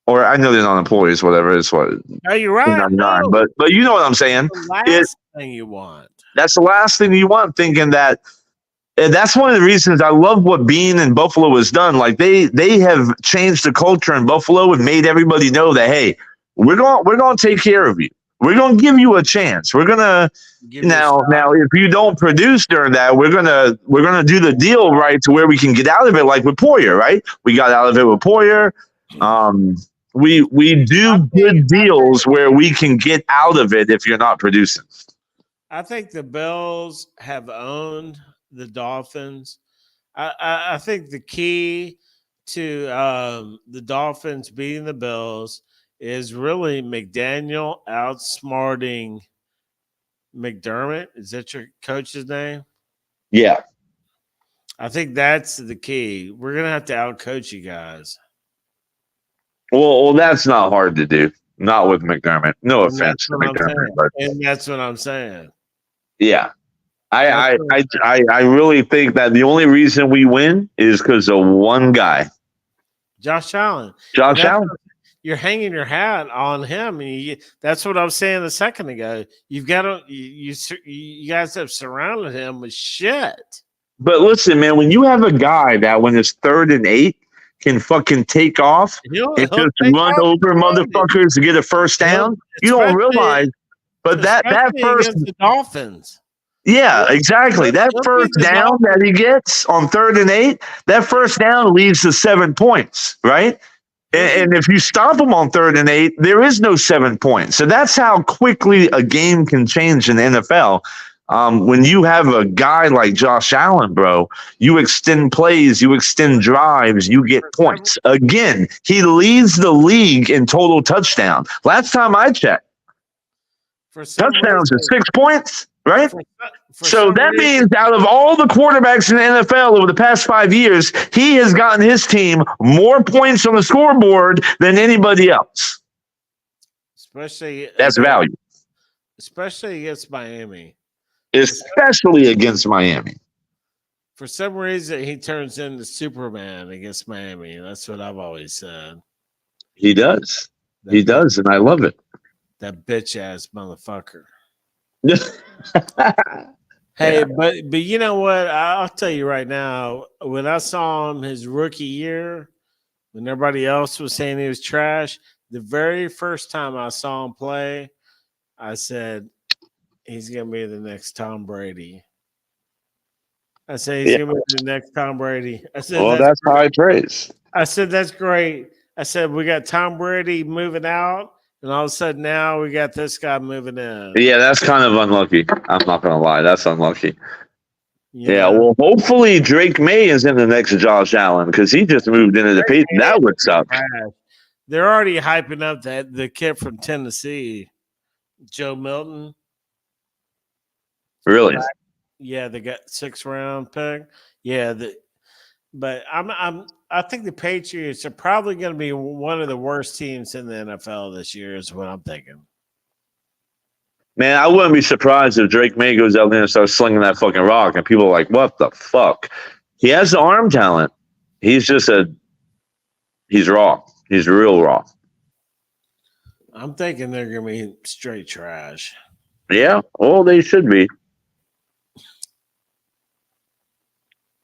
or I know they're not employees, whatever. It's what. Are you right? No. But you know what I'm saying. The last thing you want. That's the last thing you want, thinking that. And that's one of the reasons I love what Bean and Buffalo has done. Like they have changed the culture in Buffalo and made everybody know that, hey, we're going to take care of you. We're going to give you a chance. We're going to now if you don't produce during that, we're gonna do the deal right to where we can get out of it, like with Poyer, right? We got out of it with Poyer. We do good deals where we can get out of it if you're not producing. I think the Bills have owned the Dolphins. I think the key to the Dolphins beating the Bills is really McDaniel outsmarting McDermott. Is that your coach's name? Yeah. I think that's the key. We're gonna have to outcoach you guys. Well, that's not hard to do. Not with McDermott. No And offense to McDermott, but and that's what I'm saying. yeah. I really think that the only reason we win is because of one guy, Josh Allen. Josh Allen. You're hanging your hat on him, and that's what I was saying a second ago. You've got to you guys have surrounded him with shit. But listen, man, when you have a guy that when it's 3rd and 8 can fucking take off He'll and just take run off over motherfuckers to get a first down, you don't realize. But that first against the Dolphins. Yeah, exactly. That first down that he gets on 3rd and 8, that first down leads to 7 points, right? And if you stop him on 3rd and 8, there is no 7 points. So that's how quickly a game can change in the NFL. When you have a guy like Josh Allen, bro, you extend plays, you extend drives, you get points. Again, he leads the league in total touchdown. Last time I checked, touchdowns are 6 points, right? So that means out of all the quarterbacks in the NFL over the past 5 years, he has gotten his team more points on the scoreboard than anybody else. That's value. Especially against Miami. Especially against Miami. For some reason, he turns into Superman against Miami. That's what I've always said. He does. He does, and I love it. That bitch-ass motherfucker. Hey, but you know what? I'll tell you right now, when I saw him his rookie year, when everybody else was saying he was trash, the very first time I saw him play, I said, he's going to be the next Tom Brady. I said, he's going to be the next Tom Brady. I said, well, that's high praise. I said, that's great. I said, we got Tom Brady moving out, and all of a sudden now we got this guy moving in. Yeah, that's kind of unlucky. I'm not going to lie. That's unlucky. Yeah, well, hopefully Drake May is in the next Josh Allen because he just moved into the Patriots. That would suck. They're already hyping up that the kid from Tennessee, Joe Milton. Really? Yeah, they got 6th round pick. Yeah, but I think the Patriots are probably going to be one of the worst teams in the NFL this year. Is what I'm thinking. Man, I wouldn't be surprised if Drake May goes out there and starts slinging that fucking rock, and people are like, "What the fuck?" He has the arm talent. He's raw. He's real raw. I'm thinking they're going to be straight trash. Yeah, well, they should be.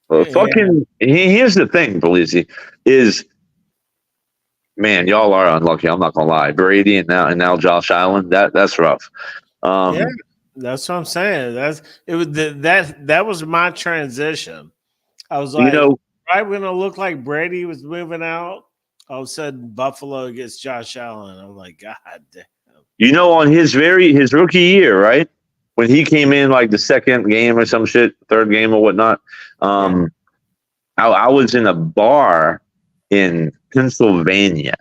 Well, here's the thing, Belizzi, is, man, y'all are unlucky. I'm not gonna lie. Brady and now Josh Allen. That's rough. Yeah, that's what I'm saying. That was my transition. I was like, right when it looked like Brady was moving out, all of a sudden Buffalo gets Josh Allen. I'm like, God damn. On his rookie year, right? When he came in like the 2nd game or some shit, 3rd game or whatnot, I was in a bar in Pennsylvania,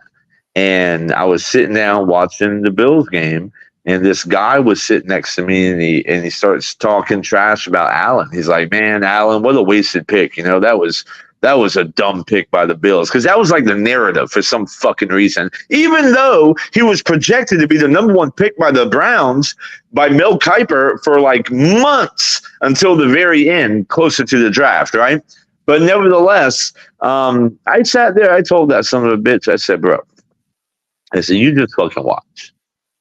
and I was sitting down watching the Bills game, and this guy was sitting next to me, and he starts talking trash about Allen. He's like, "Man, Allen, what a wasted pick! That was a dumb pick by the Bills," because that was like the narrative for some fucking reason. Even though he was projected to be the number 1 pick by the Browns by Mel Kiper for like months until the very end, closer to the draft, right? But nevertheless, I sat there. I told that son of a bitch, I said, "Bro," I said, "you just fucking watch.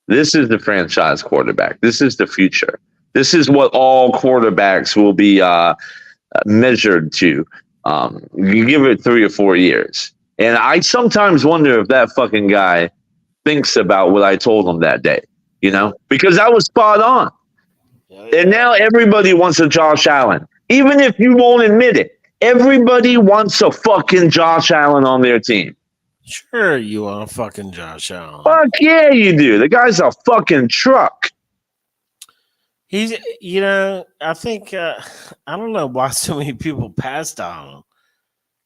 This is the franchise quarterback. This is the future. This is what all quarterbacks will be measured to. You give it 3 or 4 years." And I sometimes wonder if that fucking guy thinks about what I told him that day. because that was spot on. And now everybody wants a Josh Allen. Even if you won't admit it, everybody wants a fucking Josh Allen on their team. Sure, you want a fucking Josh Allen. Fuck yeah, you do. The guy's a fucking truck. He's, I think, I don't know why so many people passed on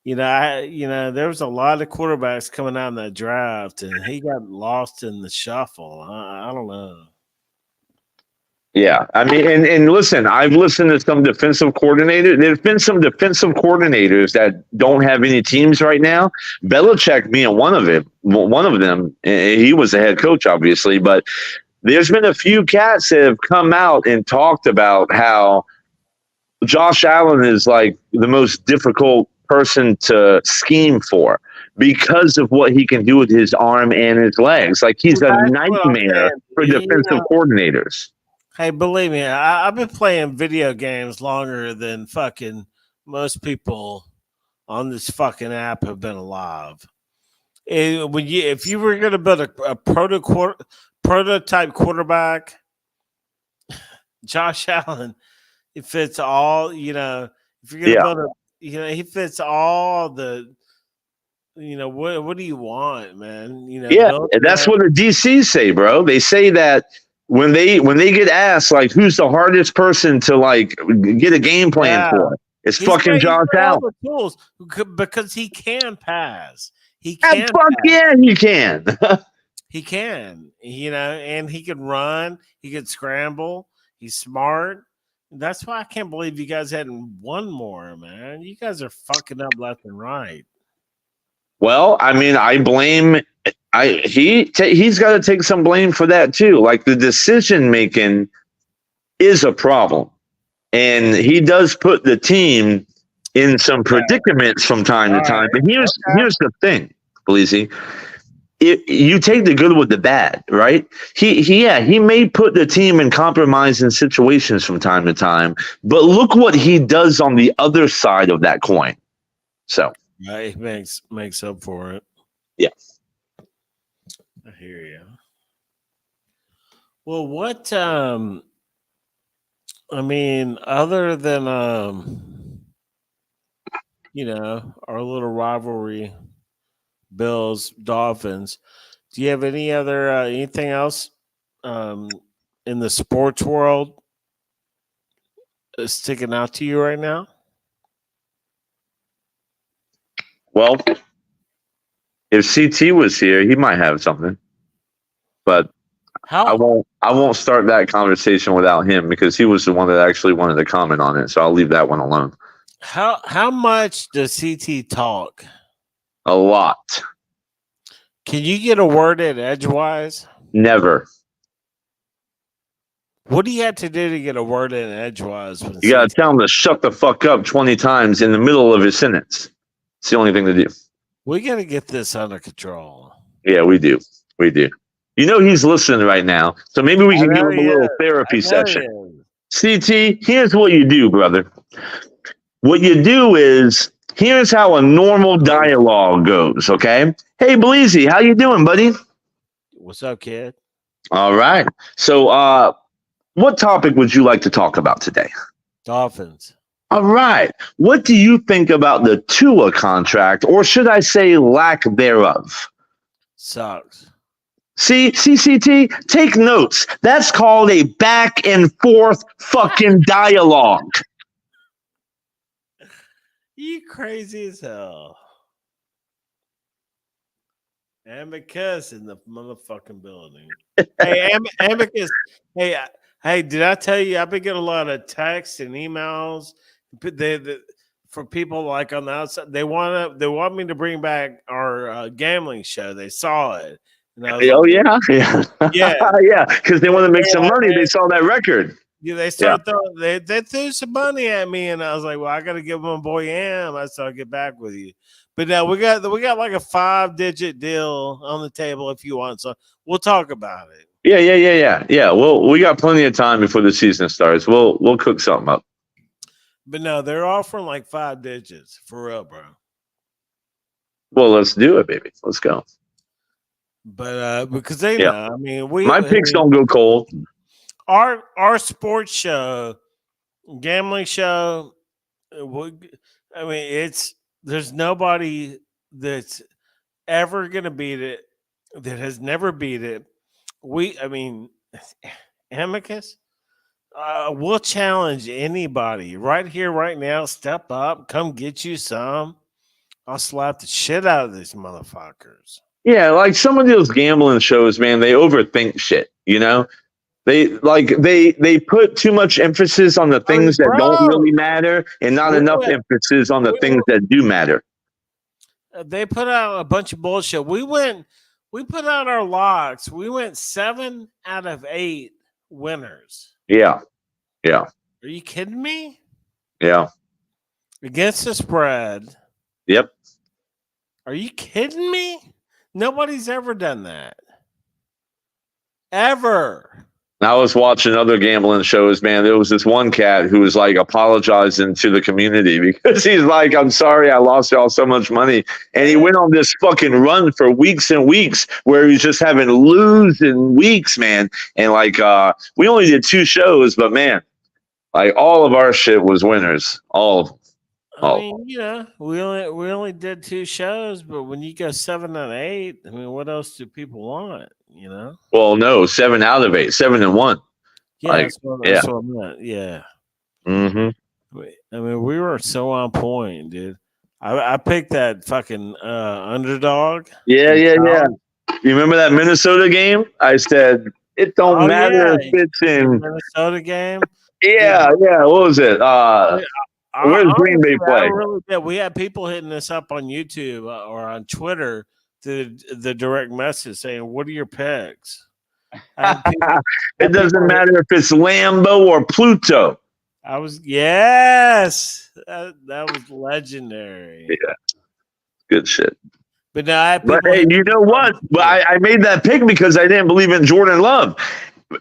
him. There was a lot of quarterbacks coming out in that draft, and he got lost in the shuffle. I don't know. Yeah, I mean, and listen, I've listened to some defensive coordinators. There's been some defensive coordinators that don't have any teams right now. Belichick being one of them. He was the head coach, obviously, but there's been a few cats that have come out and talked about how Josh Allen is like the most difficult person to scheme for because of what he can do with his arm and his legs. Like he's a nightmare for defensive coordinators. Hey, believe me, I've been playing video games longer than fucking most people on this fucking app have been alive. And if you were going to build a prototype quarterback, Josh Allen, it fits all. If you're going to build he fits all the. What do you want, man? That's what the DCs say, bro. They say that. When they get asked like who's the hardest person to like get a game plan for, it's fucking Josh Allen. The tools because he can pass. He can. He can. He can. And he can run. He can scramble. He's smart. That's why I can't believe you guys hadn't won more, man. You guys are fucking up left and right. Well, I mean, I blame. He's got to take some blame for that too. Like the decision making is a problem, and he does put the team in some predicaments from time to time. But here's the thing, Bleezy. You take the good with the bad, right? He may put the team in compromising situations from time to time, but look what he does on the other side of that coin. So he makes up for it. Yeah. I hear you. Well, what other than our little rivalry, Bills, Dolphins, do you have any other anything else in the sports world sticking out to you right now? Well, if CT was here, he might have something, but I won't start that conversation without him because he was the one that actually wanted to comment on it. So I'll leave that one alone. How much does CT talk? A lot. Can you get a word in edgewise? Never. What do you have to do to get a word in edgewise? You got to tell him to shut the fuck up 20 times in the middle of his sentence. It's the only thing to do. We got to get this under control. Yeah, we do. We do. He's listening right now, so maybe we can give him a little therapy session. CT, here's what you do, brother. What you do is, here's how a normal dialogue goes, okay? Hey, Bleezy, how you doing, buddy? What's up, kid? All right. So, what topic would you like to talk about today? Dolphins. All right. What do you think about the Tua contract, or should I say lack thereof? Sucks. See, CCT, take notes. That's called a back and forth fucking dialogue. You crazy as hell. Amicus in the motherfucking building. Hey, Amicus. Hey, did I tell you I've been getting a lot of texts and emails? For people like on the outside, they want me to bring back our gambling show. They saw it. Yeah, because they want to make some money. They saw that record. Yeah, they started throwing. They threw some money at me, and I was like, "Well, I got to give my boy Am." I said, "I'll get back with you." But now we got like a 5-digit deal on the table if you want. So we'll talk about it. Yeah. Well, we got plenty of time before the season starts. We'll cook something up. But no, they're offering like 5 digits for real, bro. Well, let's do it, baby. Let's go. But because they Yeah. know, I mean, My picks don't go cold. our sports show, gambling show. I mean, there's nobody that's ever gonna beat it that has never beat it. I mean, Amicus. We'll challenge anybody right here, right now. Step up, come get you some. I'll slap the shit out of these motherfuckers. Yeah, like some of those gambling shows, man, they overthink shit. You know, they put too much emphasis on the I mean, things that don't bro, really matter, and not we enough went, emphasis on the we things were, that do matter. they put out a bunch of bullshit. We put out our locks. We went 7 out of 8 winners. Yeah, yeah, Are you kidding me? yeah, Against the spread. yep. Are you kidding me? Nobody's ever done that. Ever. I was watching other gambling shows, man. There was this one cat who was like apologizing to the community because he's like, I'm sorry I lost y'all so much money. And he went on this fucking run for weeks and weeks where he's just having losing weeks, man. And like, we only did 2 shows, but man, like all of our shit was winners. All of them. I mean, we only did 2 shows, but when you go 7 out of 8, I mean, what else do people want? Well, no, 7 out of 8, 7 and 1. Yeah, Like, that's what I meant. Yeah. Mm-hmm. I mean, we were so on point, dude. I picked that fucking underdog. Yeah. You remember that Minnesota game? I said it don't matter if it's in Minnesota game. Yeah. What was it? Where's Green Bay play? We had people hitting us up on YouTube or on Twitter to the direct message saying, "What are your picks?" It doesn't matter if it's Lambeau or Pluto. Yes, that was legendary. Yeah, good shit. But now, hey, you know what? I made that pick because I didn't believe in Jordan Love.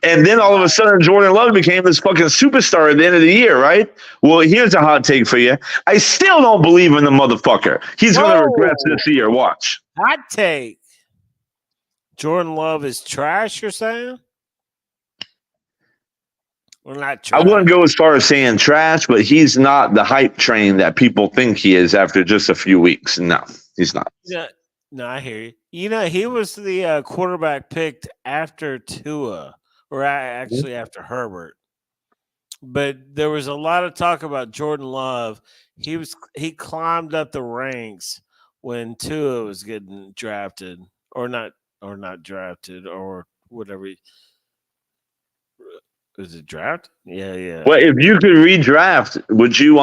And then all of a sudden, Jordan Love became this fucking superstar at the end of the year, right? Well, here's a hot take for you. I still don't believe in the motherfucker. He's going to regress this year. Watch. Hot take. Jordan Love is trash, you're saying? Well, not trash. I wouldn't go as far as saying trash, but he's not the hype train that people think he is after just a few weeks. No, he's not. Yeah. No, I hear you. He was the quarterback picked after Tua. Or actually after Herbert. But there was a lot of talk about Jordan Love. He climbed up the ranks when Tua was getting drafted or not drafted or whatever. Was it draft? Yeah. Well, if you could redraft, would you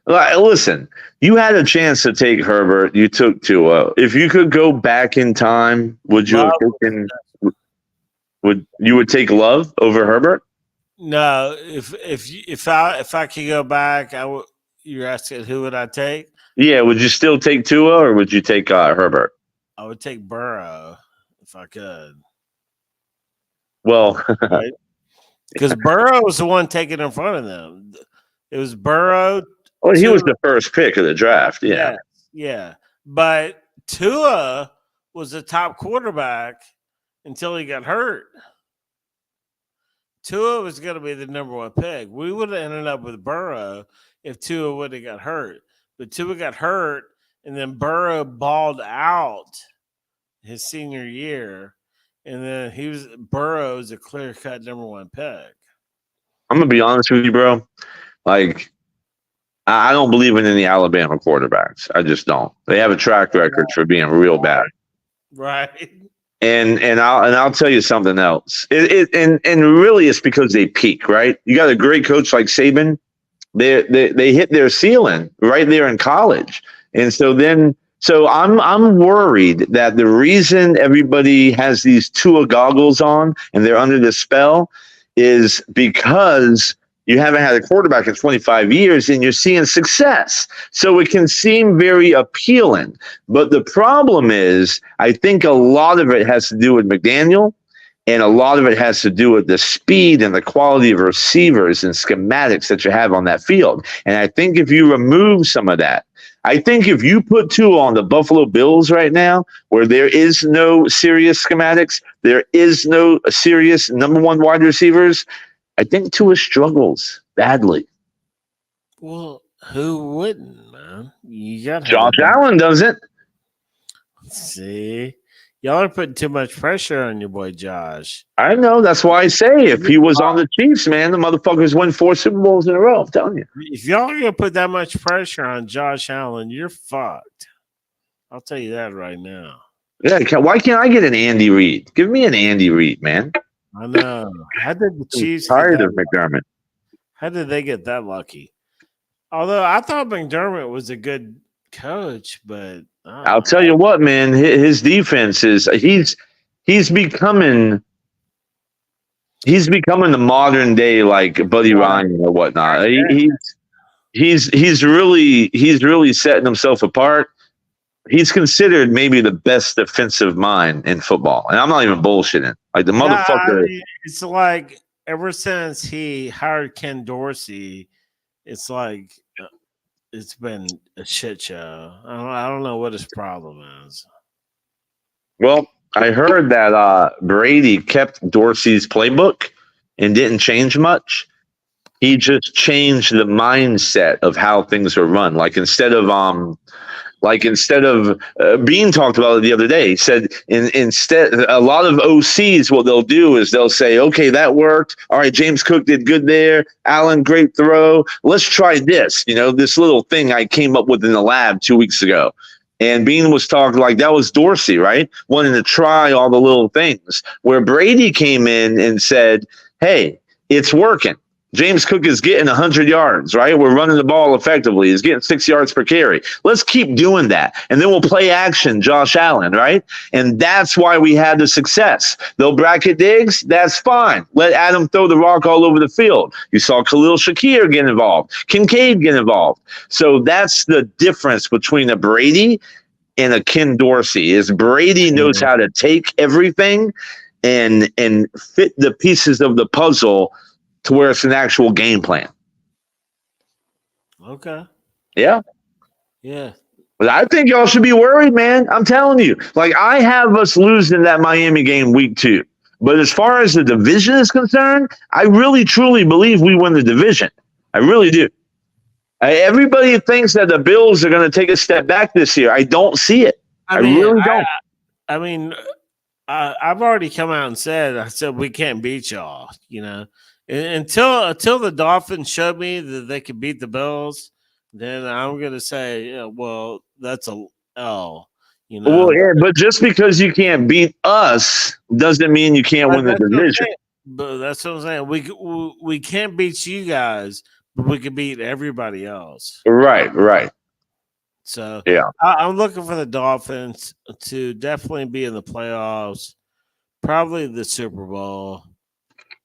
listen, you had a chance to take Herbert, you took Tua. If you could go back in time, would you have taken Would take Love over Herbert? No, if I could go back, I would. You're asking who would I take? Yeah, would you still take Tua or would you take Herbert? I would take Burrow if I could. Well, because Burrow was the one taken in front of them. It was Burrow. Well, he was the first pick of the draft. Yeah. But Tua was the top quarterback until he got hurt. Tua was going to be the number 1 pick. We would have ended up with Burrow if Tua would have got hurt. But Tua got hurt, and then Burrow balled out his senior year, and then Burrow's a clear-cut number 1 pick. I'm going to be honest with you, bro. Like, I don't believe in any Alabama quarterbacks. I just don't. They have a track record for being real bad. Right. And I'll tell you something else. And really it's because they peak, right? You got a great coach like Saban. They hit their ceiling right there in college. And so I'm worried that the reason everybody has these Tua goggles on and they're under the spell is because you haven't had a quarterback in 25 years and you're seeing success. So it can seem very appealing. But the problem is, I think a lot of it has to do with McDaniel, and a lot of it has to do with the speed and the quality of receivers and schematics that you have on that field. And I think if you remove some of that, I think if you put Tua on the Buffalo Bills right now, where there is no serious schematics, there is no serious number one wide receivers, I think Tua struggles badly. Well, who wouldn't, man? You got to have a Josh Allen doesn't. See, y'all are putting too much pressure on your boy Josh. I know. That's why I say if he was on the Chiefs, man, the motherfuckers win 4 Super Bowls in a row. I'm telling you. If y'all are gonna put that much pressure on Josh Allen, you're fucked. I'll tell you that right now. Yeah. Why can't I get an Andy Reid? Give me an Andy Reid, man. I know. How did the I'm Chiefs get tired that? of McDermott. How did they get that lucky? Although I thought McDermott was a good coach, but I'll tell you what, man. His defense is he's becoming the modern day like Buddy Ryan or whatnot. He's really setting himself apart. He's considered maybe the best defensive mind in football, and I'm not even bullshitting. Like the motherfucker. I mean, it's like ever since he hired Ken Dorsey, it's like it's been a shit show. I don't know what his problem is. Well, I heard that Brady kept Dorsey's playbook and didn't change much. He just changed the mindset of how things are run. Like instead of Bean talked about it the other day. He said instead a lot of OCs, what they'll do is they'll say, okay, that worked. All right, James Cook did good there. Allen, great throw. Let's try this. This little thing I came up with in the lab 2 weeks ago. And Bean was talking like that was Dorsey, right? Wanting to try all the little things. Where Brady came in and said, hey, it's working. James Cook is getting 100 yards, right? We're running the ball effectively. He's getting 6 yards per carry. Let's keep doing that. And then we'll play action, Josh Allen, right? And that's why we had the success. They'll bracket Diggs. That's fine. Let Adam throw the rock all over the field. You saw Khalil Shakir get involved. Kincaid get involved. So that's the difference between a Brady and a Ken Dorsey is Brady knows how to take everything and fit the pieces of the puzzle to where it's an actual game plan. Okay. Yeah. Yeah. But I think y'all should be worried, man. I'm telling you. Like, I have us losing that Miami game week 2. But as far as the division is concerned, I really, truly believe we win the division. I really do. Everybody thinks that the Bills are going to take a step back this year. I don't see it. I really don't. I mean, I've already come out and I said we can't beat y'all, Until the Dolphins showed me that they could beat the Bills, then I'm gonna say, yeah, well, that's a L. Well, yeah, but just because you can't beat us doesn't mean you can't win the division. But that's what I'm saying. We can't beat you guys, but we can beat everybody else. Right. So yeah, I'm looking for the Dolphins to definitely be in the playoffs, probably the Super Bowl.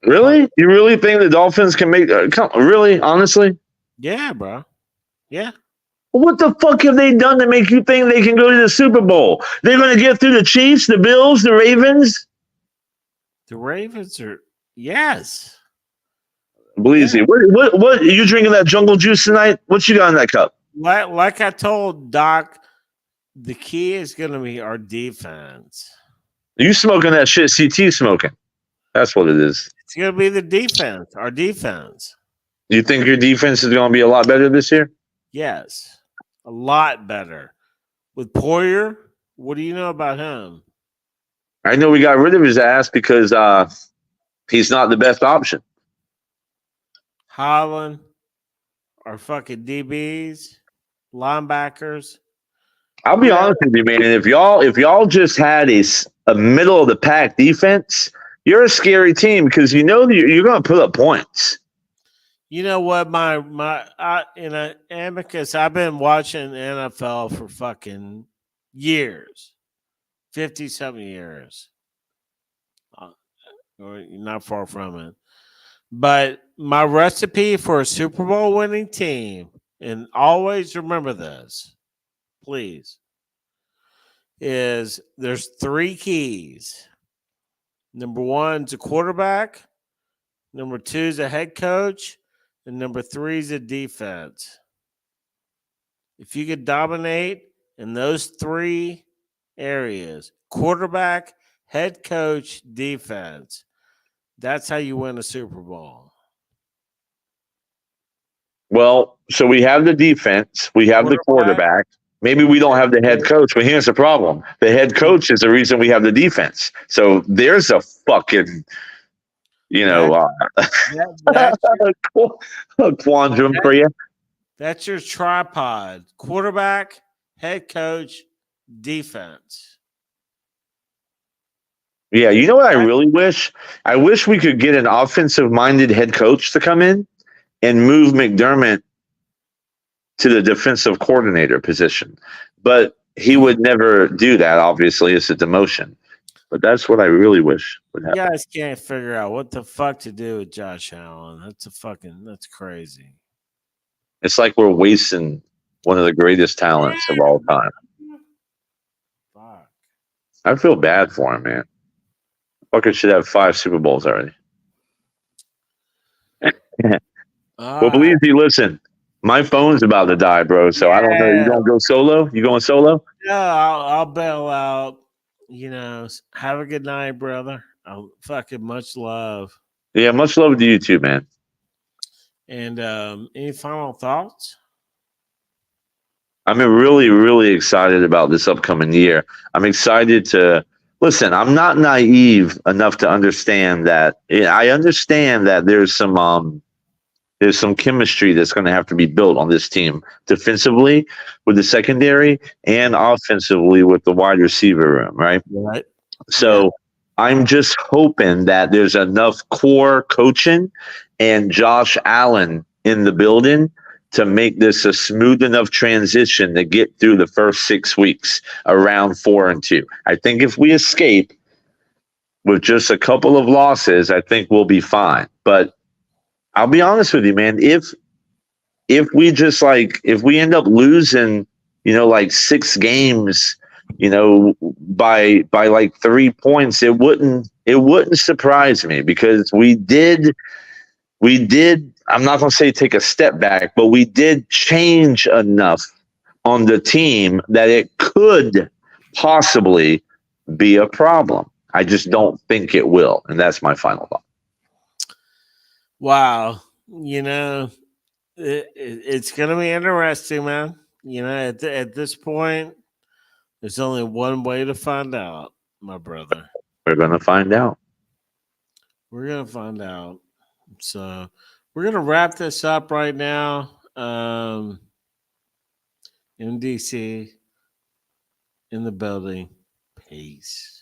Really? You really think the Dolphins can make? Really? Honestly? Yeah, bro. Yeah. What the fuck have they done to make you think they can go to the Super Bowl? They're going to get through the Chiefs, the Bills, the Ravens? The Ravens are yes. Bleezy, yeah. What? Are you drinking that jungle juice tonight? What you got in that cup? Like I told Doc, the key is going to be our defense. You smoking that shit CT smoking. That's what it is. It's going to be the defense, our defense. You think your defense is going to be a lot better this year? Yes, a lot better. With Poyer, what do you know about him? I know we got rid of his ass because he's not the best option. Holland, our fucking DBs, linebackers. I'll be honest with you, man. If y'all just had a middle of the pack defense, you're a scary team because you know you're going to put up points. You know what? In Amicus, I've been watching NFL for fucking years, 50-something years. Or not far from it. But my recipe for a Super Bowl winning team, and always remember this, please, is there's 3 keys. Number 1 is a quarterback. Number 2 is a head coach. And number 3 is a defense. If you could dominate in those three areas, quarterback, head coach, defense, that's how you win a Super Bowl. Well, so we have the defense, we have the quarterback. Maybe we don't have the head coach, but here's the problem: the head coach is the reason we have the defense. So there's a fucking, That's a quandrum for you. That's your tripod: quarterback, head coach, defense. Yeah, you know what I really wish? I wish we could get an offensive-minded head coach to come in and move McDermott to the defensive coordinator position. But he would never do that, obviously. It's a demotion. But that's what I really wish would You happen. guys can't figure out what the fuck to do with Josh Allen. That's crazy. It's like we're wasting one of the greatest talents of all time. Fuck. I feel bad for him, man. Fucker should have 5 Super Bowls already. Well, believe me, listen, my phone's about to die, bro. So I don't know. You gonna go solo? You going solo? Yeah, I'll bail out. Have a good night, brother. Fucking much love. Yeah, much love to you too, man. And any final thoughts? I'm really, really excited about this upcoming year. I'm excited to listen. I'm not naive enough to understand that. I understand that there's some chemistry that's going to have to be built on this team defensively with the secondary and offensively with the wide receiver room, right? Right. So I'm just hoping that there's enough core coaching and Josh Allen in the building to make this a smooth enough transition to get through the first 6 weeks around 4-2. I think if we escape with just a couple of losses, I think we'll be fine. But I'll be honest with you, man. If we end up losing, like 6 games, by like 3 points, it wouldn't surprise me because we did. I'm not going to say take a step back, but we did change enough on the team that it could possibly be a problem. I just don't think it will, and that's my final thought. Wow. It's going to be interesting, man. At this point, there's only one way to find out, my brother. We're going to find out. We're going to find out. So we're going to wrap this up right now. MDC in the building. Peace.